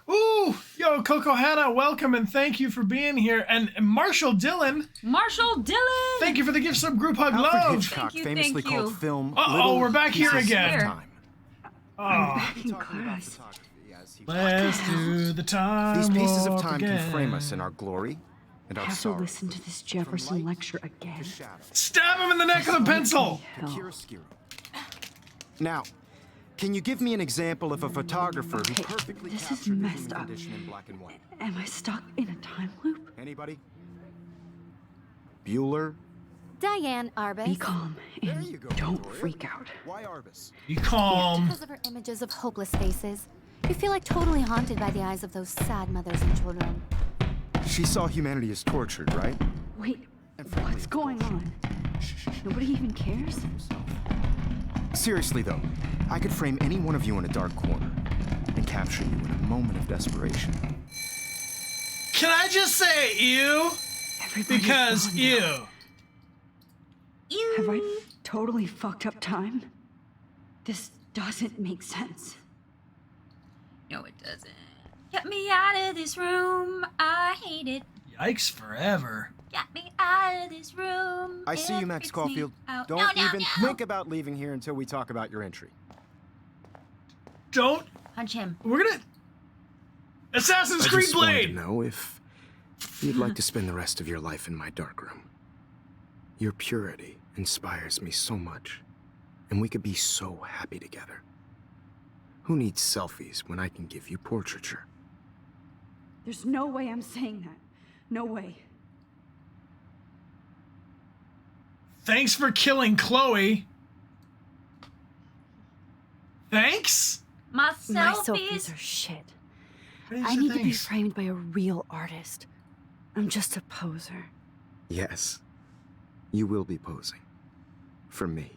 Ooh! Yo, Coco Hannah, welcome and thank you for being here. And Marshall Dillon. Marshall Dillon! Thank you for the gift sub group hug Alfred love. Hitchcock famously called film Uh-oh, we're back here Pieces of again. Time. Oh. In class. Let's do the time. These pieces of warp time again. can frame us in our glory and I our have to sorrow. listen to this Jefferson lecture again. Stab him in the neck with a pencil. Now, can you give me an example of a photographer who perfectly This is captured the messed human up. condition in black and white? Am I stuck in a time loop? Anybody? Bueller? Diane Arbus. Be calm and don't freak out. Why Arbus? Be calm. Because of her images of hopeless faces. You feel like totally haunted by the eyes of those sad mothers and children. She saw humanity as tortured, right? Wait, what's going on? Nobody even cares? Seriously though, I could frame any one of you in a dark corner and capture you in a moment of desperation. Can I just say ew? Because ew. Have I totally fucked up time? This doesn't make sense. No, it doesn't. Get me out of this room. I hate it. Yikes forever. Get me out of this room. I see you, Max Caulfield. Don't even think about leaving here until we talk about your entry. Don't. Punch him. We're gonna. Assassin's I Creed just wanted to Blade. know if you'd like to spend the rest of your life in my darkroom. Your purity inspires me so much, and we could be so happy together. Who needs selfies when I can give you portraiture? There's no way I'm saying that. No way. Thanks for killing Chloe. Thanks? My My selfies. selfies are shit. What is I your need to be thanks? framed by a real artist. I'm just a poser. Yes, you will be posing. For me.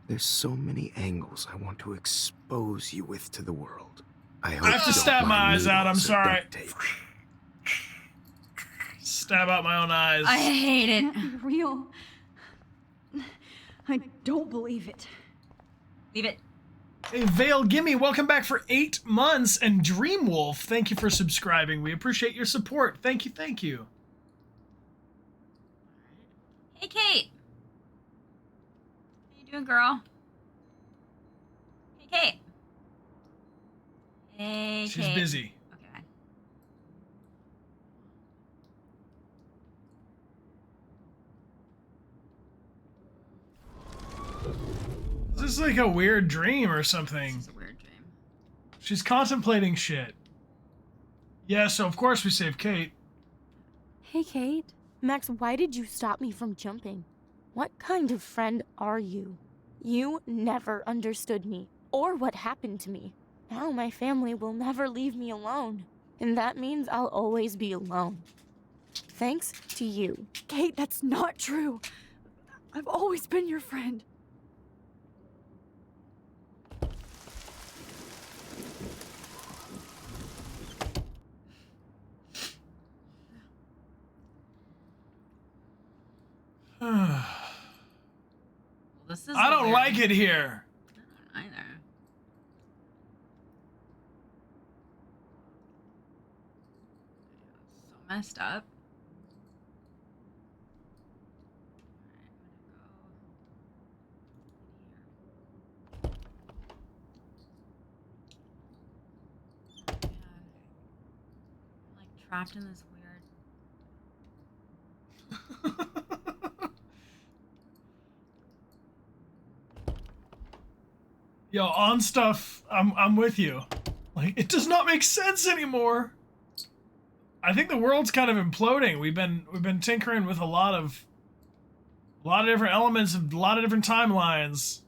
There's so many angles I want to expose you with to the world. I I hope have to you don't stab my mind eyes out. I'm noodles or sorry. duct tape. Stab out my own eyes. I hate it. Can't be real. I don't believe it. Leave it. Hey, Vale Gimme, welcome back for 8 months. And Dreamwolf, thank you for subscribing. We appreciate your support. Thank you, thank you. Hey, Kate. How you doing, girl? Hey, Kate. Hey, She's Kate. busy. Okay, fine. Is this like a weird dream or something? It's a weird dream. She's contemplating shit. Yeah, so of course we save Kate. Hey, Kate. Max, why did you stop me from jumping? What kind of friend are you? You never understood me or what happened to me. Now my family will never leave me alone. And that means I'll always be alone. Thanks to you. Kate, that's not true. I've always been your friend. This is I don't weird. like it here. I don't either. It's so messed up. I'm like trapped in this weird. Yo, on stuff, I'm with you. Like, it does not make sense anymore. I think the world's kind of imploding. We've been tinkering with a lot of different elements of a lot of different timelines.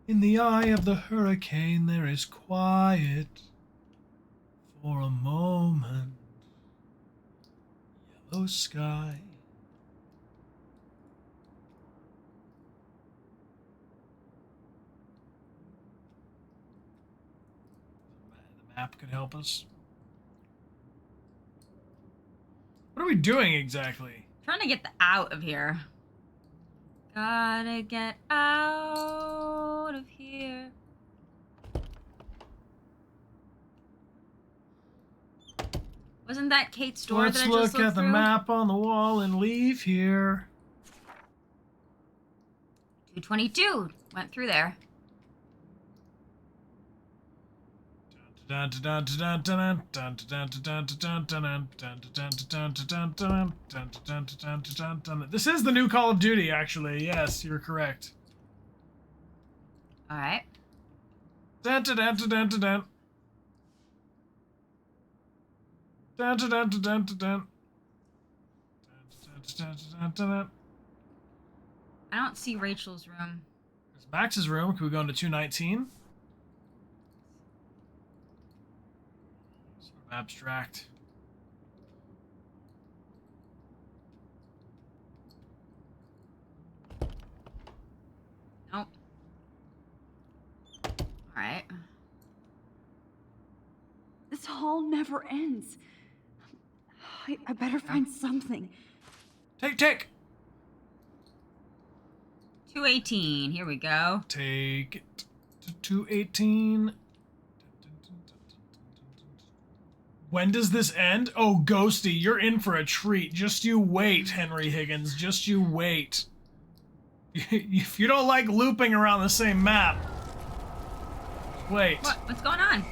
In the eye of the hurricane, there is quiet for a moment. Yellow sky. The map could help us. What are we doing exactly? Trying to get out of here. Gotta get out of here. Wasn't that Kate's door Let's that I just look looked at the through? map on the wall and leave here. 222. Went through there. This is the new Call of Duty, actually. Yes, you're correct. All right. I don't see Rachel's room. There's Max's room. Can we go into 219? Sort of abstract. Nope. All right. This hall never ends. I better find something. Take. 218. Here we go. Take it to 218. When does this end? Oh, Ghosty, you're in for a treat. Just you wait, Henry Higgins. Just you wait. If you don't like looping around the same map, wait. What? What's going on?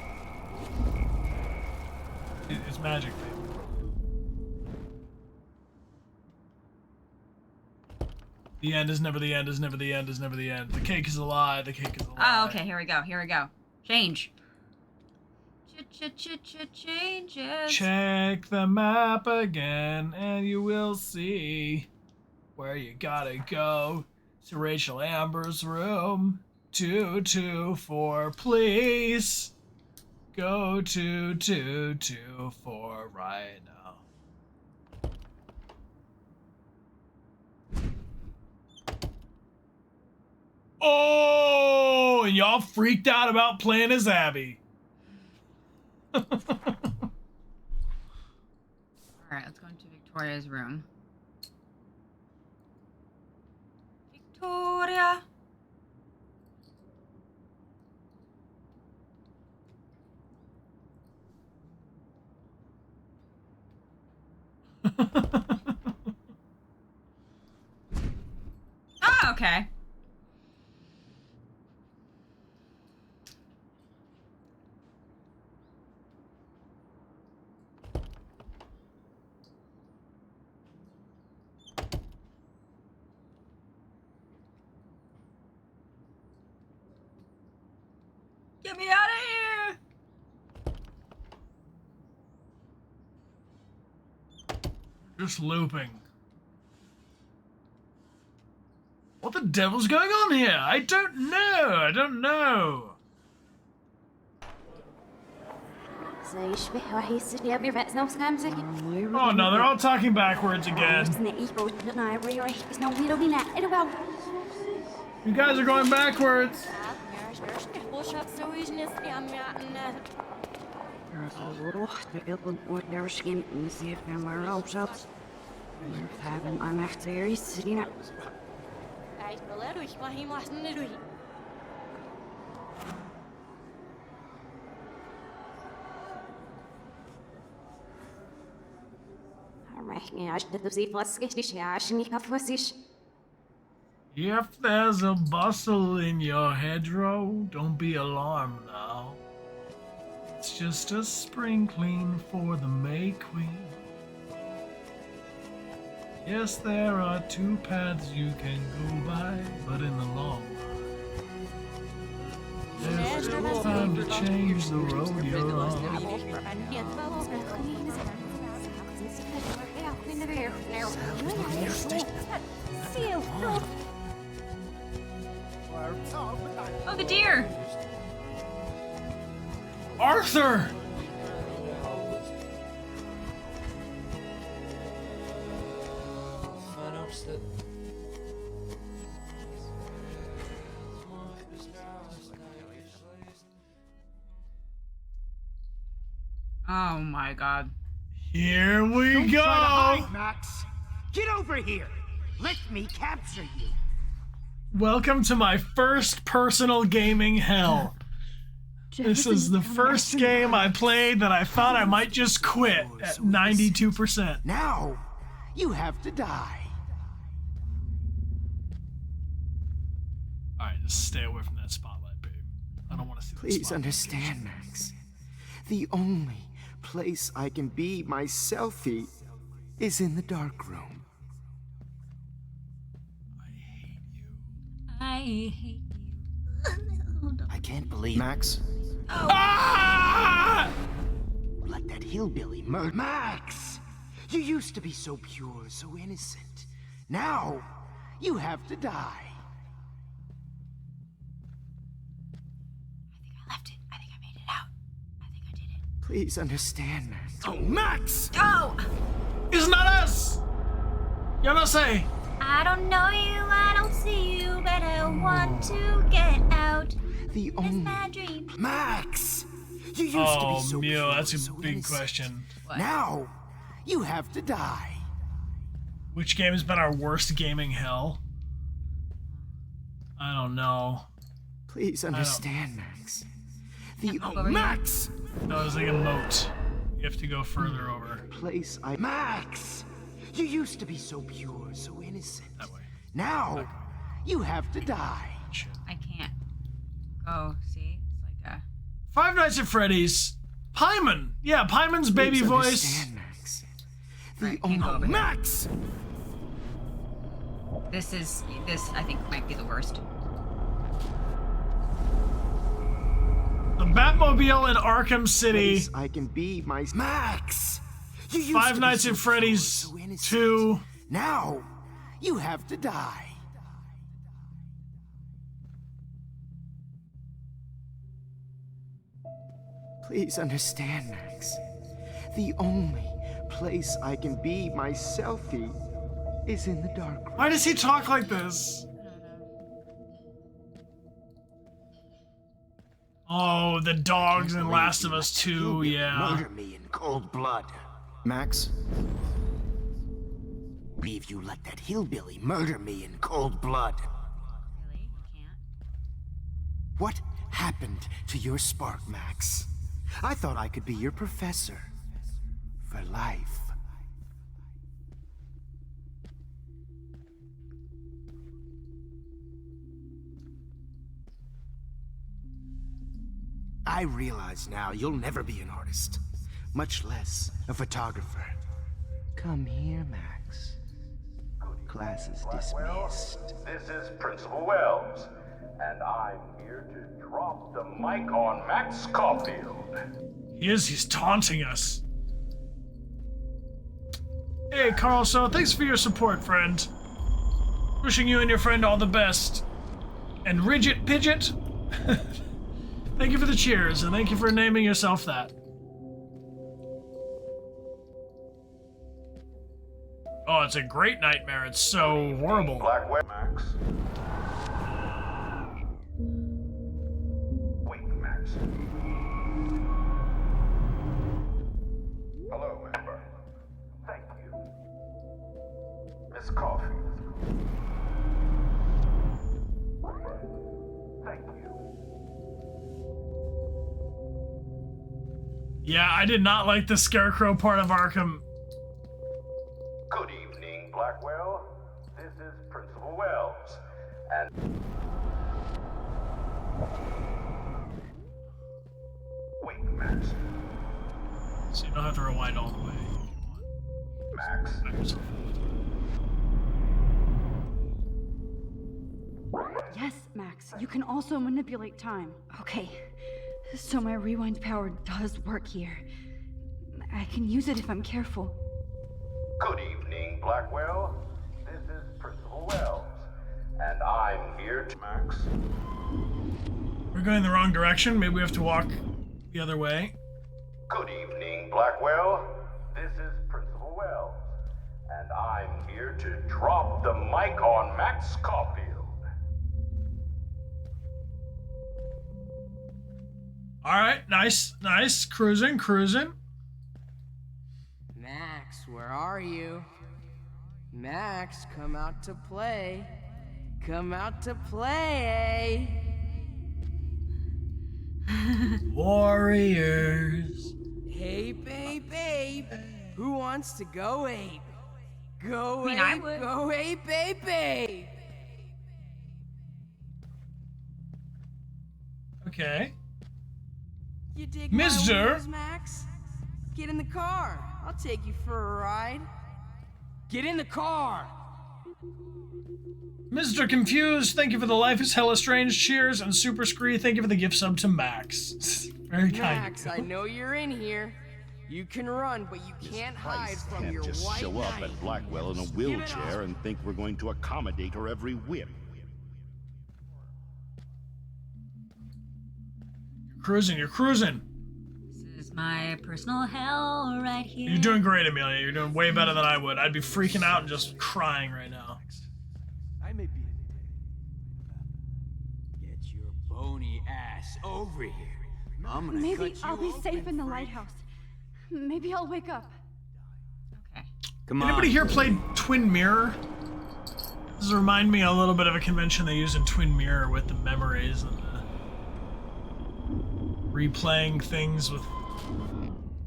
It's magic, baby. The end is never the end, is never the end, is never the end. The cake is a lie, the cake is a lie. Oh, okay. Here we go. Here we go. Change. Changes. Check the map again, and you will see where you gotta go. To Rachel Amber's room. 224, please. Go to 224 right now. Oh, and y'all freaked out about playing as Abby. All right, let's go into Victoria's room. Victoria. Oh, okay. Get me out of here! Just looping. What the devil's going on here? I don't know. I don't know. Oh no, they're all talking backwards again. You guys are going backwards. If there's a bustle in your hedgerow, don't be alarmed now. It's just a sprinkling for the May Queen. Yes, there are two paths you can go by, but in the long run, there's still time to change the road you're on. Oh, the deer! Arthur! Oh my god. Here we Don't go! try to hide, Max. Get over here. Let me capture you. Welcome to my first personal gaming hell. This is the first game I played that I thought I might just quit at 92%. Now, you have to die. Alright, just stay away from that spotlight, babe. I don't want to see the Please spotlight. understand, Max. The only place I can be myself is in the dark room. I hate you. I can't believe Max? Ah! Let that hillbilly murder Max! You used to be so pure, so innocent. Now, you have to die. I left it. I think I made it out. I think I did it. Please understand, Max. Oh, Max! Oh! It's not us! Yo no sé. I don't know you, I don't see you, but I want to get out. The It's my dream. Max! You used to Oh, be so Mew, pure, that's a so big innocent. question. Now, you have to die. Which game has been our worst gaming hell? I don't know. Please understand, Max. The Max! No, it's like a moat. You have to go further over. Place Max! You used to be so pure, so innocent. That way. Now, you have to die. I can't go. See? It's like a. Five Nights at Freddy's. Paimon. Yeah, Paimon's baby Please voice. understand, Max. Right, can't go over here. Max! This I think might be the worst. The Batmobile in Arkham City. Place I can be my Max! You used to Five be Nights so at Freddy's pure, so innocent. 2. Now, you have to die. Please understand, Max. The only place I can be myself is in the dark room. Why does he talk like this? Oh, the dogs in Last of Us 2, yeah. Murder me in cold blood. Max? Believe you let that hillbilly murder me in cold blood. Really? You can't? What happened to your spark, Max? I thought I could be your professor. For life. I realize now you'll never be an artist, much less a photographer. Come here, Max. Class is dismissed. This is Principal Wells, and I'm here to drop the mic on Max Caulfield. He's taunting us. Hey, Carl, so thanks for your support, friend. Wishing you and your friend all the best. And Ridget Pidget, thank you for the cheers, and thank you for naming yourself that. Oh, it's a great nightmare. It's so horrible. Blackwell, Max. Wait, Max. Hello, Amber. Thank you. Miss Caulfield. Thank you. Yeah, I did not like the Scarecrow part of Arkham. Good evening, Blackwell. This is Principal Wells, and... Wait, Max. So you don't have to rewind all the way. Max. Yes, Max, you can also manipulate time. Okay, so my rewind power does work here. I can use it if I'm careful. Good evening, Blackwell. This is Principal Wells, and I'm here to... Max. We're going the wrong direction. Maybe we have to walk the other way. Good evening, Blackwell. This is Principal Wells, and I'm here to drop the mic on Max Caulfield. All right, nice. Cruising. Max, where are you? Max, come out to play. Come out to play. Warriors. Hey, babe. Who wants to go ape? Go I mean, ape, I would. go ape, babe. Okay. You dig Mister? my windows, Max? Get in the car. I'll take you for a ride. Get in the car. Mr. Confused, thank you for the Life is Hella Strange cheers, and Super Scree, thank you for the gift sub to Max. Very kind. Max, I know you're in here. You can run, but you can't hide from Can't your just white show up knight. at Blackwell in a wheelchair and think we're going to accommodate her every whim. You're cruising. This is my personal hell right here. You're doing great, Amelia. You're doing way better than I would. I'd be freaking out and just crying right now. I may be Get your bony ass over here. I'm gonna Maybe cut you I'll be open, safe in the freak. lighthouse. Maybe I'll wake up. Okay. Come on. Anybody here played Twin Mirror? This remind me a little bit of a convention they use in Twin Mirror with the memories and the replaying things with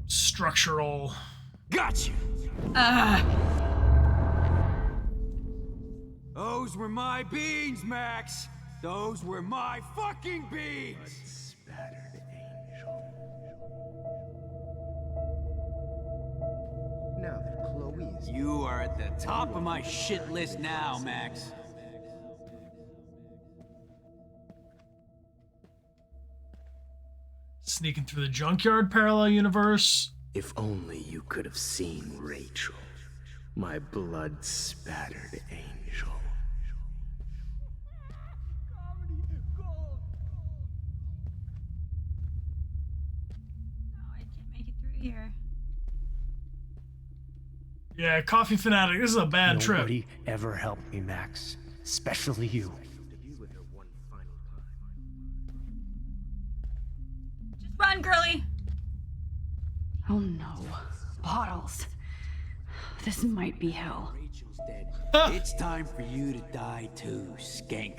structural. Gotcha. Those were my beans, Max. Those were my fucking beans. Spattered angel. Now that Chloe is... You are at the top of my shit list now, Max. Sneaking through the junkyard parallel universe. If only you could have seen Rachel, my blood-spattered angel. No, I can't make it through here. Yeah, Coffee Fanatic, this is a bad trip. Nobody ever helped me, Max. Especially you. on, girly. Oh no. Bottles. This might be hell. Rachel's dead. It's time for you to die too, skank.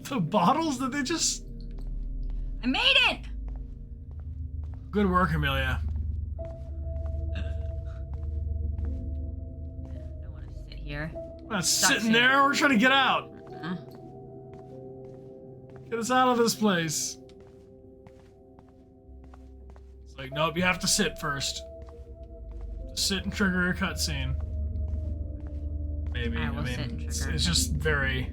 The bottles that they just... I made it! Good work, Amelia. Sit here. We're not sitting there. We're trying to get out. Get us out of this place. It's like, nope, you have to sit first. Sit and trigger a cutscene. Maybe. I mean, it's just very...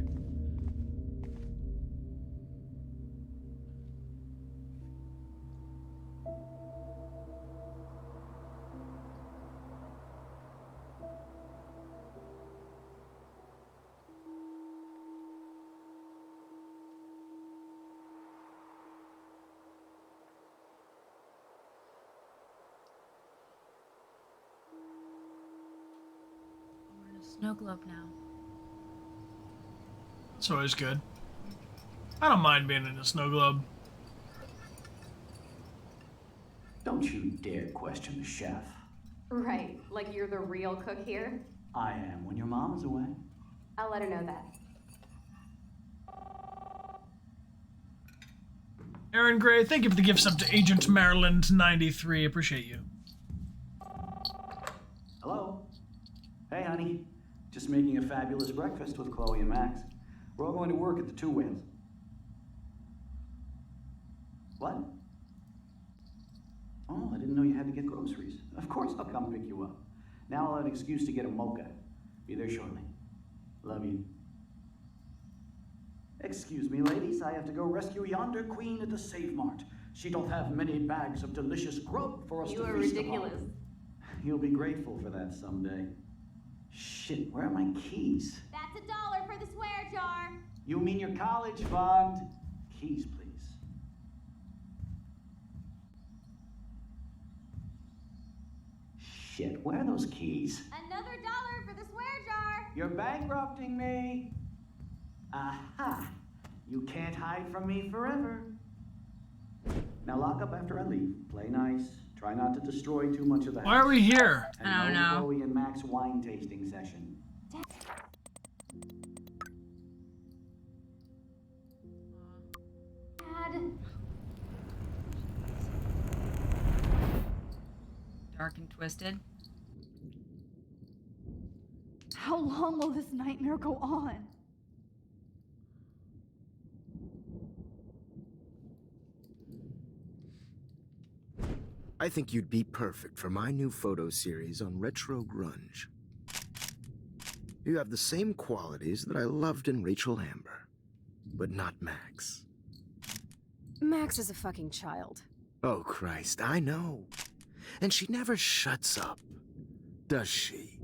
Snow globe now. It's always good. I don't mind being in a snow globe. Don't you dare question the chef. Right, like you're the real cook here? I am when your mom is away. I'll let her know that. Aaron Gray, thank you for the gifts up to Agent Maryland 93. Appreciate you. Hello? Hey, honey. Just making a fabulous breakfast with Chloe and Max. We're all going to work at the Two Whales. What? Oh, I didn't know you had to get groceries. Of course I'll come pick you up. Now I'll have an excuse to get a mocha. Be there shortly. Love you. Excuse me, ladies. I have to go rescue yonder queen at the Save Mart. She doth have many bags of delicious grub for us to feast upon. You are ridiculous. You'll be grateful for that someday. Shit, where are my keys? That's $1 for the swear jar. You mean your college fund? Keys, please. Shit, where are those keys? Another $1 for the swear jar. You're bankrupting me. Aha! You can't hide from me forever. Now lock up after I leave. Play nice. Try not to destroy too much of the house. Why are we here? And I don't know. Chloe and Max wine tasting session. Dad. Dark and twisted. How long will this nightmare go on? I think you'd be perfect for my new photo series on retro grunge. You have the same qualities that I loved in Rachel Amber, but not Max. Max is a fucking child. Oh, Christ, I know. And she never shuts up, does she?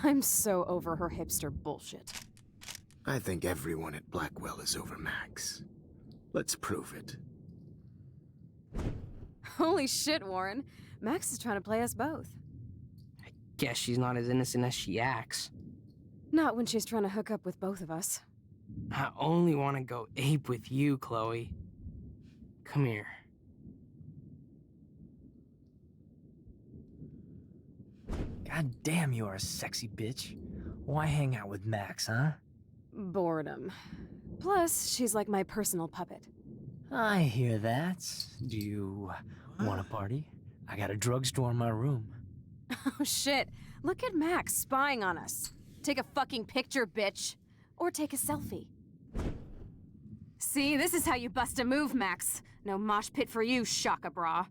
I'm so over her hipster bullshit. I think everyone at Blackwell is over Max. Let's prove it. Holy shit, Warren. Max is trying to play us both. Guess she's not as innocent as she acts. Not when she's trying to hook up with both of us. I only want to go ape with you, Chloe. Come here. God damn, you are a sexy bitch. Why hang out with Max, huh? Boredom. Plus, she's like my personal puppet. I hear that. Do you want a party? I got a drugstore in my room. Oh shit. Look at Max spying on us. Take a fucking picture, bitch. Or take a selfie. See, this is how you bust a move, Max. No mosh pit for you, Shaka Bra.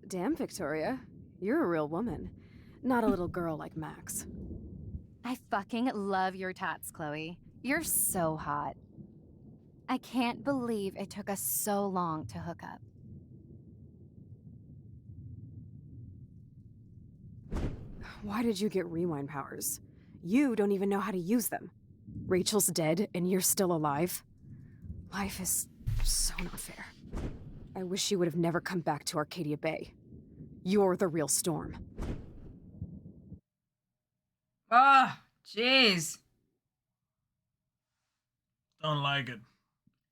Damn, Victoria. You're a real woman. Not a little girl like Max. I fucking love your tats, Chloe. You're so hot. I can't believe it took us so long to hook up. Why did you get rewind powers? You don't even know how to use them. Rachel's dead and you're still alive. Life is so not fair. I wish you would have never come back to Arcadia Bay. You're the real Storm. Ah, jeez. Don't like it.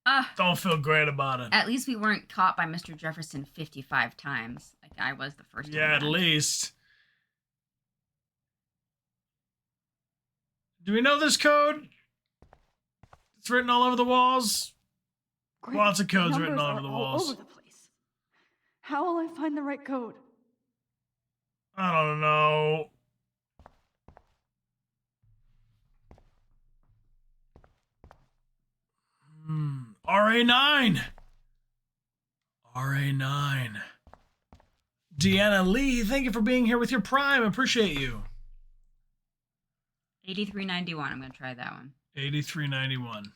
Ah. Don't feel great about it. At least we weren't caught by Mr. Jefferson 55 times, like I was the first time. Yeah, at around. least. Do we know this code? It's written all over the walls. Great. Lots of codes written Numbers all are over the all walls. over the place. How will I find the right code? I don't know. RA9. RA9. Deanna Lee, thank you for being here with your Prime. Appreciate you. 8391. I'm gonna try that one. 8391.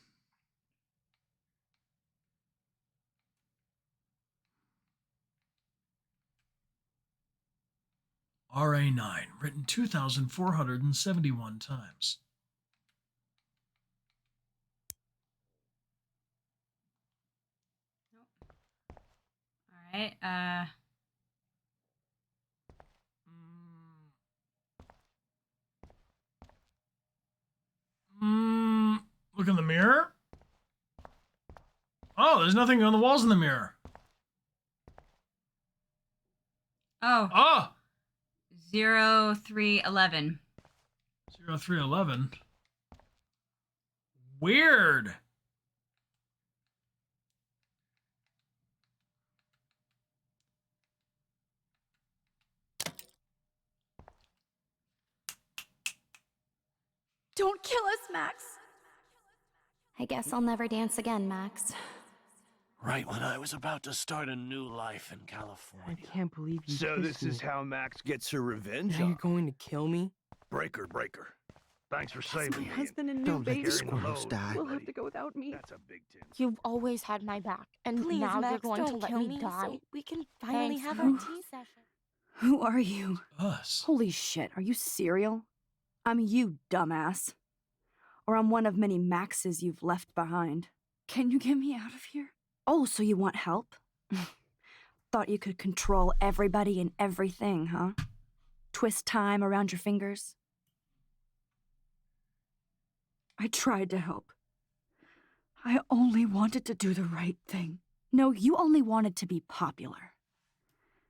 RA9, written 2,471 times. All right. Look in the mirror. Oh, there's nothing on the walls in the mirror. Oh. Oh. 0311. 0311. Weird. Don't kill us, Max. I guess I'll never dance again, Max. Right when I was about to start a new life in California. I can't believe you So kissed this is me. how Max gets her revenge Now on you're going to kill me? Breaker. Thanks for That's saving my me. husband and new Don't let baby. the squirrels die. We'll have to go without me. That's a big tin. You've always had my back, and Please, now Max, you're going to don't let kill me me die. so we can finally Thanks, have Max. our tea session. Who are you? Us. Holy shit, are you serial? I'm you, dumbass. Or I'm one of many Maxes you've left behind. Can you get me out of here? Oh, so you want help? Thought you could control everybody and everything, huh? Twist time around your fingers? I tried to help. I only wanted to do the right thing. No, you only wanted to be popular.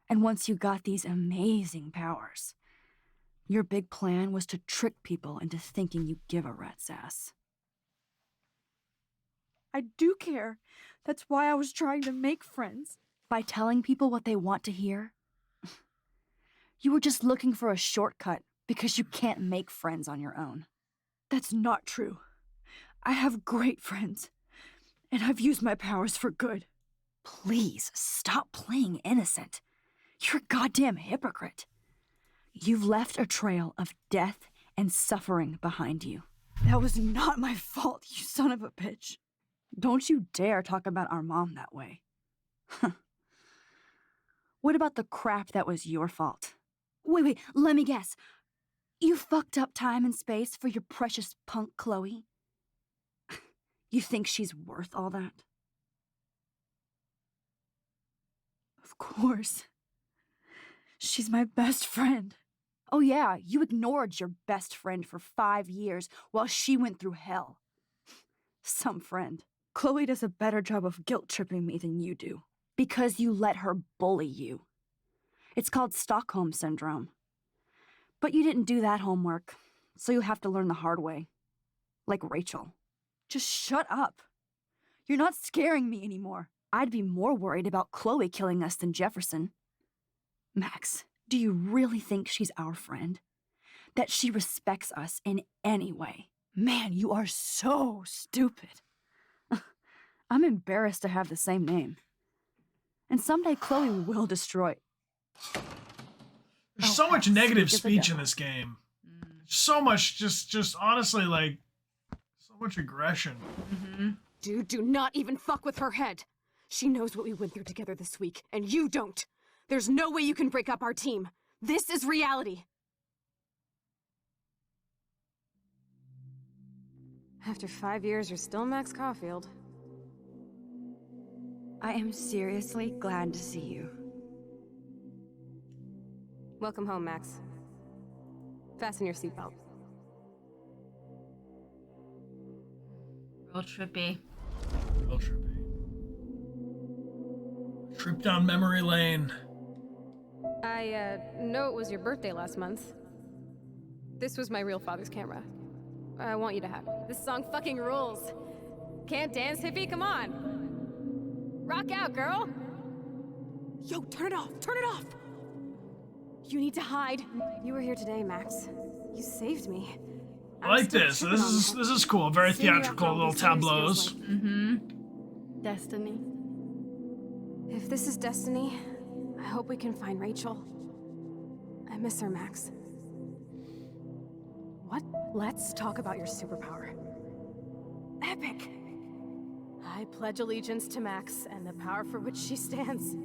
And once you got these amazing powers, your big plan was to trick people into thinking you give a rat's ass. I do care. That's why I was trying to make friends. By telling people what they want to hear? You were just looking for a shortcut because you can't make friends on your own. That's not true. I have great friends, and I've used my powers for good. Please, stop playing innocent. You're a goddamn hypocrite. You've left a trail of death and suffering behind you. That was not my fault, you son of a bitch. Don't you dare talk about our mom that way. What about the crap that was your fault? Wait, let me guess. You fucked up time and space for your precious punk Chloe? You think she's worth all that? Of course. She's my best friend. Oh yeah, you ignored your best friend for 5 years while she went through hell. Some friend. Chloe does a better job of guilt-tripping me than you do. Because you let her bully you. It's called Stockholm Syndrome. But you didn't do that homework, so you'll have to learn the hard way. Like Rachel. Just shut up. You're not scaring me anymore. I'd be more worried about Chloe killing us than Jefferson. Max, do you really think she's our friend? That she respects us in any way? Man, you are so stupid. I'm embarrassed to have the same name. And someday Chloe will destroy. There's so much negative speech in this game. So much, just honestly, like, so much aggression. Dude, do not even fuck with her head. She knows what we went through together this week, and you don't. There's no way you can break up our team. This is reality. After 5 years, you're still Max Caulfield. I am seriously glad to see you. Welcome home, Max. Fasten your seatbelt. Real trippy. Real trippy. Trip down memory lane. I know it was your birthday last month. This was my real father's camera. I want you to have it. This song fucking rules. Can't dance, hippie? Come on. Rock out, girl. Yo, turn it off! Turn it off! You need to hide. You were here today, Max. You saved me. I like this. This is cool. Very theatrical little tableaus. Destiny. If this is destiny, I hope we can find Rachel. I miss her, Max. What? Let's talk about your superpower. Epic! I pledge allegiance to Max and the power for which she stands.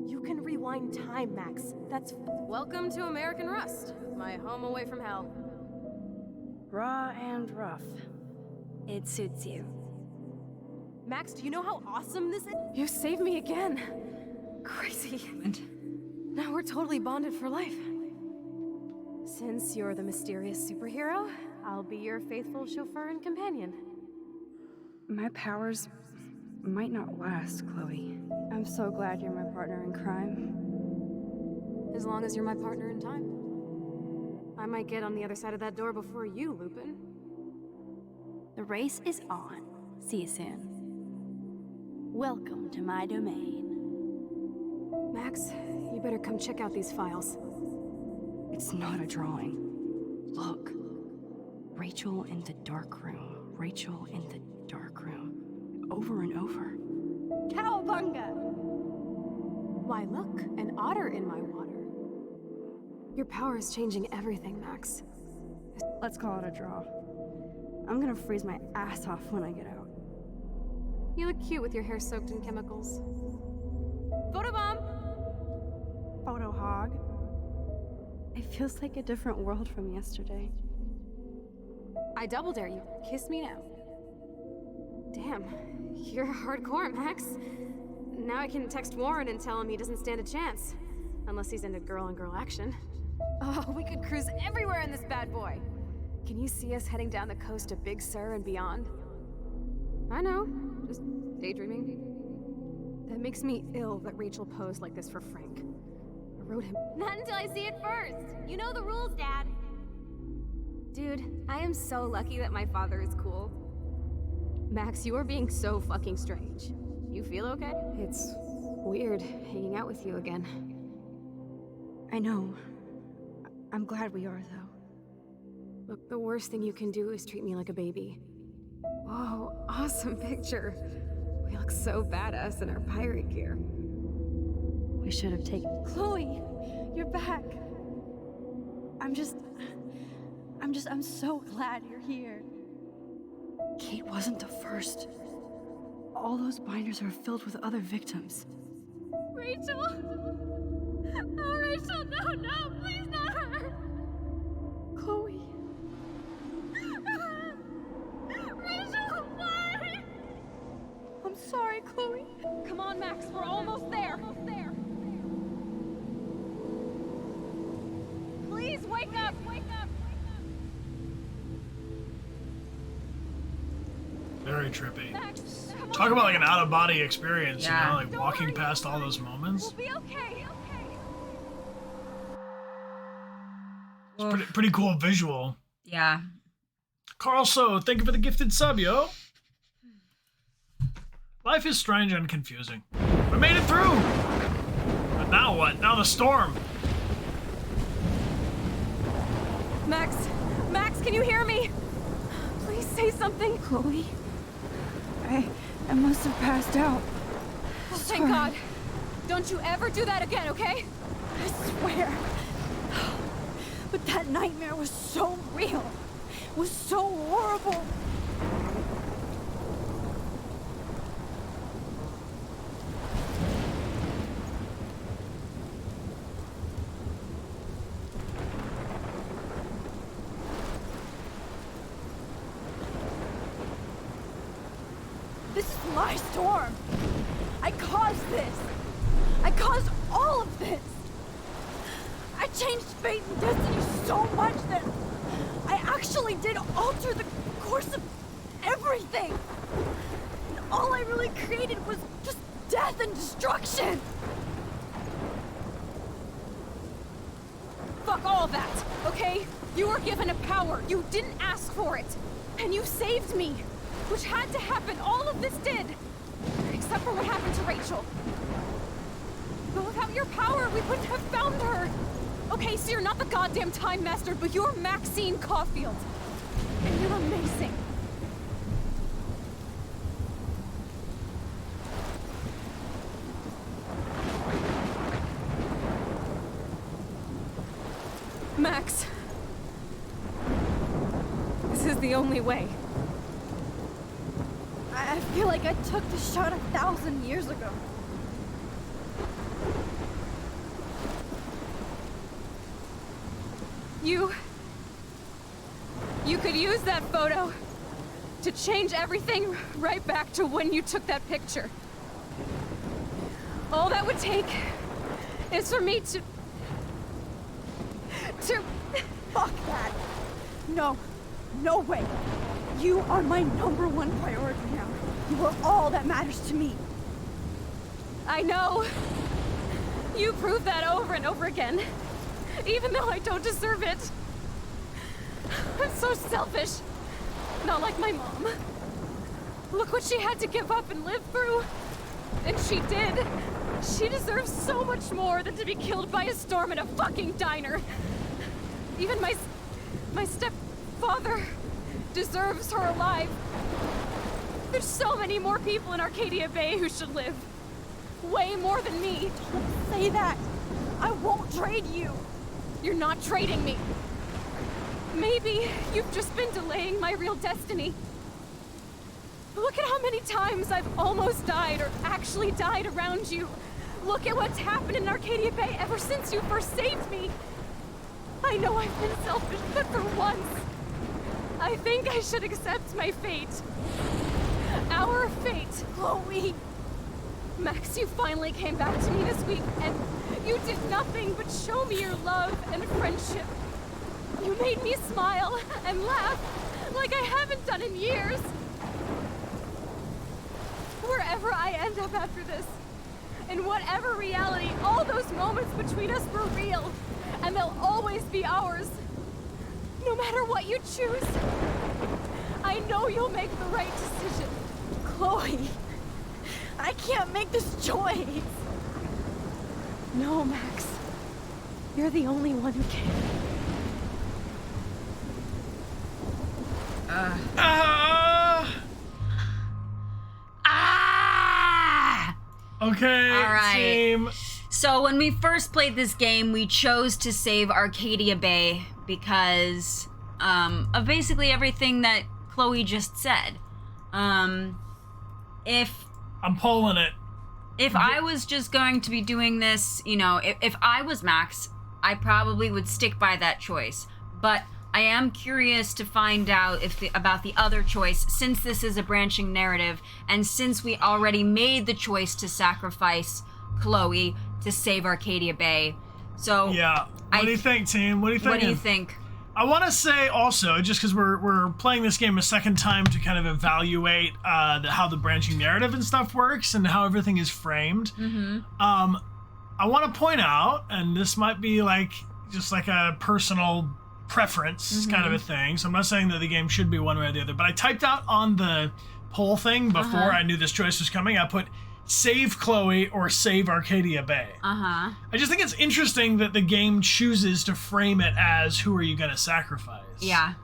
You can rewind time, Max. That's... Welcome to American Rust, my home away from hell. Raw and rough. It suits you. Max, do you know how awesome this is? You saved me again. Crazy. Now we're totally bonded for life. Since you're the mysterious superhero, I'll be your faithful chauffeur and companion. My powers might not last, Chloe. I'm so glad you're my partner in crime. As long as you're my partner in time. I might get on the other side of that door before you, Lupin. The race is on. See you soon. Welcome to my domain. Max, you better come check out these files. It's not a drawing. Look. Rachel in the dark room. Rachel in the dark room. Over and over. Cowabunga! Why, look, an otter in my water. Your power is changing everything, Max. Let's call it a draw. I'm gonna freeze my ass off when I get out. You look cute with your hair soaked in chemicals. Photobomb! Photo hog. It feels like a different world from yesterday. I double dare you. Kiss me now. Damn, you're hardcore, Max. Now I can text Warren and tell him he doesn't stand a chance. Unless he's into girl-on-girl action. Oh, we could cruise everywhere in this bad boy. Can you see us heading down the coast to Big Sur and beyond? I know, just daydreaming. That makes me ill that Rachel posed like this for Frank. I wrote him. Not until I see it first. You know the rules, Dad. Dude, I am so lucky that my father is cool. Max, you are being so fucking strange. You feel okay? It's weird hanging out with you again. I know. I'm glad we are, though. Look, the worst thing you can do is treat me like a baby. Whoa, awesome picture. We look so badass in our pirate gear. We should have taken... Chloe! You're back! I'm so glad you're here. Kate wasn't the first. All those binders are filled with other victims. Rachel! Oh, Rachel, no, please not her! Chloe. Rachel, why? I'm sorry, Chloe. Come on, Max, we're almost there. Please wake up, Very trippy. Talk about like an out-of-body experience, Yeah. you know, like walking past all those moments. We'll be okay. It's pretty cool visual. Yeah. Carl, so thank you for the gifted sub, yo. Life is strange and confusing. We made it through! But now what? Now the storm. Max, can you hear me? Please say something. Chloe? I must have passed out. Oh, thank God. Don't you ever do that again, okay? I swear. But that nightmare was so real. It was so horrible. This is my storm. I caused this. I caused all of this. I changed fate and destiny so much that I actually did alter the course of everything. everything! And all I really created was just death and destruction! Fuck all that, okay? You were given a power. You didn't ask for it. And you saved me. Which had to happen. All of this did. Except for what happened to Rachel. But without your power, we wouldn't have found her. Okay, so you're not the goddamn Time Master, but you're Maxine Caulfield. And you're amazing. Max. This is the only way. I feel like I took the shot 1,000 years ago. You could use that photo to change everything right back to when you took that picture. All that would take is for me to... Fuck that! No. No way. You are my #1 priority now. You are all that matters to me. I know. You prove that over and over again. Even though I don't deserve it. I'm so selfish. Not like my mom. Look what she had to give up and live through. And she did. She deserves so much more than to be killed by a storm in a fucking diner. Even my stepfather deserves her alive. There's so many more people in Arcadia Bay who should live. Way more than me. Don't say that. I won't trade you. You're not trading me. Maybe you've just been delaying my real destiny. Look at how many times I've almost died or actually died around you. Look at what's happened in Arcadia Bay ever since you first saved me. I know I've been selfish, but for once, I think I should accept my fate. Our fate. Chloe! Max, you finally came back to me this week, and you did nothing but show me your love and friendship. You made me smile and laugh like I haven't done in years. Wherever I end up after this, in whatever reality, all those moments between us were real, and they'll always be ours. No matter what you choose, I know you'll make the right decision. Chloe, I can't make this choice. No, Max. You're the only one who can. Okay, all right. team. So when we first played this game, we chose to save Arcadia Bay because of basically everything that Chloe just said. If I'm pulling it. If I was just going to be doing this, you know, if I was Max, I probably would stick by that choice. But I am curious to find out about the other choice, since this is a branching narrative, and since we already made the choice to sacrifice Chloe to save Arcadia Bay. So yeah, what do you think, team? What do you think? What do you think? I want to say also, just because we're playing this game a second time to kind of evaluate how the branching narrative and stuff works and how everything is framed. Mm-hmm. I want to point out, and this might be just like a personal preference kind of a thing, so I'm not saying that the game should be one way or the other, but I typed out on the poll thing before I knew this choice was coming, I put save Chloe or save Arcadia Bay. I just think it's interesting that the game chooses to frame it as who are you going to sacrifice? Yeah.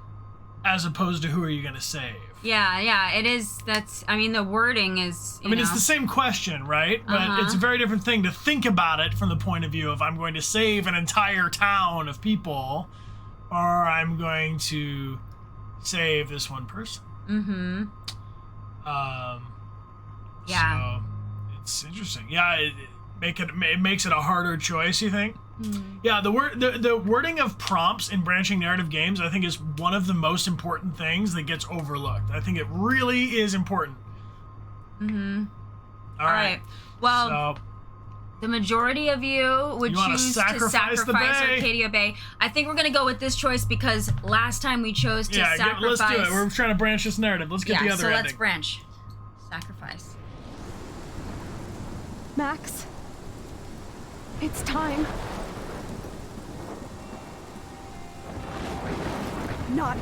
As opposed to who are you going to save? Yeah, it is. I mean, the wording is, you know. it's the same question, right? But it's a very different thing to think about it from the point of view of I'm going to save an entire town of people, or I'm going to save this one person. Yeah. So it's interesting. Yeah, it makes it a harder choice, you think? Yeah, the wording of prompts in branching narrative games, I think, is one of the most important things that gets overlooked. I think it really is important. All right. Well, The majority of you would wanna choose to sacrifice the sacrifice Bay? Arcadia Bay. I think we're gonna go with this choice because last time we chose to sacrifice. Let's do it. We're trying to branch this narrative. Let's get the other so ending. let's branch. Sacrifice. Max, it's time. Not.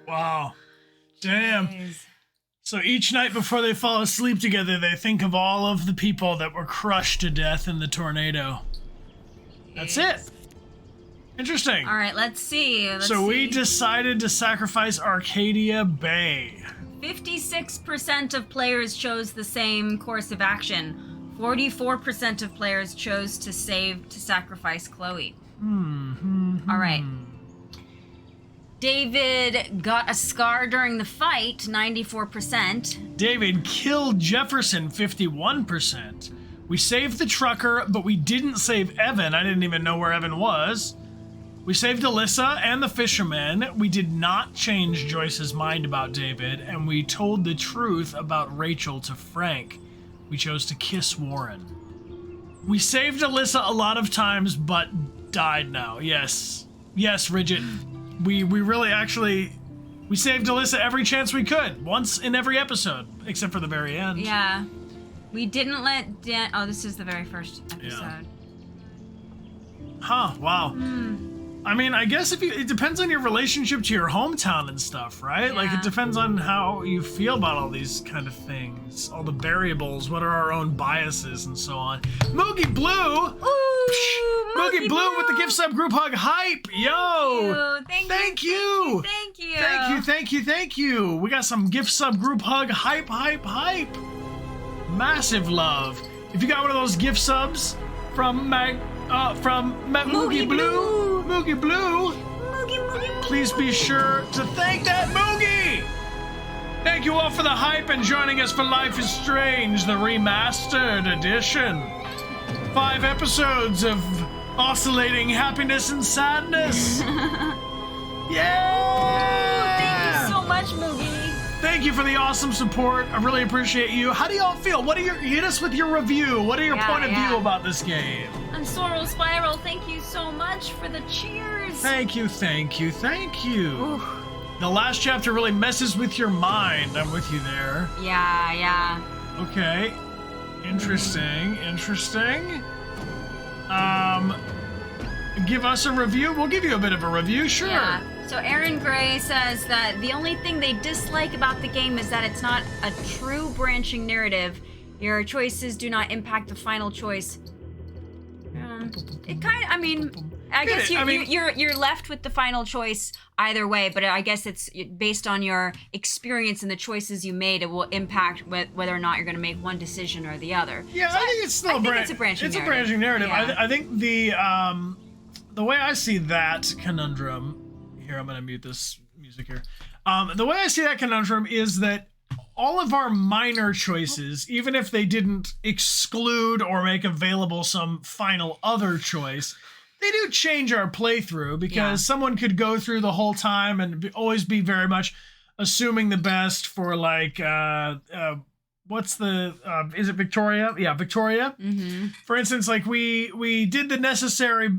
Wow. Damn. So each night before they fall asleep together, they think of all of the people that were crushed to death in the tornado. That's it. Interesting. All right, let's see. We decided to sacrifice Arcadia Bay. 56% of players chose the same course of action. 44% of players chose to sacrifice Chloe. All right. David got a scar during the fight, 94%. David killed Jefferson, 51%. We saved the trucker, but we didn't save Evan. I didn't even know where Evan was. We saved Alyssa and the fisherman. We did not change Joyce's mind about David, and we told the truth about Rachel to Frank. We chose to kiss Warren. We saved Alyssa a lot of times, but died now. Yes. Yes, Ridget. We really actually... We saved Alyssa every chance we could. Once in every episode, except for the very end. Yeah. We didn't let Dan... Oh, this is the very first episode. Yeah. Huh, wow. I mean, I guess it depends on your relationship to your hometown and stuff, right? Like, it depends on how you feel about all these kind of things, all the variables, what are our own biases and so on. Moogie Blue! Ooh, Moogie Blue with the gift sub group hug hype! Yo! Thank you. Thank you. Thank you. We got some gift sub group hug hype. Massive love. If you got one of those gift subs from Moogie Blue, please be sure to thank that Moogie. Thank you all for the hype and joining us for Life is Strange, the Remastered edition. 5 episodes of oscillating happiness and sadness. Yeah! Thank you so much, Moogie. Thank you for the awesome support. I really appreciate you. How do y'all feel? Hit us with your review. What are your point of view about this game? And Sorrel Spiral, thank you so much for the cheers. Thank you. Oof. The last chapter really messes with your mind. I'm with you there. Yeah. Okay. Interesting. Give us a review. We'll give you a bit of a review, sure. Yeah. So Aaron Gray says that the only thing they dislike about the game is that it's not a true branching narrative. Your choices do not impact the final choice. I guess you're left with the final choice either way, but I guess it's based on your experience and the choices you made. It will impact whether or not you're going to make one decision or the other. Yeah, so I think it's still it's a branching narrative. It's a branching narrative. Yeah. I think the way I see that conundrum. Here, I'm going to mute this music here. The way I see that conundrum is that all of our minor choices, even if they didn't exclude or make available some final other choice, they do change our playthrough because someone could go through the whole time and always be very much assuming the best for like, what's the, is it Victoria? Yeah, Victoria. Mm-hmm. For instance, like we did the necessary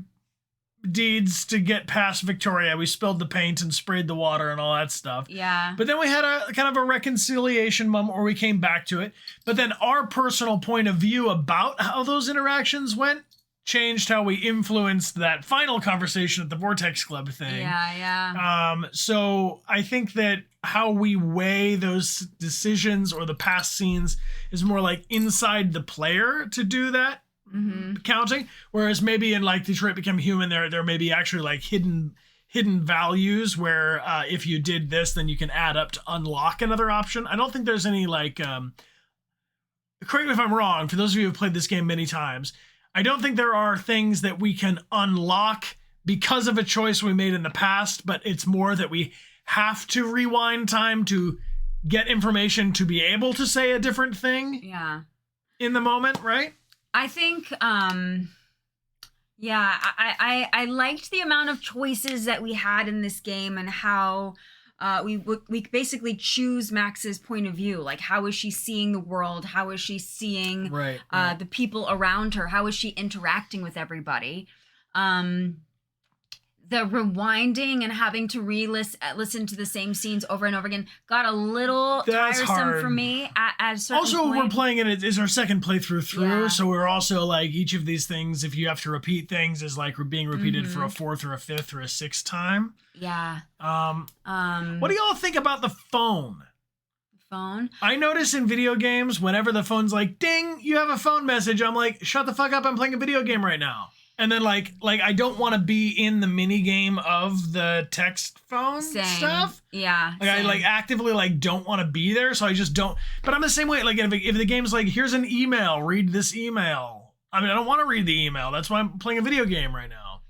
deeds to get past Victoria. We spilled the paint and sprayed the water and all that stuff. Yeah. But then we had a kind of a reconciliation moment where we came back to it. But then our personal point of view about how those interactions went changed how we influenced that final conversation at the Vortex Club thing. Yeah. So I think that how we weigh those decisions or the past scenes is more like inside the player to do that. Mm-hmm. Counting, whereas maybe in like Detroit Become Human, there may be actually like hidden values where if you did this, then you can add up to unlock another option. I don't think there's any like correct me if I'm wrong, for those of you who've played this game many times, I don't think there are things that we can unlock because of a choice we made in the past, but it's more that we have to rewind time to get information to be able to say a different thing. Yeah. In the moment, right? I think, I liked the amount of choices that we had in this game and how we basically choose Max's point of view. Like, how is she seeing the world? How is she seeing the people around her? How is she interacting with everybody? The rewinding and having to listen to the same scenes over and over again got a little tiresome for me at a certain point. We're playing it is our second playthrough through, so we're also like each of these things, if you have to repeat things, is like being repeated for a fourth or a fifth or a sixth time. Yeah. What do y'all think about the phone? Phone? I notice in video games, whenever the phone's like, ding, you have a phone message, I'm like, shut the fuck up, I'm playing a video game right now. And then like I don't want to be in the mini game of the text phone stuff. Yeah. Like I like actively like don't want to be there, so I just don't. But I'm the same way. Like if the game's like, here's an email, read this email. I mean, I don't want to read the email. That's why I'm playing a video game right now.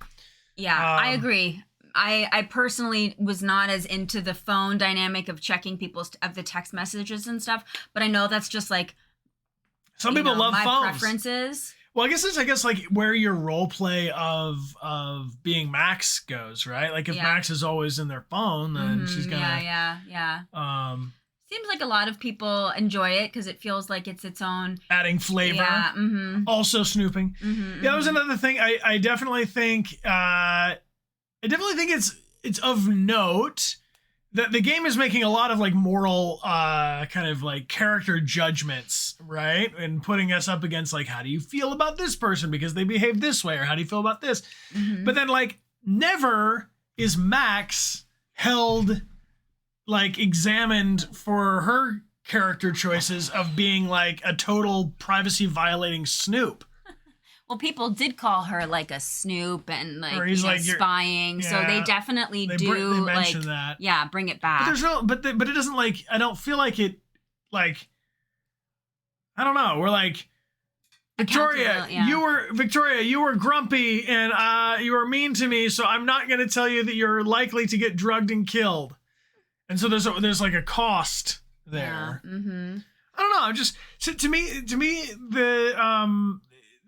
Yeah, I agree. I personally was not as into the phone dynamic of checking people's of the text messages and stuff, but I know that's just like some people love my phones. Preferences. Well, I guess like where your role play of being Max goes, right? Like if Max is always in their phone, then she's gonna yeah. Seems like a lot of people enjoy it because it feels like it's its own adding flavor. Yeah. Mm-hmm. Also snooping. Mm-hmm, that was another thing. I definitely think it's of note that the game is making a lot of like moral kind of like character judgments, right? And putting us up against like, how do you feel about this person because they behave this way, or how do you feel about this? Mm-hmm. But then like never is Max held, like, examined for her character choices of being like a total privacy violating snoop. Well, people did call her like a snoop and like, Or he's you know, like, spying, so they definitely they do mention like that. yeah, bring it back. But there's no, but it doesn't, like, I don't feel like it, like, I don't know. We're like, Victoria, you were grumpy and you were mean to me, so I'm not going to tell you that you're likely to get drugged and killed. And so there's like a cost there. Yeah. Mm-hmm. I don't know. Just to me the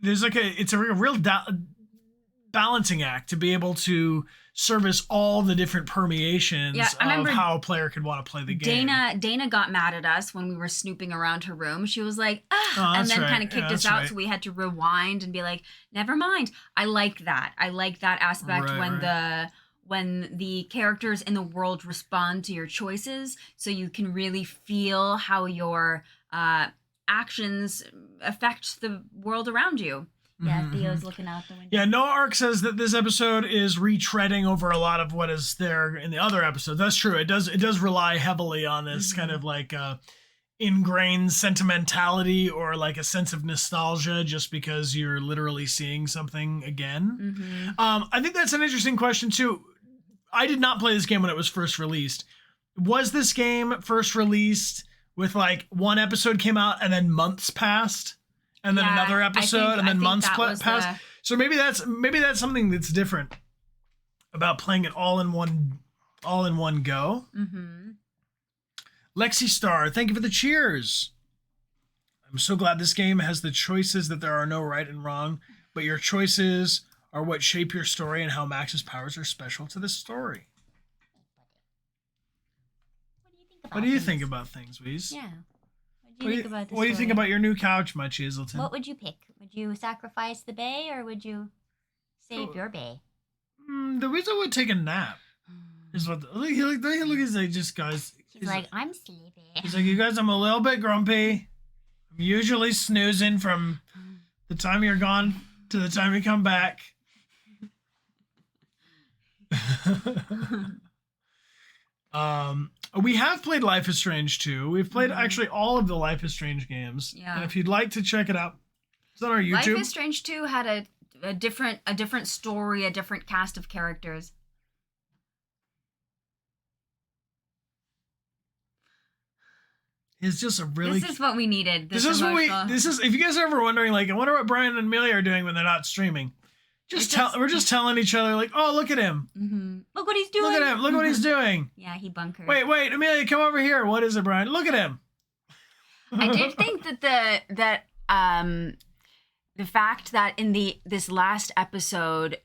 there's like it's a real balancing act to be able to service all the different permeations of how a player could want to play the game. Dana got mad at us when we were snooping around her room. She was like, and then kind of kicked us out. So we had to rewind and be like, never mind. I like that. I like that aspect when the characters in the world respond to your choices, so you can really feel how your actions affect the world around you. Yeah, Theo's looking out the window. Yeah, Noah Ark says that this episode is retreading over a lot of what is there in the other episodes. That's true. It does rely heavily on this kind of like ingrained sentimentality or like a sense of nostalgia just because you're literally seeing something again. I think that's an interesting question too. I did not play this game when it was first released. Was this game first released with like one episode came out and then months passed? And then another episode, and then months passed. So maybe that's something that's different about playing it all in one go. Lexi Star, thank you for the cheers. I'm so glad this game has the choices that there are no right and wrong, but your choices are what shape your story and how Max's powers are special to the story. What do you think about things, Weez? Yeah. What do you think about this? What do you think about your new couch, my Chiselton? What would you pick? Would you sacrifice the bay or would you save your bay? The Weasel would take a nap. Is what look he's like, just guys. He's like, I'm sleepy. He's like, you guys, I'm a little bit grumpy. I'm usually snoozing from the time you're gone to the time you come back. We have played Life is Strange 2. We've played actually all of the Life is Strange games. Yeah. And if you'd like to check it out, it's on our YouTube. Life is Strange 2 had a different story, a different cast of characters. It's just a really. This is what we needed. This is if you guys are ever wondering, like, I wonder what Bryan and Amelia are doing when they're not streaming. We're just telling each other, like, oh, look at him. Look what he's doing. Look at him. Look what he's doing. Yeah, he bunkered. Wait, Amelia, come over here. What is it, Bryan? Look at him. I did think that the fact that in this last episode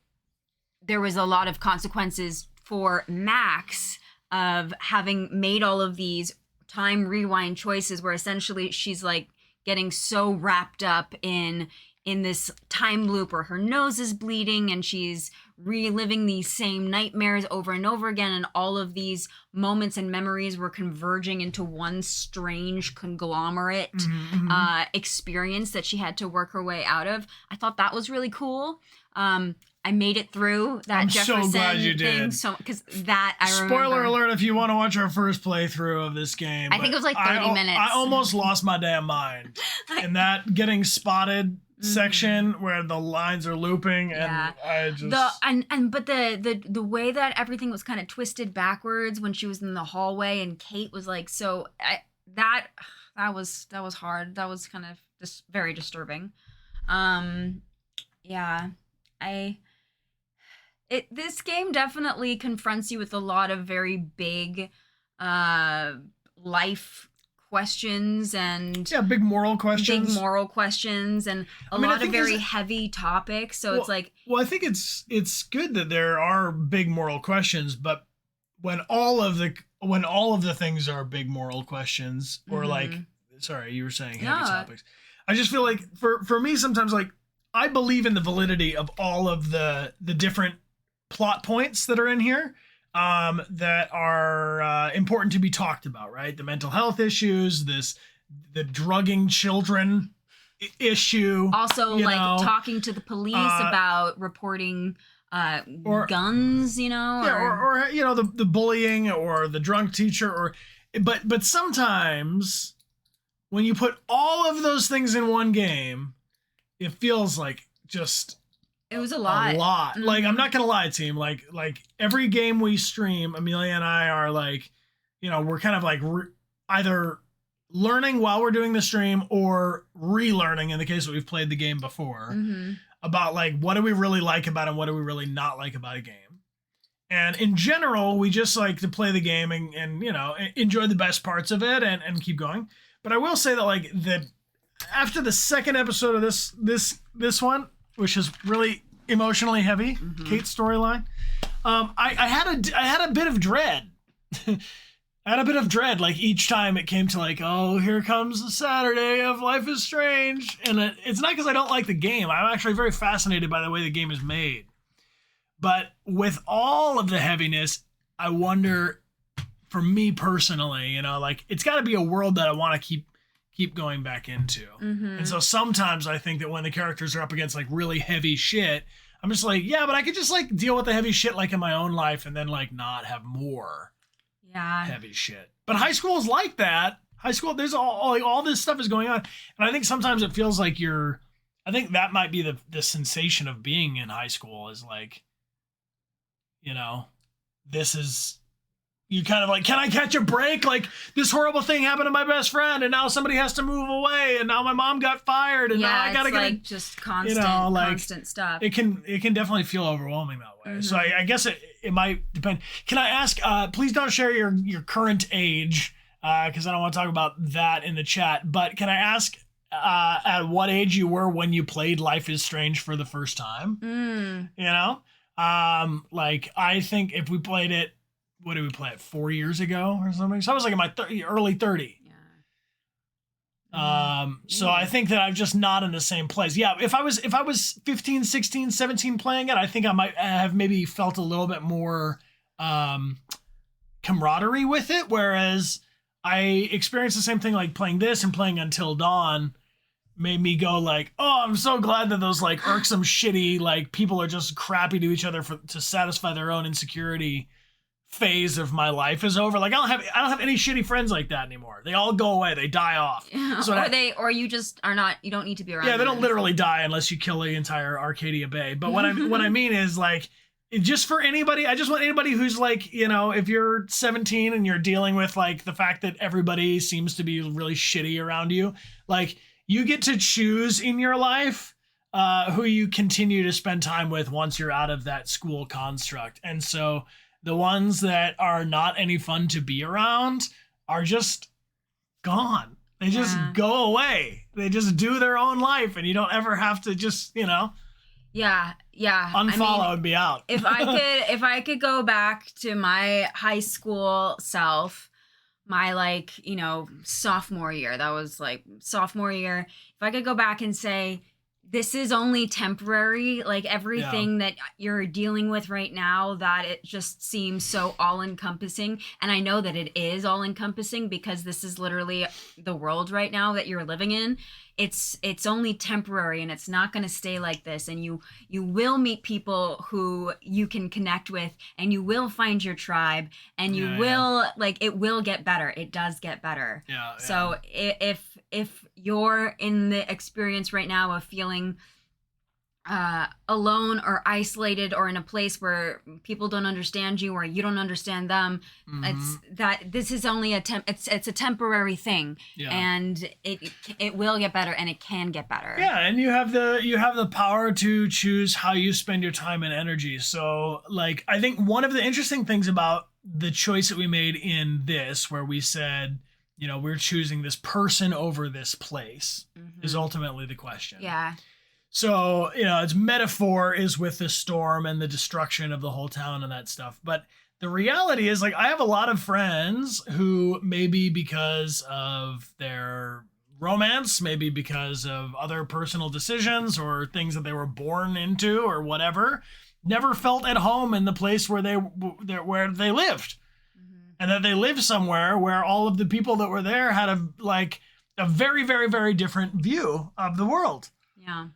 there was a lot of consequences for Max of having made all of these time rewind choices where essentially she's like getting so wrapped up in this time loop where her nose is bleeding and she's reliving these same nightmares over and over again, and all of these moments and memories were converging into one strange conglomerate experience that she had to work her way out of. I thought that was really cool. I made it through that Jefferson so glad you did. thing, so because that I remember. Spoiler alert if you want to watch our first playthrough of this game. I think it was like 30 minutes. I almost lost my damn mind in that getting spotted section where the lines are looping, and I just but the way that everything was kind of twisted backwards when she was in the hallway and Kate was like that was hard. That was kind of just very disturbing. This game definitely confronts you with a lot of very big life questions and big moral questions and a lot of very heavy topics. So it's like, well, I think it's good that there are big moral questions, but when all of the things are big moral questions, or like, sorry, you were saying heavy topics. I just feel like for me sometimes, like, I believe in the validity of all of the different plot points that are in here. That are important to be talked about, right? The mental health issues, the drugging children issue. Also, you like know, talking to the police about reporting guns, Yeah, or you know, the bullying or the drunk teacher, or but sometimes when you put all of those things in one game, it feels like just it was a lot. Mm-hmm. Like, I'm not gonna lie, team. Like every game we stream, Amelia and I are like, you know, we're kind of like either learning while we're doing the stream or relearning in the case that we've played the game before about like what do we really like about it and what do we really not like about a game. And in general, we just like to play the game and you know, enjoy the best parts of it and keep going. But I will say that like after the second episode of this one, which is really emotionally heavy, Kate's storyline, I had a bit of dread. I had a bit of dread, like each time it came to like, oh, here comes the Saturday of Life is Strange. And it's not because I don't like the game. I'm actually very fascinated by the way the game is made. But with all of the heaviness, I wonder, for me personally, you know, like it's got to be a world that I want to keep going back into. And so sometimes I think that when the characters are up against like really heavy shit, I'm just like, yeah, but I could just like deal with the heavy shit like in my own life and then like not have more heavy shit. But high school is like that. High school, there's all this stuff is going on. And I think sometimes it feels like I think that might be the sensation of being in high school is like, you know, you kind of like, can I catch a break? Like this horrible thing happened to my best friend and now somebody has to move away and now my mom got fired and now I gotta get just constant, you know, like, constant stuff. It can definitely feel overwhelming that way. So I guess it might depend. Can I ask, please don't share your current age, because I don't want to talk about that in the chat, but can I ask at what age you were when you played Life is Strange for the first time? You know? Like I think if we played it, what did we play it 4 years ago or something? So I was like in my early 30. So I think that I'm just not in the same place. Yeah, if I was 15, 16, 17 playing it, I think I might have maybe felt a little bit more camaraderie with it, whereas I experienced the same thing like playing this and playing Until Dawn made me go like, oh, I'm so glad that those like irksome shitty like people are just crappy to each other to satisfy their own insecurity phase of my life is over. Like I don't have any shitty friends like that anymore. They all go away. They die off. So or you just are not. You don't need to be around. Yeah, they don't literally die unless you kill the entire Arcadia Bay. But what I mean is like, just for anybody, I just want anybody who's like, you know, if you're 17 and you're dealing with like the fact that everybody seems to be really shitty around you, like you get to choose in your life who you continue to spend time with once you're out of that school construct. And so the ones that are not any fun to be around are just gone. They just go away. They just do their own life and you don't ever have to just, you know. Yeah. Unfollow and be out. if I could go back to my high school self, my like, you know, sophomore year, that was like sophomore year. If I could go back and say, this is only temporary, like everything that you're dealing with right now, that it just seems so all-encompassing. And I know that it is all-encompassing because this is literally the world right now that you're living in. It's only temporary and it's not going to stay like this. And you will meet people who you can connect with and you will find your tribe and you will like, it will get better. It does get better. So if you're in the experience right now of feeling alone or isolated or in a place where people don't understand you or you don't understand them, it's that this is only it's a temporary thing, and it will get better and it can get better. And you have the power to choose how you spend your time and energy. So like I think one of the interesting things about the choice that we made in this, where we said, you know, we're choosing this person over this place, is ultimately the question. So, you know, its metaphor is with the storm and the destruction of the whole town and that stuff. But the reality is, like, I have a lot of friends who maybe because of their romance, maybe because of other personal decisions or things that they were born into or whatever, never felt at home in the place where they lived. And that they lived somewhere where all of the people that were there had a very, very, very different view of the world. Yeah.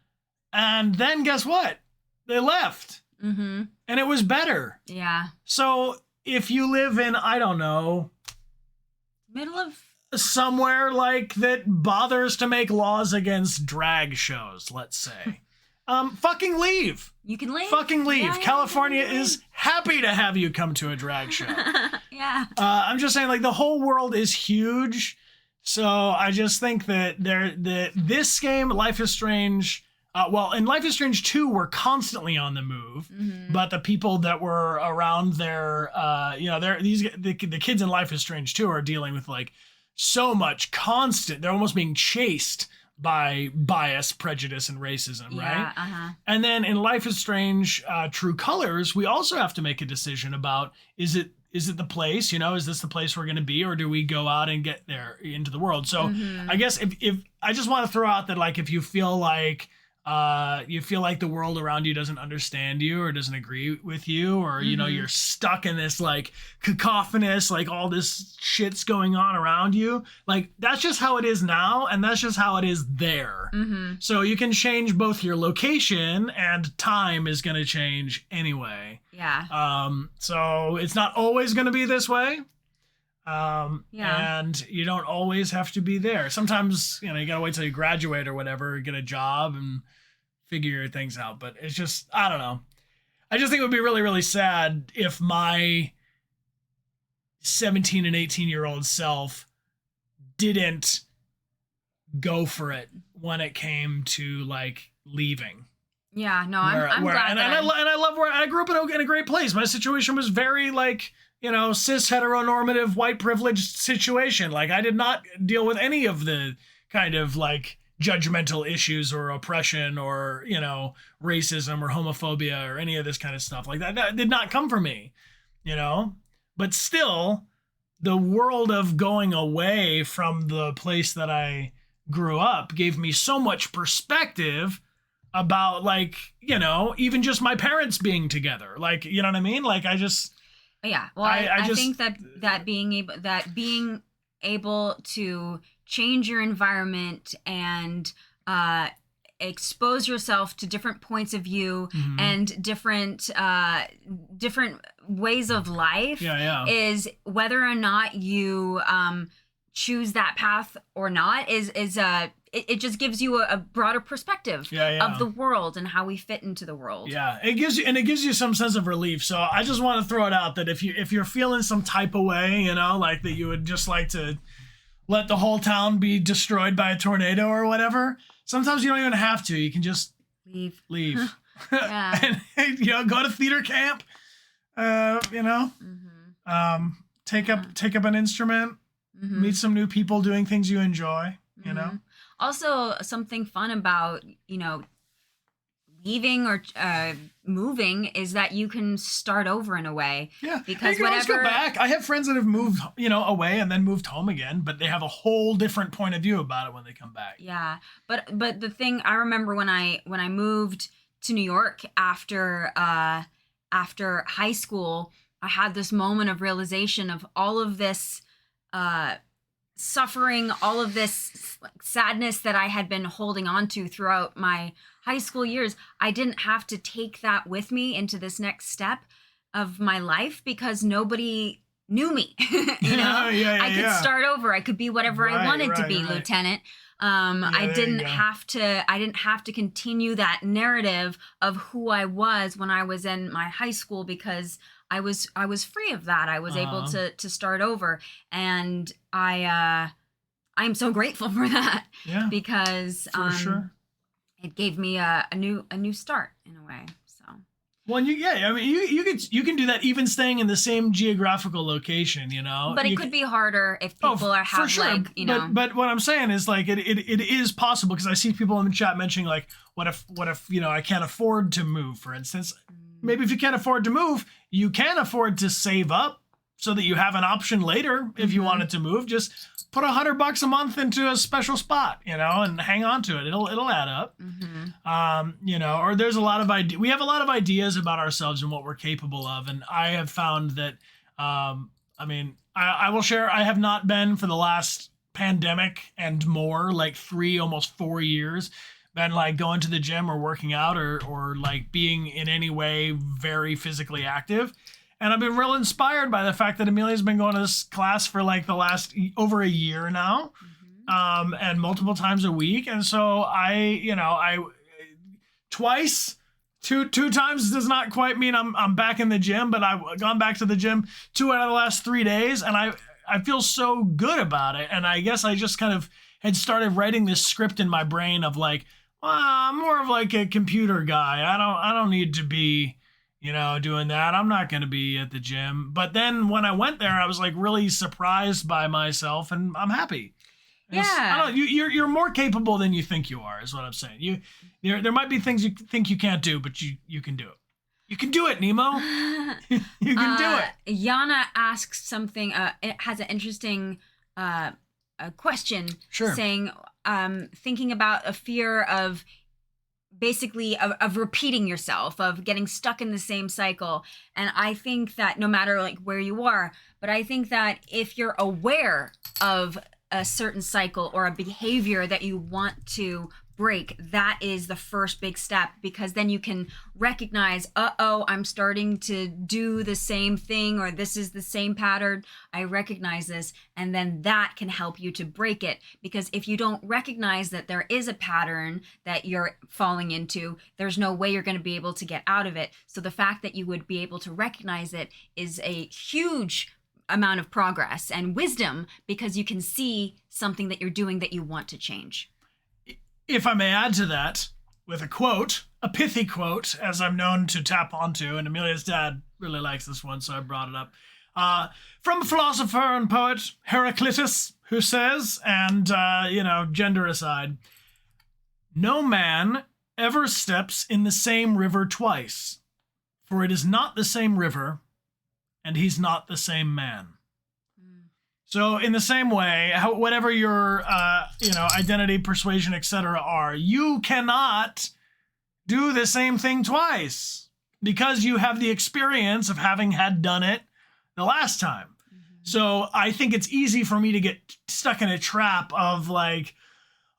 And then guess what? They left. Mm-hmm. And it was better. Yeah. So if you live in, I don't know, middle of somewhere like that bothers to make laws against drag shows, let's say, fucking leave. You can leave. Fucking leave. Yeah, California is happy to have you come to a drag show. Yeah. I'm just saying, like, the whole world is huge. So I just think that this game, Life is Strange, in Life is Strange 2, we're constantly on the move, but the people that were around there, the kids in Life is Strange 2 are dealing with like so much they're almost being chased by bias, prejudice, and racism, right? Uh-huh. And then in Life is Strange, True Colors, we also have to make a decision about, is it the place, is this the place we're going to be, or do we go out and get there into the world? So I guess if I just want to throw out that, like, if you feel like the world around you doesn't understand you or doesn't agree with you, or, you're stuck in this like cacophonous, like all this shit's going on around you. Like, that's just how it is now. And that's just how it is there. So you can change both your location, and time is going to change anyway. Yeah. So it's not always going to be this way. And you don't always have to be there. Sometimes, you gotta wait till you graduate or whatever, get a job and figure things out. But it's just, I don't know. I just think it would be really, really sad if my 17 and 18-year-old self didn't go for it when it came to like leaving. Yeah, no, I'm glad. I love where I grew up in a great place. My situation was very like, cis heteronormative white privileged situation. Like, I did not deal with any of the kind of like judgmental issues or oppression or, racism or homophobia or any of this kind of stuff. Like that did not come from me, but still the world of going away from the place that I grew up gave me so much perspective about, like, even just my parents being together. Like, you know what I mean? Like, yeah. Well, I think that being able to change your environment and expose yourself to different points of view and different ways of life is, whether or not you choose that path or not, it just gives you a broader perspective of the world and how we fit into the world. Yeah, it gives you some sense of relief. So I just want to throw it out that if you're feeling some type of way, like that you would just like to let the whole town be destroyed by a tornado or whatever, sometimes you don't even have to. You can just leave. Yeah. And go to theater camp. Take up an instrument, meet some new people doing things you enjoy. Also, something fun about, leaving or moving is that you can start over in a way. Yeah, because you can always go back. I have friends that have moved, away and then moved home again, but they have a whole different point of view about it when they come back. Yeah, but the thing I remember when I moved to New York after high school, I had this moment of realization of all of this suffering, all of this sadness that I had been holding on to throughout my high school years. I didn't have to take that with me into this next step of my life because nobody knew me. I could start over. I could be whatever I wanted to be, Lieutenant. I didn't have to continue that narrative of who I was when I was in my high school because I was free of that. I was able to start over, and I'm so grateful for that. Yeah, because for sure. It gave me a new start in a way. So. Well, you can do that even staying in the same geographical location, But it could be harder if people have sure. But what I'm saying is like it is possible because I see people in the chat mentioning like what if I can't afford to move, for instance. Maybe if you can't afford to move, you can afford to save up so that you have an option later if you wanted to move. Just put $100 a month into a special spot, and hang on to it. It'll add up. Or there's a lot of we have a lot of ideas about ourselves and what we're capable of. And I have found that, I will share, I have not been for the last pandemic and more, like 3, almost 4 years, been like going to the gym or working out or like being in any way very physically active. And I've been real inspired by the fact that Amelia's been going to this class for like the last over a year now, and multiple times a week. And so I twice, two times does not quite mean I'm back in the gym, but I've gone back to the gym 2 out of the last 3 days, and I feel so good about it. And I guess I just kind of had started writing this script in my brain of like, well, I'm more of like a computer guy. I don't need to be, doing that. I'm not going to be at the gym. But then when I went there, I was like really surprised by myself, and I'm happy. Yeah. You're more capable than you think you are, is what I'm saying. There might be things you think you can't do, but you can do it. You can do it, Nemo. You can do it. Yana asks something. It has an interesting question. Sure. Saying, thinking about a fear of basically of repeating yourself, of getting stuck in the same cycle. And I think that no matter like where you are, but I think that if you're aware of a certain cycle or a behavior that you want to break, that is the first big step, because then you can recognize, I'm starting to do the same thing, or this is the same pattern. I recognize this, and then that can help you to break it. Because if you don't recognize that there is a pattern that you're falling into, there's no way you're going to be able to get out of it. So the fact that you would be able to recognize it is a huge amount of progress and wisdom, because you can see something that you're doing that you want to change. If I may add to that with a quote, a pithy quote, as I'm known to tap onto, and Amelia's dad really likes this one, so I brought it up, from philosopher and poet Heraclitus, who says, and, gender aside, no man ever steps in the same river twice, for it is not the same river, and he's not the same man. So in the same way, whatever your, identity, persuasion, etc. are, you cannot do the same thing twice because you have the experience of having had done it the last time. So I think it's easy for me to get stuck in a trap of like,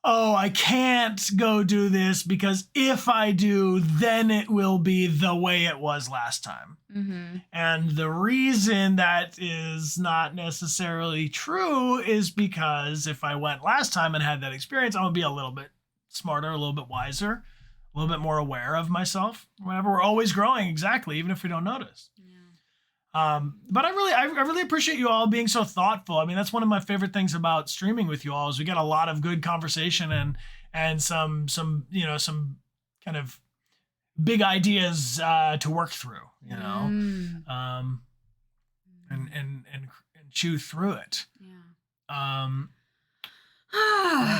oh, I can't go do this because if I do, then it will be the way it was last time. And the reason that is not necessarily true is because if I went last time and had that experience, I would be a little bit smarter, a little bit wiser, a little bit more aware of myself. Whenever we're always growing, exactly, even if we don't notice. But I really appreciate you all being so thoughtful. I mean, that's one of my favorite things about streaming with you all is we get a lot of good conversation and some kind of big ideas to work through, and chew through it. Right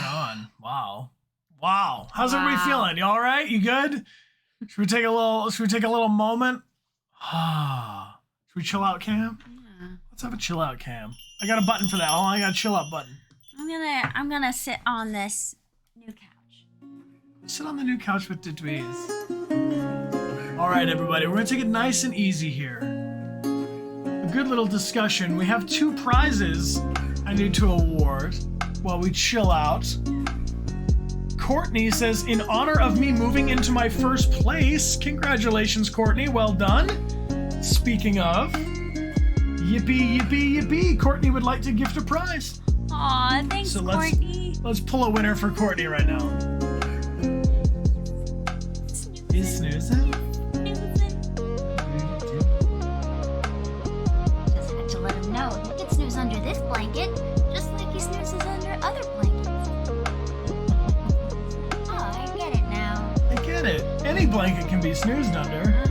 on. Wow. How's everybody feeling? You all right? You good? Should we take a little moment? Should we chill out, Cam? Yeah. Let's have a chill out, Cam. I got a button for that. Oh, I got a chill out button. I'm gonna sit on this new couch. Sit on the new couch with Dweez. All right, everybody, we're gonna take it nice and easy here. A good little discussion. We have 2 prizes I need to award while we chill out. Courtney says, in honor of me moving into my first place, congratulations, Courtney, well done. Speaking of, yippee, Courtney would like to gift a prize. Aw, thanks, So Courtney. let's pull a winner for Courtney right now. He's snoozing? Just had to let him know he can snooze under this blanket, just like he snoozes under other blankets. Oh, I get it now. I get it. Any blanket can be snoozed under.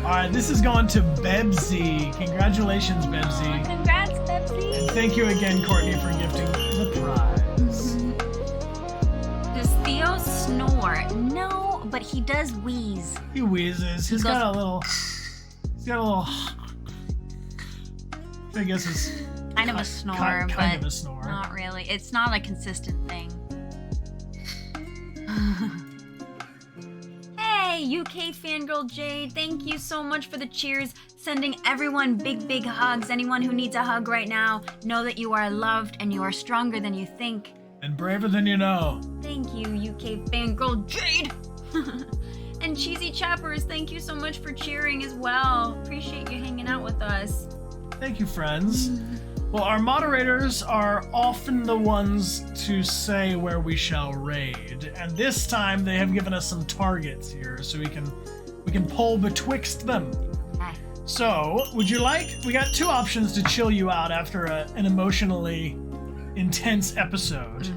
All right, this is going to Bebsy. Congratulations, Bebsy. Congrats, Pepsi. And thank you again, Courtney, for gifting the prize. Does Theo snore? No, but he does wheeze. He wheezes. He's got a little. I guess it's Kind of a snore, kind but of a snore. not really. It's not a consistent thing. Hey, Hey, UK Fangirl Jade, thank you so much for the cheers. Sending everyone big, big hugs. Anyone who needs a hug right now, know that you are loved and you are stronger than you think. And braver than you know. Thank you, UK Fangirl Jade. And Cheesy Chappers, thank you so much for cheering as well. Appreciate you hanging out with us. Thank you, friends. Well, our moderators are often the ones to say where we shall raid, and this time they have given us some targets here, so we can poll betwixt them. Okay. So, would you like? We got two options to chill you out after an emotionally intense episode.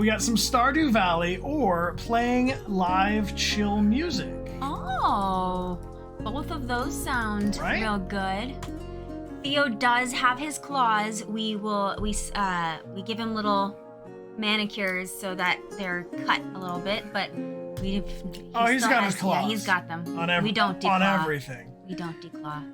We got some Stardew Valley or playing live chill music. Oh, both of those sound real good. Theo does have his claws. We give him little manicures so that they're cut a little bit, but he's got his claws. Yeah, he's got them. We don't declaw. On everything. We don't declaw.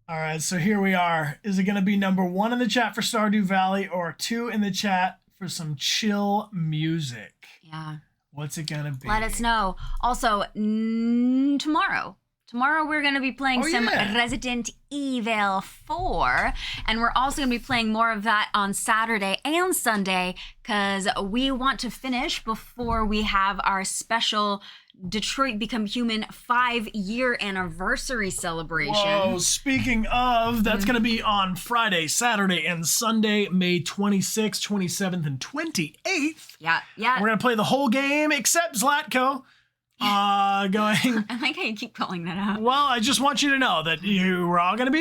All right, so here we are. Is it going to be number 1 in the chat for Stardew Valley or 2 in the chat for some chill music? Yeah. What's it going to be? Let us know. Also, tomorrow we're going to be playing some Resident Evil 4, and we're also going to be playing more of that on Saturday and Sunday because we want to finish before we have our special Detroit Become Human 5-year anniversary celebration. Whoa, speaking of, that's going to be on Friday, Saturday, and Sunday, May 26th, 27th, and 28th. Yeah. We're going to play the whole game except Zlatko. Going. I like how you keep calling that out. Well, I just want you to know that we're gonna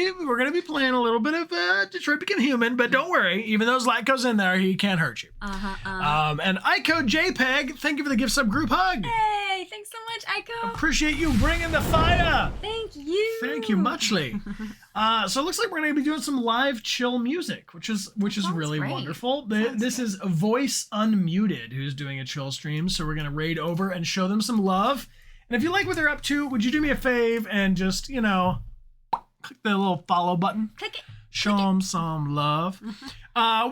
be playing a little bit of Detroit Become Human, but don't worry, even though Zlatko's in there, he can't hurt you. And Iko JPEG, thank you for the gift sub group hug. Hey, thanks so much, Iko. Appreciate you bringing the fire. Thank you. Thank you muchly. So it looks like we're gonna be doing some live chill music, which is really great. wonderful. This is Voice Unmuted who's doing a chill stream, so we're gonna raid over and show them some love. And if you like what they're up to, would you do me a fave and just, click the little follow button? Click it. Show them some love.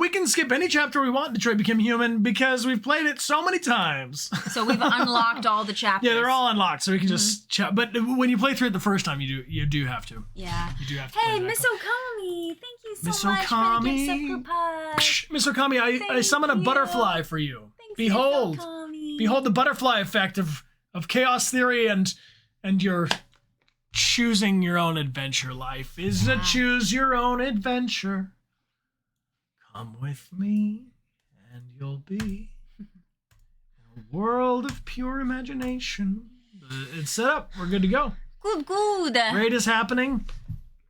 We can skip any chapter we want, Detroit Become Human, because we've played it so many times. So we've unlocked all the chapters. Yeah, they're all unlocked, so we can just chat. But when you play through it the first time, you do have to. Yeah. You do have to. Hey, play Miss Okami, thank you so Miss much for the gift sub Okami. group hug. Miss Okami, I summon a butterfly for you. Thanks, Behold, Miss Okami. behold the butterfly effect of chaos theory and your choosing your own adventure. Life is a choose your own adventure. Come with me and you'll be in a world of pure imagination. It's set up. We're good to go. Good. Raid is happening.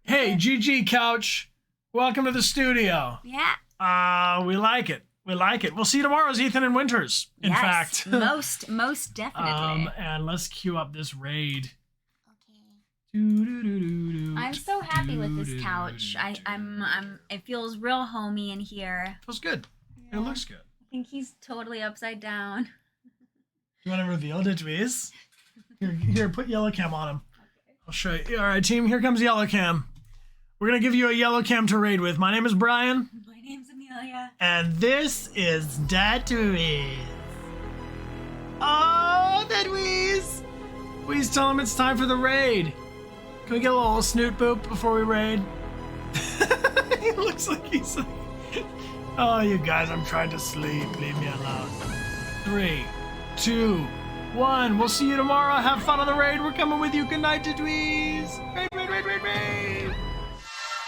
Hey, GG Couch. Welcome to the studio. Yeah. We like it. We'll see you tomorrow as Ethan and Winters. In fact. most definitely. And let's queue up this raid. I'm so happy with this couch. It feels real homey in here. Feels good. It looks good. I think he's totally upside down. You want to reveal it, please? Here, put yellow cam on him. I'll show you. All right, team, here comes yellow cam. We're going to give you a yellow cam to raid with. My name is Bryan. My name's Amelia. And this is Dechart. Oh, that Wheeze. Please tell him it's time for the raid. Can we get a little snoot boop before we raid? He looks like he's like, oh, you guys, I'm trying to sleep. Leave me alone. 3, 2, 1. We'll see you tomorrow. Have fun on the raid. We're coming with you. Good night, Dweez. Raid.